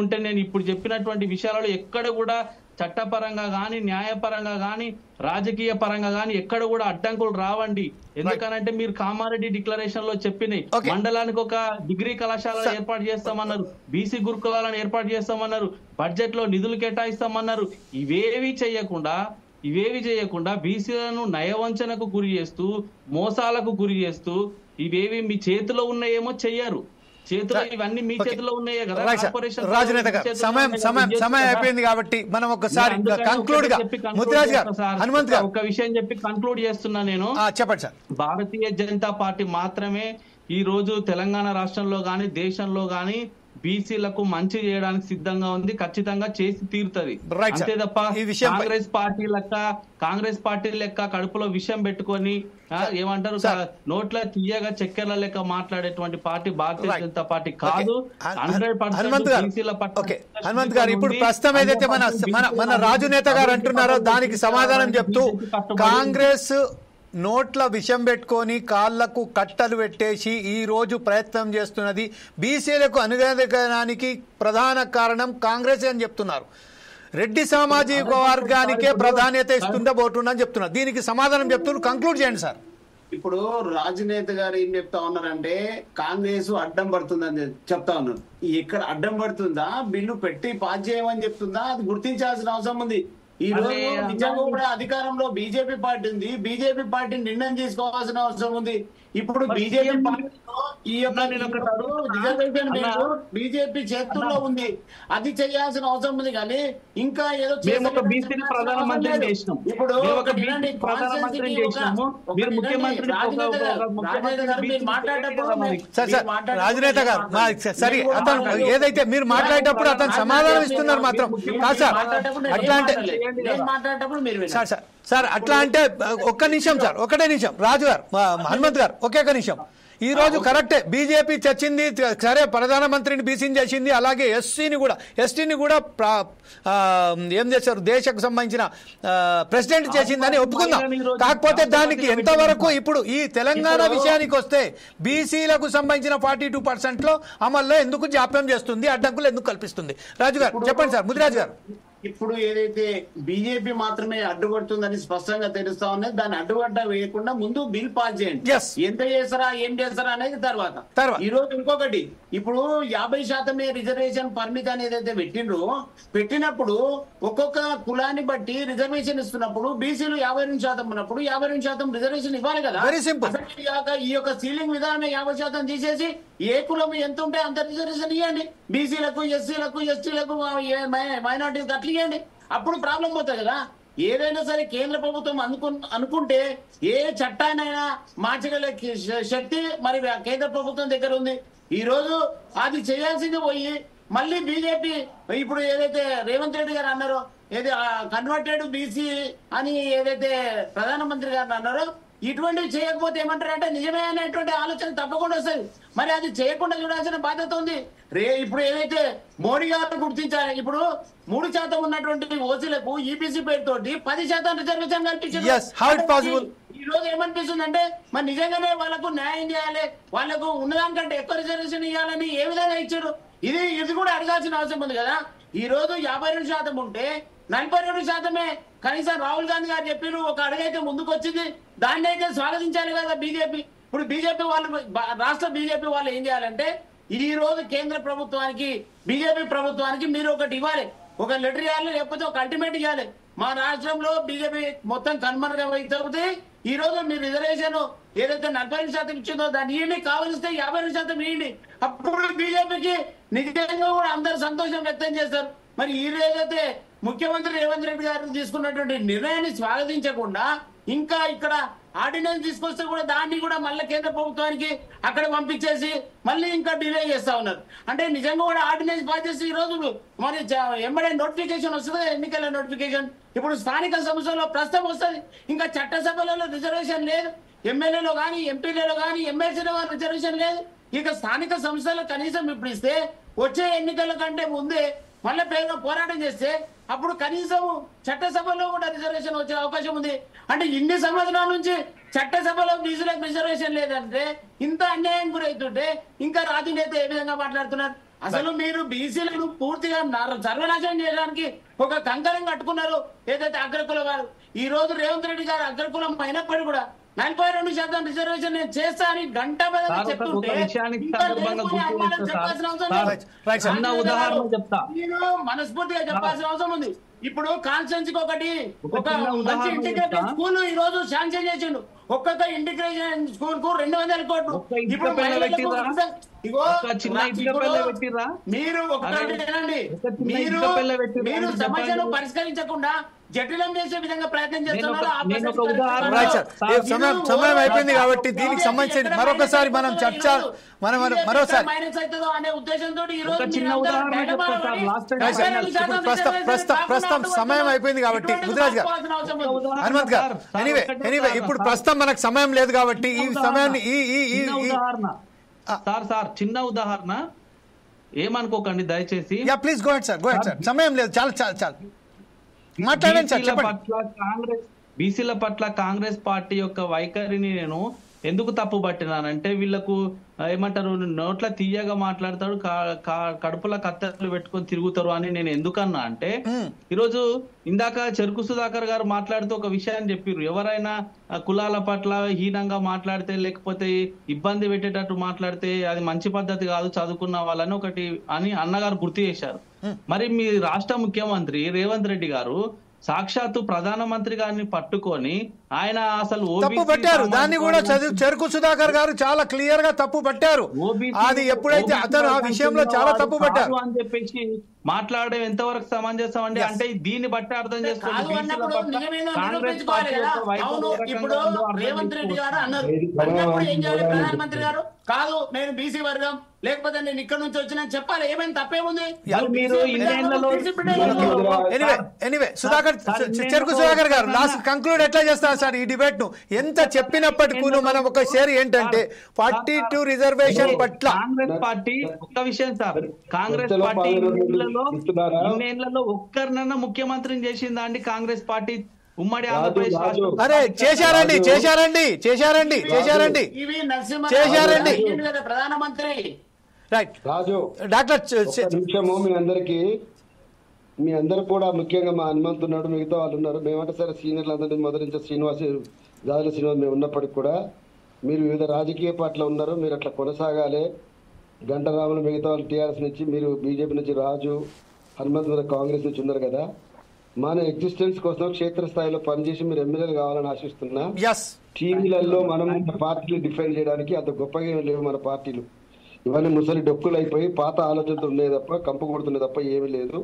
ఉంటే నేను ఇప్పుడు చెప్పినటువంటి విషయాలలో ఎక్కడ కూడా చట్టపరంగా గాని న్యాయపరంగా గాని రాజకీయ పరంగా గాని ఎక్కడ కూడా అడ్డంకులు రావండి. ఎందుకనంటే మీరు కామారెడ్డి డిక్లరేషన్ లో చెప్పినాయి, మండలానికి ఒక డిగ్రీ కళాశాల ఏర్పాటు చేస్తామన్నారు, బీసీ గురుకులాలను ఏర్పాటు చేస్తామన్నారు, బడ్జెట్ లో నిధులు కేటాయిస్తామన్నారు. ఇవేవి చేయకుండా బీసీలను నయవంచనకు గురి చేస్తూ మోసాలకు గురి చేస్తూ ఇవేవి మీ చేతిలో ఉన్నాయేమో చెయ్యరు. చేతిలో ఇవన్నీ మీ చేతిలో ఉన్నాయే కదా.
రాజనేత గారు సమయం అయిపోయింది కాబట్టి మనం ఒకసారి కంక్లూడ్ గా ముదిరాజ్ గారు, హనుమంత్ గారు
ఒక విషయం చెప్పి కంక్లూడ్ చేస్తున్నా నేను.
చెప్పండి సార్.
భారతీయ జనతా పార్టీ మాత్రమే ఈ రోజు తెలంగాణ రాష్ట్రంలో గాని దేశంలో గాని బీసీలకు మంచి చేయడానికి సిద్ధంగా ఉంది, ఖచ్చితంగా చేసి తీరుతుంది. అంతే తప్ప కాంగ్రెస్ పార్టీ లెక్క కడుపులో విషయం పెట్టుకొని ఏమంటారు నోట్ల తీయగా చక్కెరల లెక్క మాట్లాడేటువంటి పార్టీ భారతీయ జనతా పార్టీ కాదు. 100% బీసీల పట్ల.
హనుమంత్ గారు, ఇప్పుడు ప్రస్తుతం ఏదైతే మన రాజు నేత గారు అంటున్నారో దానికి సమాధానం చెప్తూ కాంగ్రెస్ నోట్ల విషం పెట్టుకొని కాళ్లకు కట్టలు పెట్టేసి ఈ రోజు ప్రయత్నం చేస్తున్నది బీసీలకు అనుగమనానికి ప్రధాన కారణం కాంగ్రెస్ అని చెప్తున్నారు. రెడ్డి సామాజిక వర్గానికే ప్రాధాన్యత ఇస్తుండబోతుందని చెప్తున్నారు. దీనికి సమాధానం చెప్తున్నారు, కంక్లూడ్ చేయండి సార్.
ఇప్పుడు రాజనేత గారు ఏం చెప్తా ఉన్నారంటే కాంగ్రెస్ అడ్డం పడుతుందని చెప్తా ఉన్నారు. ఎక్కడ అడ్డం పడుతుందా, బిల్లు పెట్టి పాస్ చేయమని చెప్తుందా, అది గుర్తించాల్సిన అవసరం ఉంది. ఈ రోజు నిజంగా కూడా అధికారంలో బీజేపీ పార్టీ ఉంది, బీజేపీ పార్టీ నిర్ణయం తీసుకోవాల్సిన అవసరం ఉంది. ఇప్పుడు బీజేపీ పార్టీలో ఈ యొక్క రిజర్వేషన్ బిల్లు బీజేపీ చేతుల్లో ఉంది, అది చేయాల్సిన అవసరం ఉంది. కానీ ఇంకా ఏదో ఇప్పుడు
రాజనేత గారు సరే, అతను ఏదైతే మీరు మాట్లాడేటప్పుడు అతను సమాధానం ఇస్తున్నారు మాత్రం కాదు సార్. అట్లా అంటే సార్ అట్లా అంటే ఒక్క నిమిషం సార్, ఒకటే నిమిషం. రాజు గారు, హనుమంత్ గారు, ఒకే ఒక నిమిషం. ఈ రోజు కరెక్టే, బీజేపీ చచ్చింది సరే, ప్రధానమంత్రిని బీసీని చేసింది, అలాగే ఎస్టీని కూడా ఏం చేశారు, దేశకు సంబంధించిన ప్రెసిడెంట్ చేసిందని ఒప్పుకుందాం. కాకపోతే దానికి ఎంతవరకు ఇప్పుడు ఈ తెలంగాణ విషయానికి వస్తే బీసీలకు సంబంధించిన 42% అమల్లో ఎందుకు జాప్యం చేస్తుంది, అడ్డంకులు ఎందుకు కల్పిస్తుంది? రాజు గారు చెప్పండి సార్. ముదిరాజు గారు,
ఇప్పుడు ఏదైతే బీజేపీ మాత్రమే అడ్డుపడుతుందని స్పష్టంగా తెలుస్తా ఉన్నది, దాన్ని అడ్డుగడ్డ వేయకుండా ముందు బిల్ పాస్ చేయండి. ఎంత చేస్తారా ఏం చేస్తారా అనేది తర్వాత. ఈ రోజు ఇంకొకటి, ఇప్పుడు 50% రిజర్వేషన్ పరిమితి అనేది ఏదైతే పెట్టినప్పుడు ఒక్కొక్క కులాన్ని బట్టి రిజర్వేషన్ ఇస్తున్నప్పుడు బీసీలు 52% ఉన్నప్పుడు 52% రిజర్వేషన్ ఇవ్వాలి కదా. ఈ యొక్క సీలింగ్ విధానం 50% తీసేసి ఏ కులం ఎంత ఉంటే అంత రిజర్వేషన్ ఇవ్వండి. బీసీలకు, ఎస్సీలకు, ఎస్టీలకు, మైనార్టీలకు అట్లా ఇవ్వండి. అప్పుడు ప్రాబ్లం పోతుంది కదా. ఏదైనా సరే కేంద్ర ప్రభుత్వం అనుకుంటే ఏ చట్టాన్నైనా మార్చగల శక్తి మరి కేంద్ర ప్రభుత్వం దగ్గర ఉంది. ఈ రోజు అది చేయాల్సింది పోయి మళ్ళీ బీజేపీ ఇప్పుడు ఏదైతే రేవంత్ రెడ్డి గారు అన్నారో, ఏది కన్వర్టెడ్ బీసీ అని ఏదైతే ప్రధానమంత్రి గారు అన్నారో, ఇటువంటివి చేయకపోతే ఏమంటారంటే నిజమే అనేటువంటి ఆలోచన తప్పకుండా వస్తుంది. మరి అది చేయకుండా చూడాల్సిన బాధ్యత ఉంది. ఇప్పుడు ఏదైతే మోడీ గారు గుర్తించాలి, ఇప్పుడు 3% ఉన్నటువంటి ఓసీలకు ఈబీసీ పేరుతోటి 10% రిజర్వేషన్ కల్పించారు. ఈ రోజు ఏమనిపిస్తుంది అంటే మరి నిజంగానే వాళ్ళకు న్యాయం చేయాలి, వాళ్ళకు ఉన్నదానికంటే ఎక్కువ రిజర్వేషన్ ఇవ్వాలని ఏ విధంగా ఇచ్చారు, ఇది కూడా అడగాల్సిన అవసరం ఉంది కదా. ఈ రోజు 52% ఉంటే 42% కనీసం రాహుల్ గాంధీ గారు చెప్పారు, ఒక అడుగైతే ముందుకు వచ్చింది, దాన్ని అయితే స్వాగతించాలి కదా బీజేపీ. ఇప్పుడు బీజేపీ వాళ్ళు, రాష్ట్ర బీజేపీ వాళ్ళు ఏం చేయాలంటే ఈ రోజు కేంద్ర ప్రభుత్వానికి, బీజేపీ ప్రభుత్వానికి మీరు ఒకటి ఇవ్వాలి, ఒక లెటర్ ఇవ్వాలి, లేకపోతే ఒక అల్టిమేట్ ఇవ్వాలి. మా రాష్ట్రంలో బీజేపీ మొత్తం కనుమరుగైతే ఈ రోజు మీ రిజర్వేషన్ ఏదైతే 42% ఇచ్చిందో దాన్ని ఇవ్వండి, కావలిస్తే 52% ఇవ్వండి. అప్పుడు బీజేపీకి నిజంగా కూడా అందరు సంతోషం వ్యక్తం చేస్తారు. మరి ఈ రోజైతే ముఖ్యమంత్రి రేవంత్ రెడ్డి గారు తీసుకున్నటువంటి నిర్ణయాన్ని స్వాగతించకుండా ఇంకా ఇక్కడ ఆర్డినెన్స్ తీసుకొస్తే కూడా దాన్ని కూడా మళ్ళీ కేంద్ర ప్రభుత్వానికి అక్కడ పంపించేసి మళ్ళీ ఇంకా డిలే చేస్తా ఉన్నారు. అంటే నిజంగా కూడా ఆర్డినెన్స్ పాస్ చేసి ఈ రోజు మరి ఎంబడే నోటిఫికేషన్ వస్తుంది, ఎన్నికల నోటిఫికేషన్. ఇప్పుడు స్థానిక సంస్థల్లో ప్రస్తుతం వస్తుంది, ఇంకా చట్టసభలలో రిజర్వేషన్ లేదు, ఎమ్మెల్యేలో కానీ, ఎంపీలలో కానీ, ఎమ్మెల్సీలో కానీ రిజర్వేషన్ లేదు. ఇక స్థానిక సంస్థలు కనీసం ఇప్పుడు ఇస్తే వచ్చే ఎన్నికల కంటే ముందే మళ్ళీ పోరాటం చేస్తే అప్పుడు కనీసం చట్టసభలో కూడా రిజర్వేషన్ వచ్చే అవకాశం ఉంది. అంటే ఇన్ని సంవత్సరాల నుంచి చట్టసభలో బీసీలకు రిజర్వేషన్ లేదంటే, ఇంత అన్యాయం గురవుతుంటే ఇంకా రాజనేత ఏ విధంగా మాట్లాడుతున్నారు? అసలు మీరు బీసీలను పూర్తిగా సర్వనాశనం చేయడానికి ఒక కంకణం కట్టుకున్నారు ఏదైతే అగ్రకుల వారు. ఈ రోజు రేవంత్ రెడ్డి గారు అగ్రకులం అయినప్పటికీ కూడా 42% రిజర్వేషన్ నేను చేస్తా అని గంట చెప్తుంటే మనస్ఫూర్తిగా చెప్పాల్సిన అవసరం ఉంది. ఇప్పుడు కాన్స్టిట్యున్సీకి ఒకటి ఒక మంచి ఇంటిగ్రేటెడ్ స్కూల్ ఈ రోజు శాంక్షన్ చేసిండు. ఒక్కొక్క ఇంటిగ్రేషన్ స్కూల్ కు 200 కోట్లు. ఇప్పుడు మీరు మీరు సమస్యను పరిష్కరించకుండా జటిలం చేసే విధంగా ప్రయత్నం చేస్తున్నారు.
సమయం అయిపోయింది కాబట్టి దీనికి సంబంధించి మరొకసారి మనం చర్చ మరోసారి
అనే ఉద్దేశంతో ఈ రోజు
ప్రస్తుతం సమయం అయిపోయింది కాబట్టి ముదిరాజ్ గారు, హనుమంత్ గారు, ఎనీవే ఇప్పుడు ప్రస్తుతం మనకు సమయం లేదు కాబట్టి ఈ సమయాన్ని
సార్ చిన్న ఉదాహరణ ఏమనుకోకండి దయచేసి.
ప్లీజ్ గో హెడ్ సార్, సమయం లేదు, చాలా మాట్లాడండి సార్, చెప్పండి.
బీసీల పట్ల కాంగ్రెస్ పార్టీ యొక్క వైఖరిని నేను ఎందుకు తప్పు పట్టినానంటే వీళ్ళకు ఏమంటారు, నోట్ల తీయగా మాట్లాడతాడు, కడుపుల కత్తెరలు పెట్టుకొని తిరుగుతారు అని నేను ఎందుకన్నా అంటే, ఈరోజు ఇందాక చెరుకు సుధాకర్ గారు మాట్లాడుతూ ఒక విషయాన్ని చెప్పారు. ఎవరైనా కులాల పట్ల హీనంగా మాట్లాడితే, లేకపోతే ఇబ్బంది పెట్టేటట్టు మాట్లాడితే అది మంచి పద్ధతి కాదు చదువుకున్న వాళ్ళని ఒకటి అని అన్నగారు గుర్తు చేశారు. మరి మీ రాష్ట్ర ముఖ్యమంత్రి రేవంత్ రెడ్డి గారు సాక్షాత్తు ప్రధానమంత్రి గారిని పట్టుకొని ఆయన అసలు
తప్పు పట్టారు. దాన్ని కూడా చెరుకు సుధాకర్ గారు చాలా క్లియర్ గా తప్పు పట్టారు. అది ఎప్పుడైతే అతను ఆ విషయంలో చాలా తప్పు పట్టారు
అని చెప్పేసి మాట్లాడడం ఎంతవరకు సమంజసం అండి? అంటే దీన్ని బట్టి అర్థం చేసుకోండి,
రేవంత్ రెడ్డి గారు అన్నారు ఏం చేయాలి ప్రధానమంత్రి గారు, కాదు నేను బీసీ వర్గం లేకపోతే నేను ఇక్కడ నుంచి వచ్చిన చెప్పాలి, ఏమైనా తప్పేముంది?
సుధాకర్ చెరుకు సుధాకర్ గారు లాస్ట్ కంక్లూడ్ ఎట్లా చేస్తారు సార్ ఈ డిబేట్ ను? ఎంత చెప్పినప్పటికీ మనం ఒక షేర్ ఏంటంటే 42 రిజర్వేషన్ పట్ల
కాంగ్రెస్ పార్టీ ఒక్క విషయం సార్, కాంగ్రెస్ పార్టీ ఇన్నేళ్లలో ఒక్కరినన్నా ముఖ్యమంత్రిని చేసిందా అండి కాంగ్రెస్ పార్టీ ఉమ్మడి ఆంధ్రప్రదేశ్ రాష్ట్రం?
అరే చేశారండి
ప్రధానమంత్రి.
రైట్
రాజు
డాక్టర్
నిమిషము మీ అందరు కూడా ముఖ్యంగా మా హనుమంతున్నాడు, మిగతా వాళ్ళు ఉన్నారు. మేమంటే సరే సీనియర్లు అందరినీ మొదటి నుంచి జాదుల శ్రీనివాస్ మేము ఉన్నప్పటికి కూడా మీరు వివిధ రాజకీయ పార్టీలో ఉన్నారు, మీరు అట్లా కొనసాగాలి. గంటరాములు మిగతా వాళ్ళు టీఆర్ఎస్ నుంచి, మీరు బీజేపీ నుంచి రాజు, హనుమంతు కాంగ్రెస్ నుంచి ఉన్నారు కదా. మన ఎగ్జిస్టెన్స్ కోసం క్షేత్రస్థాయిలో పనిచేసి మీరు ఎమ్మెల్యేలు కావాలని ఆశిస్తున్నా. టీవీలలో మనం పార్టీలు డిఫెండ్ చేయడానికి అంత గొప్పగా ఏమి లేవు మన పార్టీలు. ఇవన్నీ ముసలి డొక్కులు అయిపోయి పాత ఆలోచనలు ఉన్నాయి తప్ప, కంపు కొడుతున్నాయి తప్ప ఏమీ లేదు.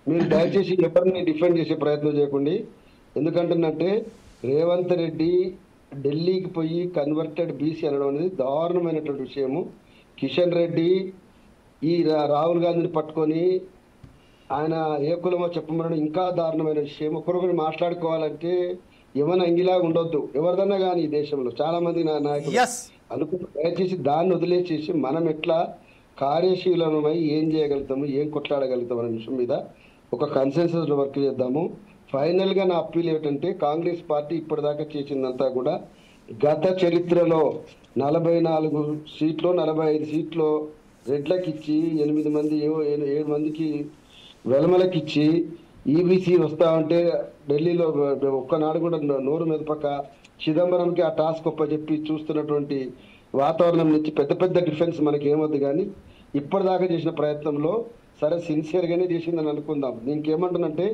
మీరు దయచేసి ఎవరిని డిఫెండ్ చేసే ప్రయత్నం చేయకండి. ఎందుకంటే రేవంత్ రెడ్డి ఢిల్లీకి పోయి కన్వర్టెడ్ బీసీ అనడం అనేది దారుణమైనటువంటి విషయము. కిషన్ రెడ్డి ఈ రాహుల్ గాంధీని పట్టుకొని ఆయన ఏ కులమో చెప్పమనడం ఇంకా దారుణమైన విషయం. ఒకరొకరు మాట్లాడుకోవాలంటే ఏమైనా అంగిలాగా ఉండొద్దు ఎవరిదన్నా కానీ ఈ దేశంలో చాలా మంది నాయకులు అనుకుంటూ దయచేసి దాన్ని వదిలేసేసి మనం ఎట్లా కార్యశీలమై ఏం చేయగలుగుతాము, ఏం కొట్లాడగలుగుతాం అనే విషయం మీద ఒక కన్సెన్సస్ వర్క్ చేద్దాము. ఫైనల్ గా నా అప్పీల్ ఏమిటంటే, కాంగ్రెస్ పార్టీ ఇప్పటిదాకా చేసిందంతా కూడా గత చరిత్రలో 44 సీట్లు 45 సీట్లు రెడ్లకి ఇచ్చి 8 మంది 7 మందికి వెలమలకిచ్చి ఈబీసీ వస్తా ఉంటే ఢిల్లీలో ఒక్కనాడు కూడా నోరు మెదపక చిదంబరంకి ఆ టాస్క్ చెప్పి చూస్తున్నటువంటి వాతావరణం నుంచి పెద్ద డిఫెన్స్ మనకి ఏమొద్దు. కానీ ఇప్పటిదాకా చేసిన ప్రయత్నంలో సరే సిన్సియర్గానే చేసిందని అనుకుందాం. ఇంకేమంటానంటే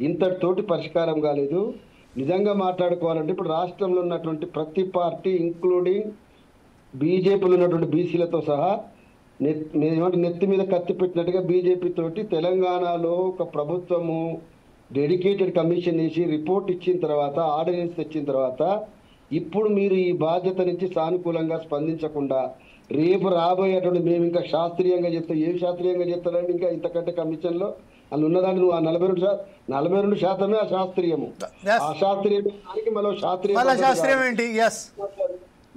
ఇంతటితోటి పరిష్కారం కాలేదు. నిజంగా మాట్లాడుకోవాలంటే ఇప్పుడు రాష్ట్రంలో ఉన్నటువంటి ప్రతి పార్టీ ఇంక్లూడింగ్ బీజేపీలో ఉన్నటువంటి బీసీలతో సహా నెత్తి మీద కత్తి పెట్టినట్టుగా బీజేపీ తోటి తెలంగాణలో ఒక ప్రభుత్వము డెడికేటెడ్ కమిషన్ వేసి రిపోర్ట్ ఇచ్చిన తర్వాత, ఆర్డినెన్స్ తెచ్చిన తర్వాత ఇప్పుడు మీరు ఈ బాధ్యత నుంచి సానుకూలంగా స్పందించకుండా రేపు రాబోయేటువంటి మేము ఇంకా శాస్త్రీయంగా చెప్తాం. ఏం శాస్త్రీయంగా చెప్తారండి? ఇంకా ఇంతకంటే కమిషన్లో అందులో ఉన్నదాన్ని నువ్వు ఆ 42% ఆ శాస్త్రీయము. ఆ శాస్త్రీయానికి మళ్ళీ శాస్త్రీయం
ఏంటి?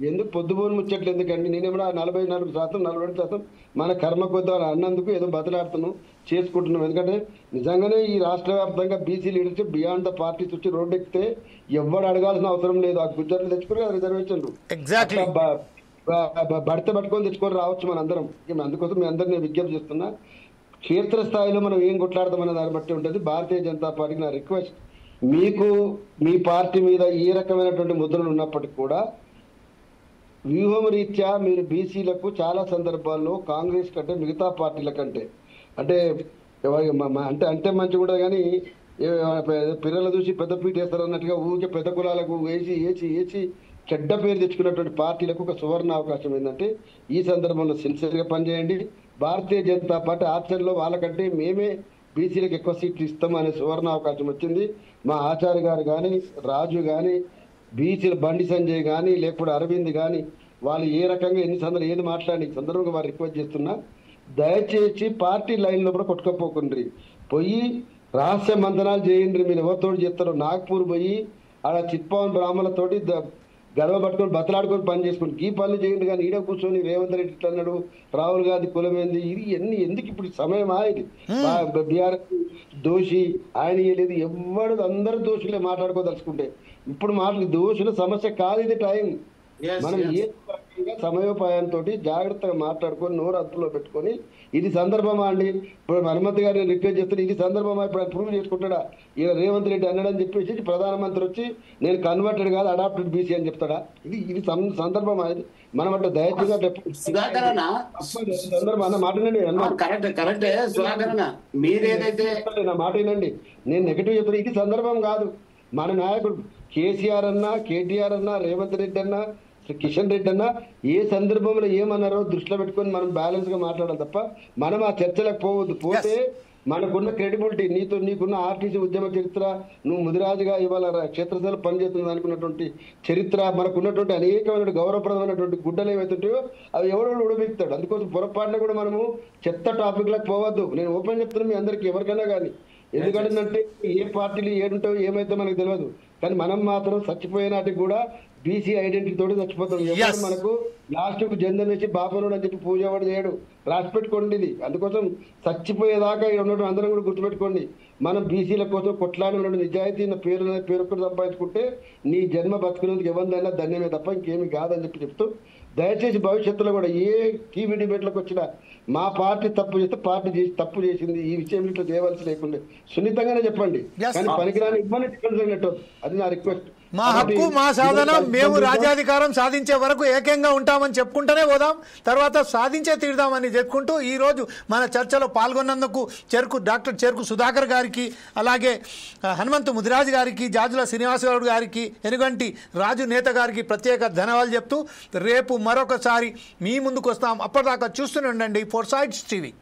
ఎందుకు పొద్దుబోని ముచ్చట్లు ఎందుకండి? నేనేమన్నా 44% 42% మన కర్మ కొద్ది అన్నందుకు ఏదో బతలాడుతున్నాం చేసుకుంటున్నాం. ఎందుకంటే నిజంగానే ఈ రాష్ట్ర వ్యాప్తంగా BC leadership beyond the parties వచ్చి రోడ్డు ఎక్కితే ఎవరు అడగాల్సిన అవసరం లేదు. ఆ గుజరాత్లు తెచ్చుకుని రిజర్వేషన్లు బడితే పట్టుకొని తెచ్చుకొని రావచ్చు మన అందరం. అందుకోసం మీ అందరినీ విజ్ఞప్తి చేస్తున్నా, క్షేత్రస్థాయిలో మనం ఏం కొట్లాడతామన్న దాన్ని బట్టి ఉంటుంది. భారతీయ జనతా పార్టీకి నా రిక్వెస్ట్, మీకు మీ పార్టీ మీద ఏ రకమైనటువంటి ముద్రలు ఉన్నప్పటికీ కూడా వ్యూహం రీత్యా మీరు బీసీలకు చాలా సందర్భాల్లో కాంగ్రెస్ కంటే మిగతా పార్టీల కంటే అంటే అంటే మంచిగా కూడా కానీ పిల్లలు చూసి పెద్ద పీట వేస్తారు అన్నట్టుగా ఊరికే పెద్ద కులాలకు వేసి చెడ్డ పేరు తెచ్చుకున్నటువంటి పార్టీలకు ఒక సువర్ణ అవకాశం ఏంటంటే ఈ సందర్భంలో సిన్సియర్గా పనిచేయండి. భారతీయ జనతా పార్టీ ఆచరణలో వాళ్ళకంటే మేమే బీసీలకు ఎక్కువ సీట్లు ఇస్తాం అనే సువర్ణ అవకాశం వచ్చింది. మా ఆచార్య గారు కానీ, రాజు కానీ, బీసీలు బండి సంజయ్ కానీ, లేకపోతే అరవింద్ కానీ వాళ్ళు ఏ రకంగా ఎన్ని సందర్భాలు ఏది మాట్లాడి సందర్భంగా వారు రిక్వెస్ట్ చేస్తున్నా, దయచేసి పార్టీ లైన్లో కూడా కొట్టుకపోకుండ్రి. పోయి రహస్య మంతనాలు చేయండి. మీరు ఎవరితోటి చేస్తారో నాగ్పూర్ పోయి ఆడ చిత్పవన్ బ్రాహ్మణులతోటి గడవ పట్టుకొని బతలాడుకొని పని చేసుకుని ఈ పనులు చేయండి. కానీ ఈడ కూర్చొని రేవంత్ రెడ్డి ఇట్లా అన్నాడు, రాహుల్ గాంధీ కులమైంది, ఇది ఎందుకు ఇప్పుడు సమయమా? ఇది బీఆర్ఎస్ దోషి ఆయన లేదు ఎవడు అందరూ దోషులే మాట్లాడుకోదలుచుకుంటే ఇప్పుడు దోషుల సమస్య కాదు. ఇది టైం మనం ఏ సమయోపాయంతో జాగ్రత్తగా మాట్లాడుకొని నోరు అదుపులో పెట్టుకొని ఇది సందర్భమా అండి. ఇప్పుడు హనుమంత్ గారిని రిక్వెస్ట్ చేస్తున్నా, ఇది సందర్భమా ఇప్పుడు ప్రూవ్ చేసుకుంటాడా? ఇక రేవంత్ రెడ్డి అన్నాడని చెప్పేసి ప్రధానమంత్రి వచ్చి నేను కన్వర్టెడ్ కాదు అడాప్టెడ్ బీసీ అని చెప్తాడా? ఇది సందర్భమా? ఇది మనం అట్లా దయచేసి సందర్భం అన్న మాటనండి నా మాట వినండి. నేను నెగటివ్ చెప్తున్నా, ఇది సందర్భం కాదు. మన నాయకుడు కేసీఆర్ అన్నా, కేటీఆర్ అన్నా, రేవంత్ రెడ్డి అన్నా, కిషన్ రెడ్డి అన్న ఏ సందర్భంలో ఏమన్నారో దృష్టిలో పెట్టుకొని మనం బ్యాలెన్స్ గా మాట్లాడాలి తప్ప మనం ఆ చర్చలకు పోవద్దు. పోతే మనకున్న క్రెడిబిలిటీ, నీకున్న ఆర్టీసీ ఉద్యమ చరిత్ర, నువ్వు ముదిరాజుగా ఇవాళ క్షేత్రస్థాయిలో పనిచేస్తుంది అనుకున్నటువంటి చరిత్ర, మనకున్నటువంటి అనేకమైన గౌరవప్రదమైనటువంటి గుడ్డలు ఏవైతుంటాయో అవి ఎవడో ఉడబెక్తాడు. అందుకోసం పొరపాటున కూడా మనము చెత్త టాపిక్లకు పోవద్దు. నేను ఓపెన్ చెప్తున్నాను మీ అందరికి, ఎవరికైనా కానీ. ఎందుకంటే ఏ పార్టీలు ఏడుంటాయో ఏమైతే మనకు తెలియదు, కానీ మనం మాత్రం చచ్చిపోయే నాటికి కూడా బీసీ ఐడెంటిటీ తోటి చచ్చిపోతాం. ఎవరు మనకు లాస్ట్ కు జెండర్ వేసి బాపనుడు అని చెప్పి పూజ ఎవరు చేయడు. రాసి పెట్టుకోండి ఇది. అందుకోసం చచ్చిపోయేదాకా ఇక్కడ ఉండడం అందరం కూడా గుర్తుపెట్టుకోండి. మనం బీసీల కోసం కొట్లాడిన నిజాయితీ పేరు ఒక్కటి సంపాదించుకుంటే నీ జన్మ బతుకునేందుకు ఎవరిదైనా ధన్యమే తప్ప ఇంకేమి కాదని చెప్తూ దయచేసి భవిష్యత్తులో కూడా ఏ టీవీ డిబేట్లకు వచ్చినా మా పార్టీ తప్పు చేస్తే పార్టీ తప్పు చేసింది ఈ విషయం ఇట్లా చేయవలసి లేకుండా సున్నితంగానే చెప్పండి. కానీ పనికిరాని ఇబ్బంది డిఫరెన్స్ అయినట్టు అది నా రిక్వెస్ట్.
మా హక్కు మా సాధన, మేము రాజ్యాధికారం సాధించే వరకు ఏకంగా ఉంటామని చెప్పుకుంటూనే పోదాం, తర్వాత సాధించే తీరుదామని చెప్పుకుంటూ ఈరోజు మన చర్చలో పాల్గొన్నందుకు డాక్టర్ చెరుకు సుధాకర్ గారికి, అలాగే హనుమంతు ముదిరాజు గారికి, జాజుల శ్రీనివాసరావు గారికి, ఎనుగంటి రాజు నేత గారికి ప్రత్యేక ధన్యవాదాలు చెప్తూ రేపు మరొకసారి మీ ముందుకు వస్తాం. అప్పటిదాకా చూస్తూనే ఉండండి ఫోర్ సైడ్స్ టీవీ.